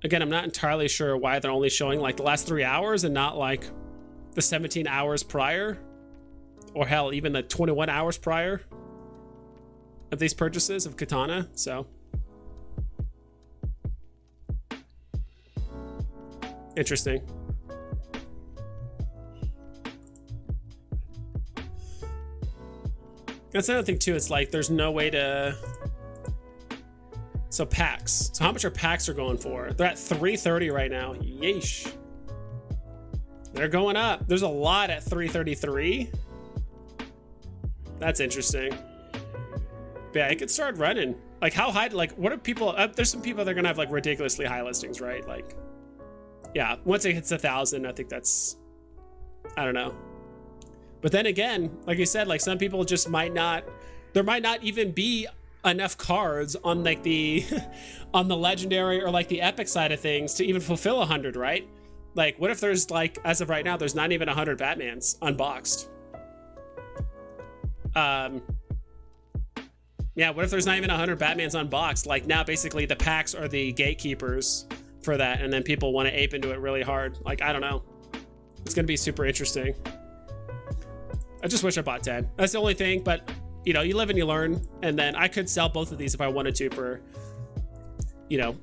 Again, I'm not entirely sure why they're only showing like the last 3 hours and not like the 17 hours prior, or hell, even the 21 hours prior of these purchases of Katana. So interesting. That's another thing too. It's like there's no way to. So packs. So how much are packs are going for? They're at 330 right now. Yeesh. They're going up. There's a lot at 333. That's interesting. But yeah, it could start running. Like how high? Like what are people? There's some people that are gonna have like ridiculously high listings, right? Like, yeah. Once it hits 1,000, I think that's. I don't know. But then again, like you said, like some people just might not, there might not even be enough cards on like the, on the legendary or like the epic side of things to even fulfill 100, right? Like what if there's like, as of right now, there's not even 100 Batmans unboxed. Yeah, what if there's not even 100 Batmans unboxed? Like now basically the packs are the gatekeepers for that, and then people want to ape into it really hard. Like, I don't know. It's gonna be super interesting. I just wish I bought 10. That's the only thing, but you know, you live and you learn. And then I could sell both of these if I wanted to for, you know,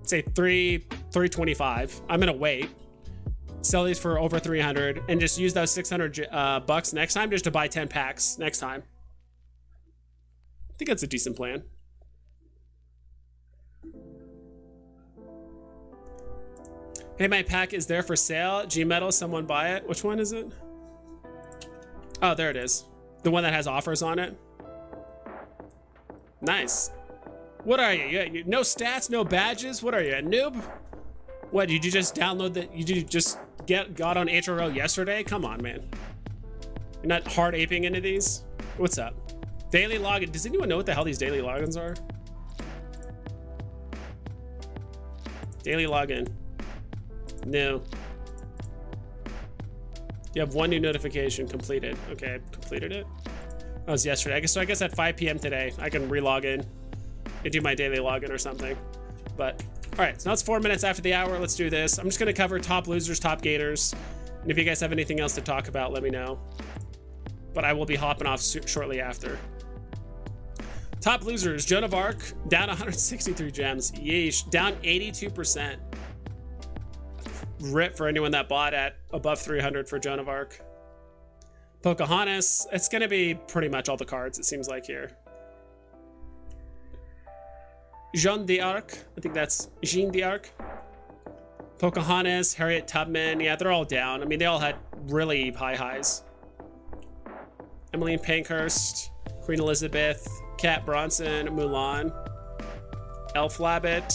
say 325. I'm gonna wait, sell these for over 300, and just use those 600 bucks next time just to buy 10 packs next time. I think that's a decent plan. Hey, my pack is there for sale. G-Metal, someone buy it. Which one is it? Oh, there it is. The one that has offers on it. Nice. What are you? No stats, no badges? What are you, a noob? What, did you just download the, you just got on HRO yesterday? Come on, man. You're not hard aping into these? What's up? Daily login. Does anyone know what the hell these daily logins are? Daily login. No. You have one new notification completed. Okay, completed it. That was yesterday. I guess at 5 p.m. today, I can re-log in and do my daily login or something. But all right, so now it's 4 minutes after the hour. Let's do this. I'm just gonna cover top losers, top gainers, And if you guys have anything else to talk about, let me know. But I will be hopping off shortly after. Top losers, Joan of Arc, down 163 gems. Yeesh, down 82%. Rip for anyone that bought at above 300 for Joan of Arc. Pocahontas, it's going to be pretty much all the cards, it seems like here. Jeanne d'Arc, I think that's Jeanne d'Arc. Pocahontas, Harriet Tubman, yeah, they're all down. I mean, they all had really high highs. Emmeline Pankhurst, Queen Elizabeth, Kat Bronson, Mulan, Elf Labbit,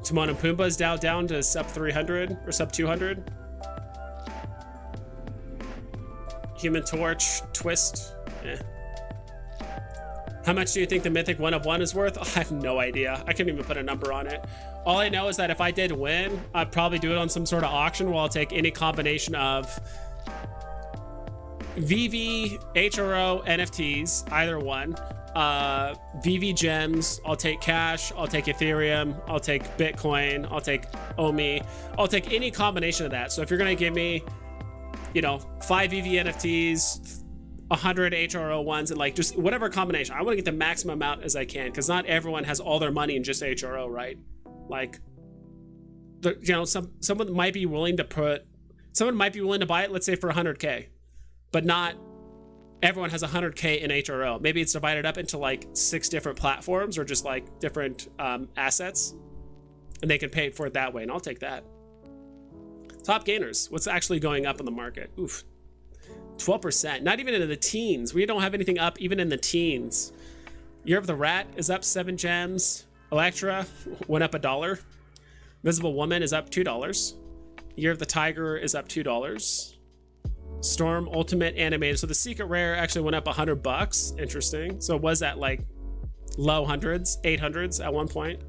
Timon and Pumbaa's down to sub 300 or sub 200. Human Torch, Twist, eh. How much do you think the Mythic 1 of 1 is worth? I have no idea. I couldn't even put a number on it. All I know is that if I did win, I'd probably do it on some sort of auction where I'll take any combination of Veve, HRO, NFTs, either one. Veve gems, I'll take cash, I'll take Ethereum, I'll take Bitcoin, I'll take OMI, I'll take any combination of that. So if you're gonna give me, you know, 5 Veve NFTs, 100 HRO ones, and like just whatever combination, I want to get the maximum amount as I can, because not everyone has all their money in just HRO, right? Like, you know, someone might be willing to buy it, let's say for 100K, but not everyone has 100K in HRO. Maybe it's divided up into like 6 different platforms or just like different assets, and they can pay for it that way, and I'll take that. Top gainers, what's actually going up in the market? Oof, 12%, not even in the teens. We don't have anything up even in the teens. Year of the Rat is up 7 gems. Electra went up $1. Visible Woman is up $2. Year of the Tiger is up $2. Storm Ultimate Animated. So the Secret Rare actually went up $100. Interesting. So it was at like low hundreds, 800s at one point.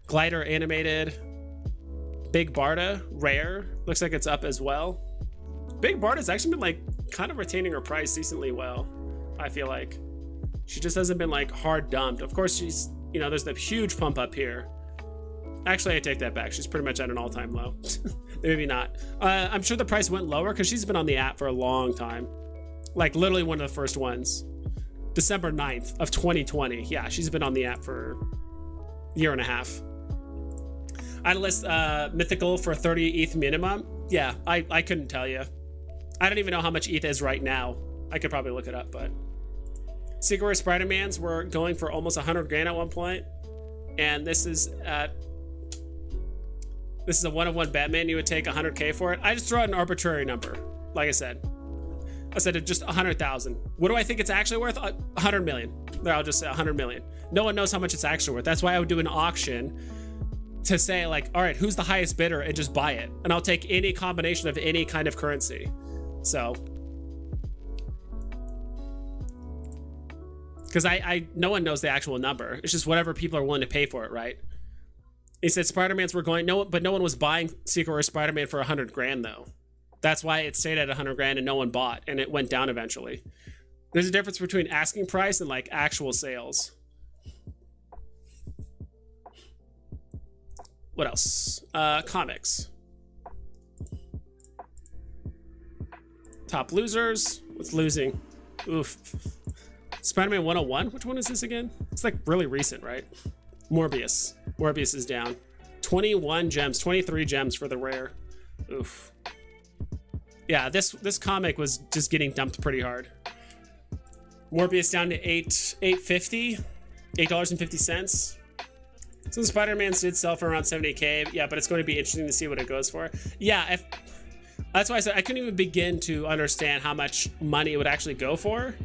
Glider Animated. Big Barda Rare. Looks like it's up as well. Big Barda's actually been like kind of retaining her price decently well, I feel like. She just hasn't been like hard dumped. Of course, she's, you know, there's the huge pump up here. Actually, I take that back. She's pretty much at an all-time low. Maybe not. I'm sure the price went lower because she's been on the app for a long time. Like literally one of the first ones. December 9th of 2020. Yeah, she's been on the app for a year and a half. I'd list Mythical for 30 ETH minimum. Yeah, I couldn't tell you. I don't even know how much ETH is right now. I could probably look it up, but Secret Rare Spider-Mans were going for almost 100 grand at one point, and this is a one-of-one Batman. You would take 100K for it. I just throw out an arbitrary number. Like I said just 100,000. What do I think it's actually worth? 100 million. There, I'll just say 100 million. No one knows how much it's actually worth. That's why I would do an auction to say like, all right, who's the highest bidder, and just buy it, and I'll take any combination of any kind of currency. So, because no one knows the actual number. It's just whatever people are willing to pay for it, right? He said Spider-Mans were going, but no one was buying Secret Rare Spider-Man for 100 grand though. That's why it stayed at 100 grand and no one bought, and it went down eventually. There's a difference between asking price and like actual sales. What else? Comics. Top losers. What's losing? Oof. Spider-Man 101. Which one is this again? It's like really recent, right? Morbius. Morbius is down. 21 gems, 23 gems for the rare. Oof. Yeah, this comic was just getting dumped pretty hard. Morbius down to $8.50. $8.50. So the Spider-Mans did sell for around 70K. Yeah, but it's going to be interesting to see what it goes for. Yeah, that's why I said I couldn't even begin to understand how much money it would actually go for.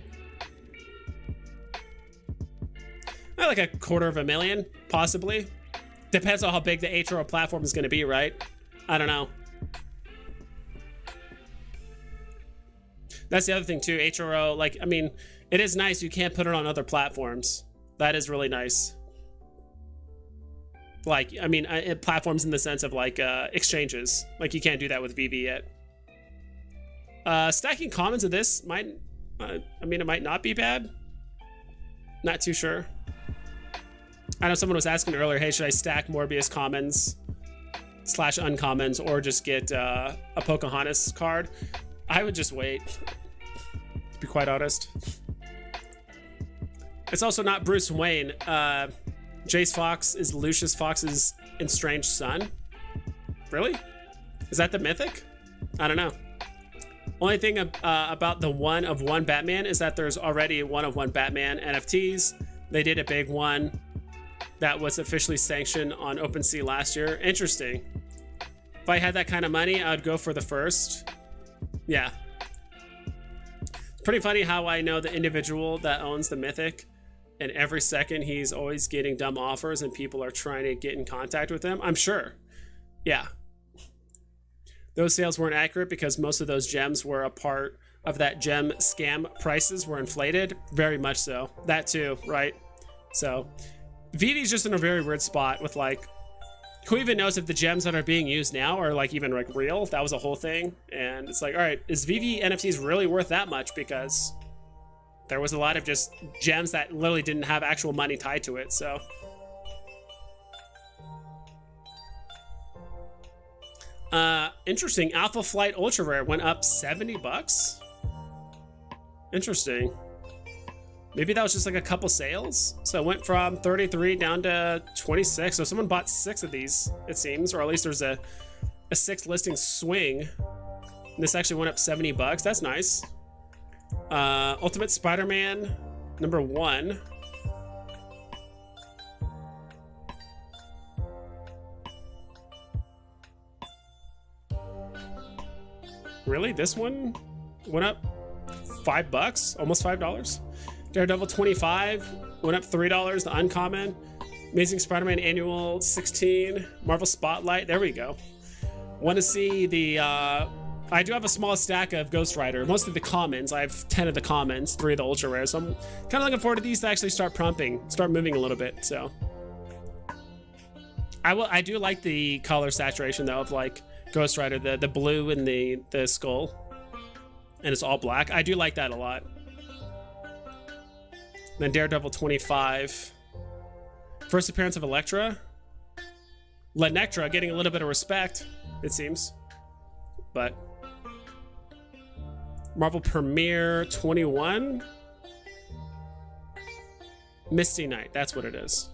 Like a $250,000, possibly. Depends on how big the HRO platform is going to be, right? I don't know. That's the other thing too, HRO, like, I mean, it is nice you can't put it on other platforms. That is really nice. Like, I mean, platforms in the sense of like exchanges. Like, you can't do that with Veve yet. Stacking commons of this might, I mean, it might not be bad. Not too sure. I know someone was asking earlier, hey, should I stack Morbius commons slash uncommons, or just get a Pocahontas card. I would just wait, to be quite honest. It's also not Bruce Wayne. Jace Fox is Lucius Fox's estranged son. Really? Is that the mythic? I don't know. Only thing about the one of one Batman is that there's already one of one Batman NFTs. They did a big one that was officially sanctioned on OpenSea last year. Interesting. If I had that kind of money, I would go for the first. Yeah. It's pretty funny how I know the individual that owns the mythic, and every second he's always getting dumb offers and people are trying to get in contact with him. I'm sure. Yeah. Those sales weren't accurate because most of those gems were a part of that gem scam. Prices were inflated. Very much so. That too, right? So Veve's just in a very weird spot with like, who even knows if the gems that are being used now are like even like real? That was a whole thing. And it's like, all right, is Veve NFTs really worth that much? Because there was a lot of just gems that literally didn't have actual money tied to it. So interesting. Alpha Flight Ultra Rare went up $70. Interesting. Maybe that was just like a couple sales. So it went from 33 down to 26. So someone bought 6 of these, it seems, or at least there's a 6 listing swing. And this actually went up $70. That's nice. Ultimate Spider-Man #1. Really? This one went up $5, almost $5. Daredevil 25 went up $3. The uncommon. Amazing Spider-Man Annual 16. Marvel Spotlight. There we go. Want to see the I do have a small stack of Ghost Rider, mostly the commons. I have 10 of the commons, 3 of the ultra rares. So I'm kind of looking forward to these to actually start moving a little bit. So I do like the color saturation though of like Ghost Rider, the blue and the skull, and it's all black. I do like that a lot. Then Daredevil 25. First appearance of Elektra. Lenectra getting a little bit of respect, it seems. But Marvel Premiere 21. Misty Knight, that's what it is.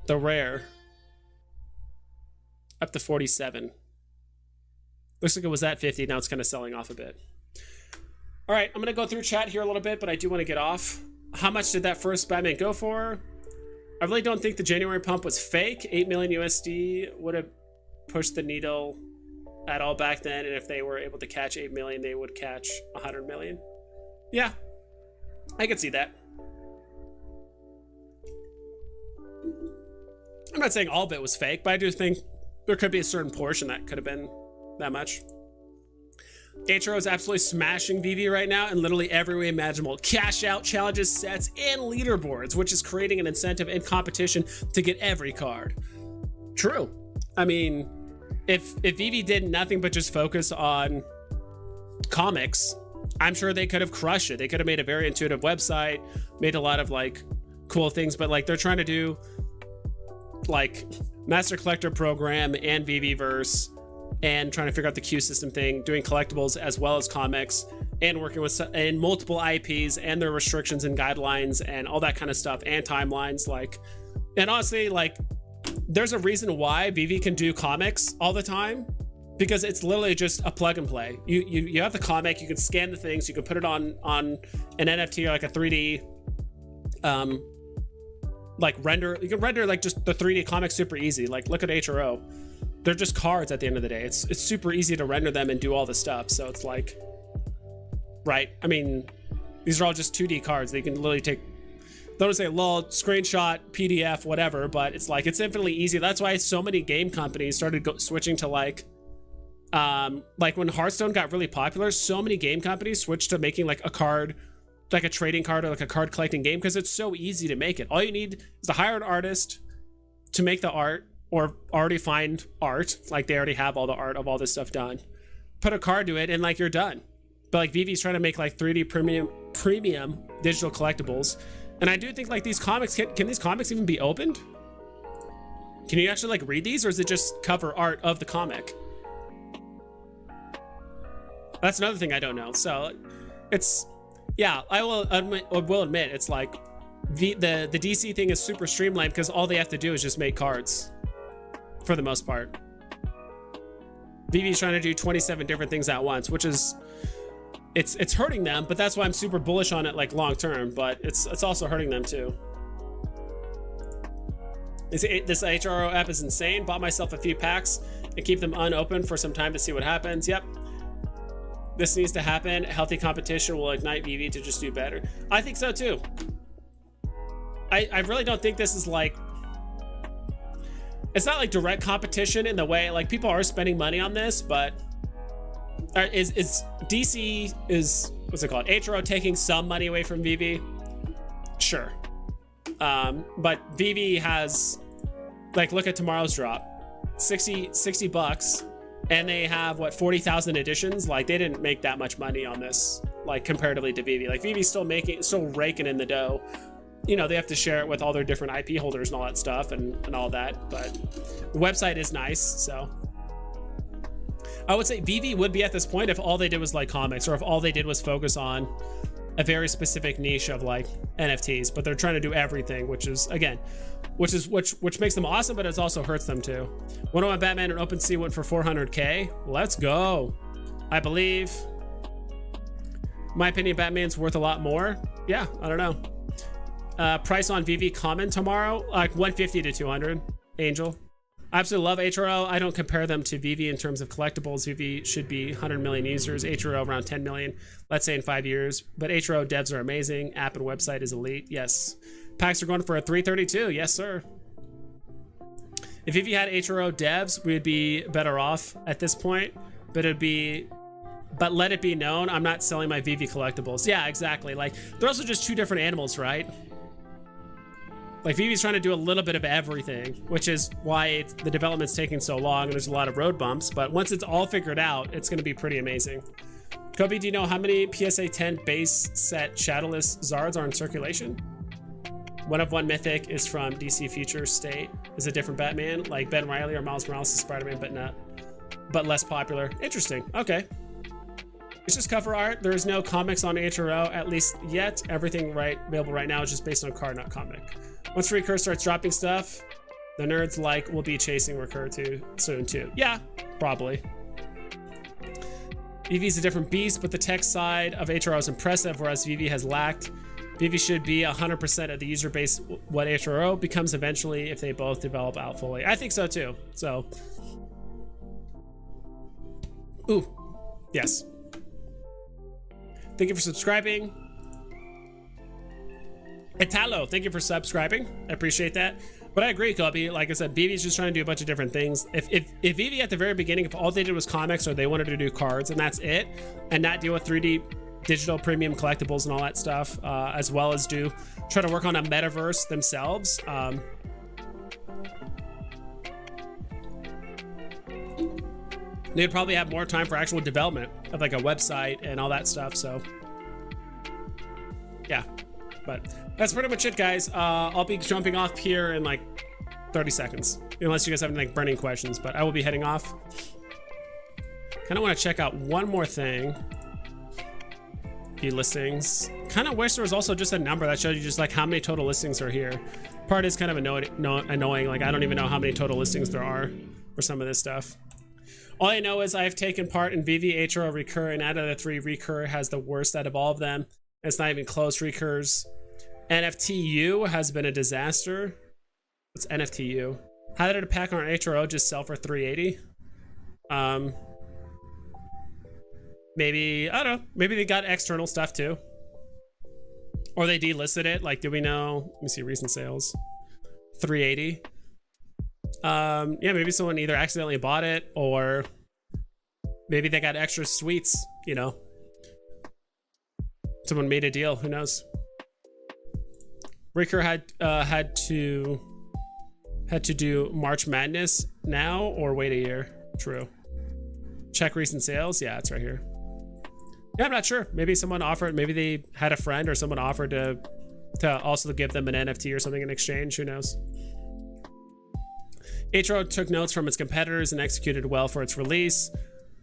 The rare. Up to 47. Looks like it was at 50, now it's kind of selling off a bit. All right, I'm gonna go through chat here a little bit, but I do want to get off. How much did that first Batman go for? I really don't think the January pump was fake. 8 million USD would have pushed the needle at all back then, and if they were able to catch 8 million, they would catch 100 million. Yeah, I could see that. I'm not saying all of it was fake, but I do think there could be a certain portion that could have been that much. HRO is absolutely smashing Veve right now in literally every way imaginable. Cash out, challenges, sets, and leaderboards, which is creating an incentive and competition to get every card. True. I mean, if Veve did nothing but just focus on comics, I'm sure they could have crushed it. They could have made a very intuitive website, made a lot of like cool things, but like they're trying to do like Master Collector Program and Veveverse, and trying to figure out the queue system thing, doing collectibles as well as comics, and working with and multiple IPs and their restrictions and guidelines and all that kind of stuff and timelines. Like, and honestly, like, there's a reason why Veve can do comics all the time, because it's literally just a plug and play. You have the comic, you can scan the things, you can put it on an NFT or like a 3D like render. You can render like just the 3D comic super easy. Like, look at HRO. They're just cards at the end of the day. It's super easy to render them and do all the stuff. So it's like, right? I mean, these are all just 2D cards. They can literally take, they'll say lol, screenshot, PDF, whatever, but it's like, it's infinitely easy. That's why so many game companies started switching to like when Hearthstone got really popular, so many game companies switched to making like a card, like a trading card or like a card collecting game, because it's so easy to make it. All you need is to hire an artist to make the art, or already find art, like they already have all the art of all this stuff done. Put a card to it and like you're done. But like Veve's trying to make like 3D premium digital collectibles. And I do think like these comics, can these comics even be opened? Can you actually like read these, or is it just cover art of the comic? That's another thing I don't know. So it's, yeah, I will admit it's like the DC thing is super streamlined because all they have to do is just make cards for the most part. Veve's trying to do 27 different things at once, which is, it's hurting them, but that's why I'm super bullish on it like long term, but it's also hurting them too. This HRO app is insane. Bought myself a few packs and keep them unopened for some time to see what happens. Yep. This needs to happen. Healthy competition will ignite Veve to just do better. I think so too. I really don't think this is like, it's not like direct competition in the way, like people are spending money on this, but is DC, what's it called? HRO taking some money away from Veve? Sure. But Veve has, like, look at tomorrow's drop, 60 bucks, and they have what, 40,000 editions. Like, they didn't make that much money on this, like comparatively to Veve. Like Veve's still raking in the dough. You know, they have to share it with all their different IP holders and all that stuff and all that, but the website is nice. So I would say Veve would be at this point if all they did was like comics, or if all they did was focus on a very specific niche of like NFTs, but they're trying to do everything, which is, again, which makes them awesome, but it also hurts them too. One of my Batman and OpenSea went for 400K. Let's go. I believe, my opinion, Batman's worth a lot more. Yeah, I don't know. Price on Veve common tomorrow, like 150 to 200. Angel, I absolutely love HRO. I don't compare them to Veve in terms of collectibles. Veve should be 100 million users, HRO around 10 million, let's say in 5 years. But HRO devs are amazing. App and website is elite. Yes. Packs are going for a 332. Yes, sir. If Veve had HRO devs, we'd be better off at this point. But let it be known, I'm not selling my Veve collectibles. Yeah, exactly. Like, they're also just two different animals, right? Like, Veve's trying to do a little bit of everything, which is why the development's taking so long and there's a lot of road bumps. But once it's all figured out, it's going to be pretty amazing. Kobe, do you know how many PSA 10 base set shadowless Zards are in circulation? One of one mythic is from DC Future State. Is a different Batman, like Ben Reilly or Miles Morales is Spider-Man, but less popular. Interesting. Okay. It's just cover art. There is no comics on HRO, at least yet. Everything available right now is just based on card, not comic. Once Recur starts dropping stuff, the nerds will be chasing Recur too soon too. Yeah, probably. Veve's a different beast, but the tech side of HRO is impressive, whereas Veve has lacked. Veve should be 100% of the user base what HRO becomes eventually if they both develop out fully. I think so too. So, ooh, yes. Thank you for subscribing. Italo, thank you for subscribing. I appreciate that. But I agree, Kobe. Like I said, Veve's just trying to do a bunch of different things. If Veve at the very beginning, if all they did was comics or they wanted to do cards and that's it, and not deal with 3D digital premium collectibles and all that stuff, as well as try to work on a metaverse themselves, they'd probably have more time for actual development of like a website and all that stuff. So yeah, but that's pretty much it, guys. I'll be jumping off here in like 30 seconds, unless you guys have any like burning questions, but I will be heading off. Kind of want to check out one more thing. View listings. Kind of wish there was also just a number that showed you just like how many total listings are here. Part is kind of annoying. Like, I don't even know how many total listings there are for some of this stuff. All I know is I've taken part in Veve, HRO, Recur, and out of the three, Recur has the worst out of all of them. It's not even close. Recur's NFTU has been a disaster. What's NFTU? How did a pack on HRO just sell for 380? Maybe, I don't know. Maybe they got external stuff too. Or they delisted it. Like, do we know? Let me see recent sales. 380. Yeah, maybe someone either accidentally bought it or maybe they got extra sweets, you know. Someone made a deal, who knows? Recur had to do March Madness now or wait a year. True. Check recent sales. Yeah, it's right here. Yeah, I'm not sure. Maybe someone offered, maybe they had a friend or someone offered to also give them an NFT or something in exchange. Who knows? HRO took notes from its competitors and executed well for its release.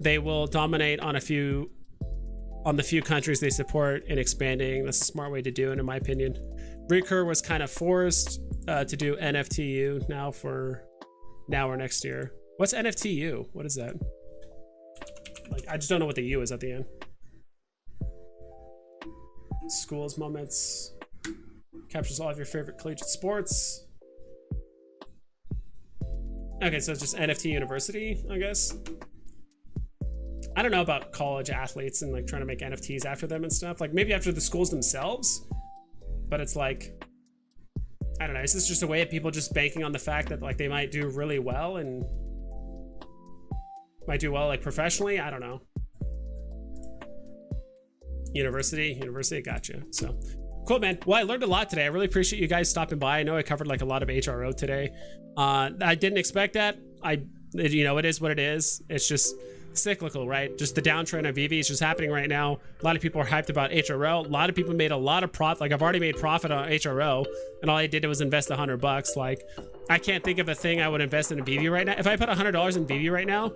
They will dominate on the few countries they support in expanding. That's a smart way to do it, in my opinion. Recur was kind of forced to do NFTU now or next year. What's NFTU? What is that? Like, I just don't know what the U is at the end. Schools moments. Captures all of your favorite collegiate sports. Okay, so it's just NFT University, I guess. I don't know about college athletes and like trying to make NFTs after them and stuff. Like maybe after the schools themselves, but it's like, I don't know. Is this just a way of people just banking on the fact that like they might do really well and might do well like professionally? I don't know. University, gotcha. So cool, man. Well, I learned a lot today. I really appreciate you guys stopping by. I know I covered like a lot of HRO today. I didn't expect that. You know, it is what it is. It's just cyclical, right? Just the downtrend of Veve is just happening right now. A lot of people are hyped about HRO. A lot of people made a lot of profit. Like I've already made profit on HRO, and all I did was invest $100. Like I can't think of a thing I would invest in a Veve right now. If I put $100 in Veve right now,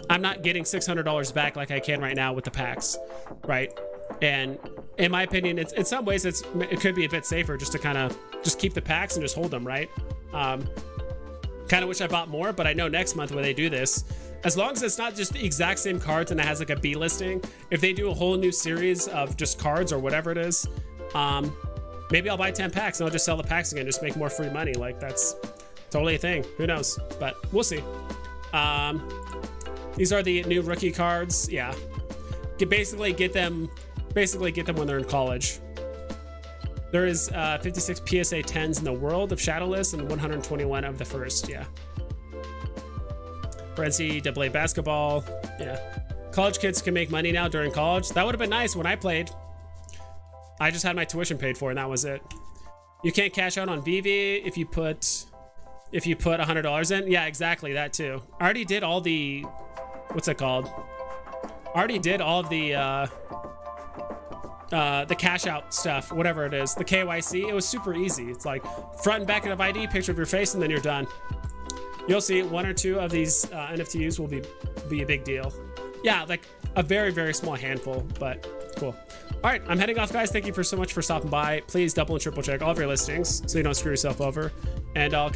I'm not getting $600 back like I can right now with the packs, right? And in my opinion, it's in some ways it could be a bit safer just to kind of just keep the packs and just hold them, right? Kind of wish I bought more, but I know next month when they do this, as long as it's not just the exact same cards and it has like a B listing, if they do a whole new series of just cards or whatever it is, maybe I'll buy 10 packs and I'll just sell the packs again, just make more free money. Like that's totally a thing. Who knows? But we'll see. These are the new rookie cards. Yeah, basically get them when they're in college. There is 56 PSA 10s in the world of Shadowless and 121 of the first. Yeah. For NCAA basketball. Yeah. College kids can make money now during college. That would have been nice when I played. I just had my tuition paid for and that was it. You can't cash out on Veve if you put $100 in. Yeah, exactly, that too. I already did all the, what's it called? I already did all of the cash out stuff, whatever it is, the KYC. It was super easy. It's like front and back of ID, picture of your face, and then you're done. You'll see one or two of these NFTs will be a big deal. Yeah, like a very, very small handful, but cool. All right, I'm heading off, guys. Thank you so much for stopping by. Please double and triple check all of your listings so you don't screw yourself over. And I'll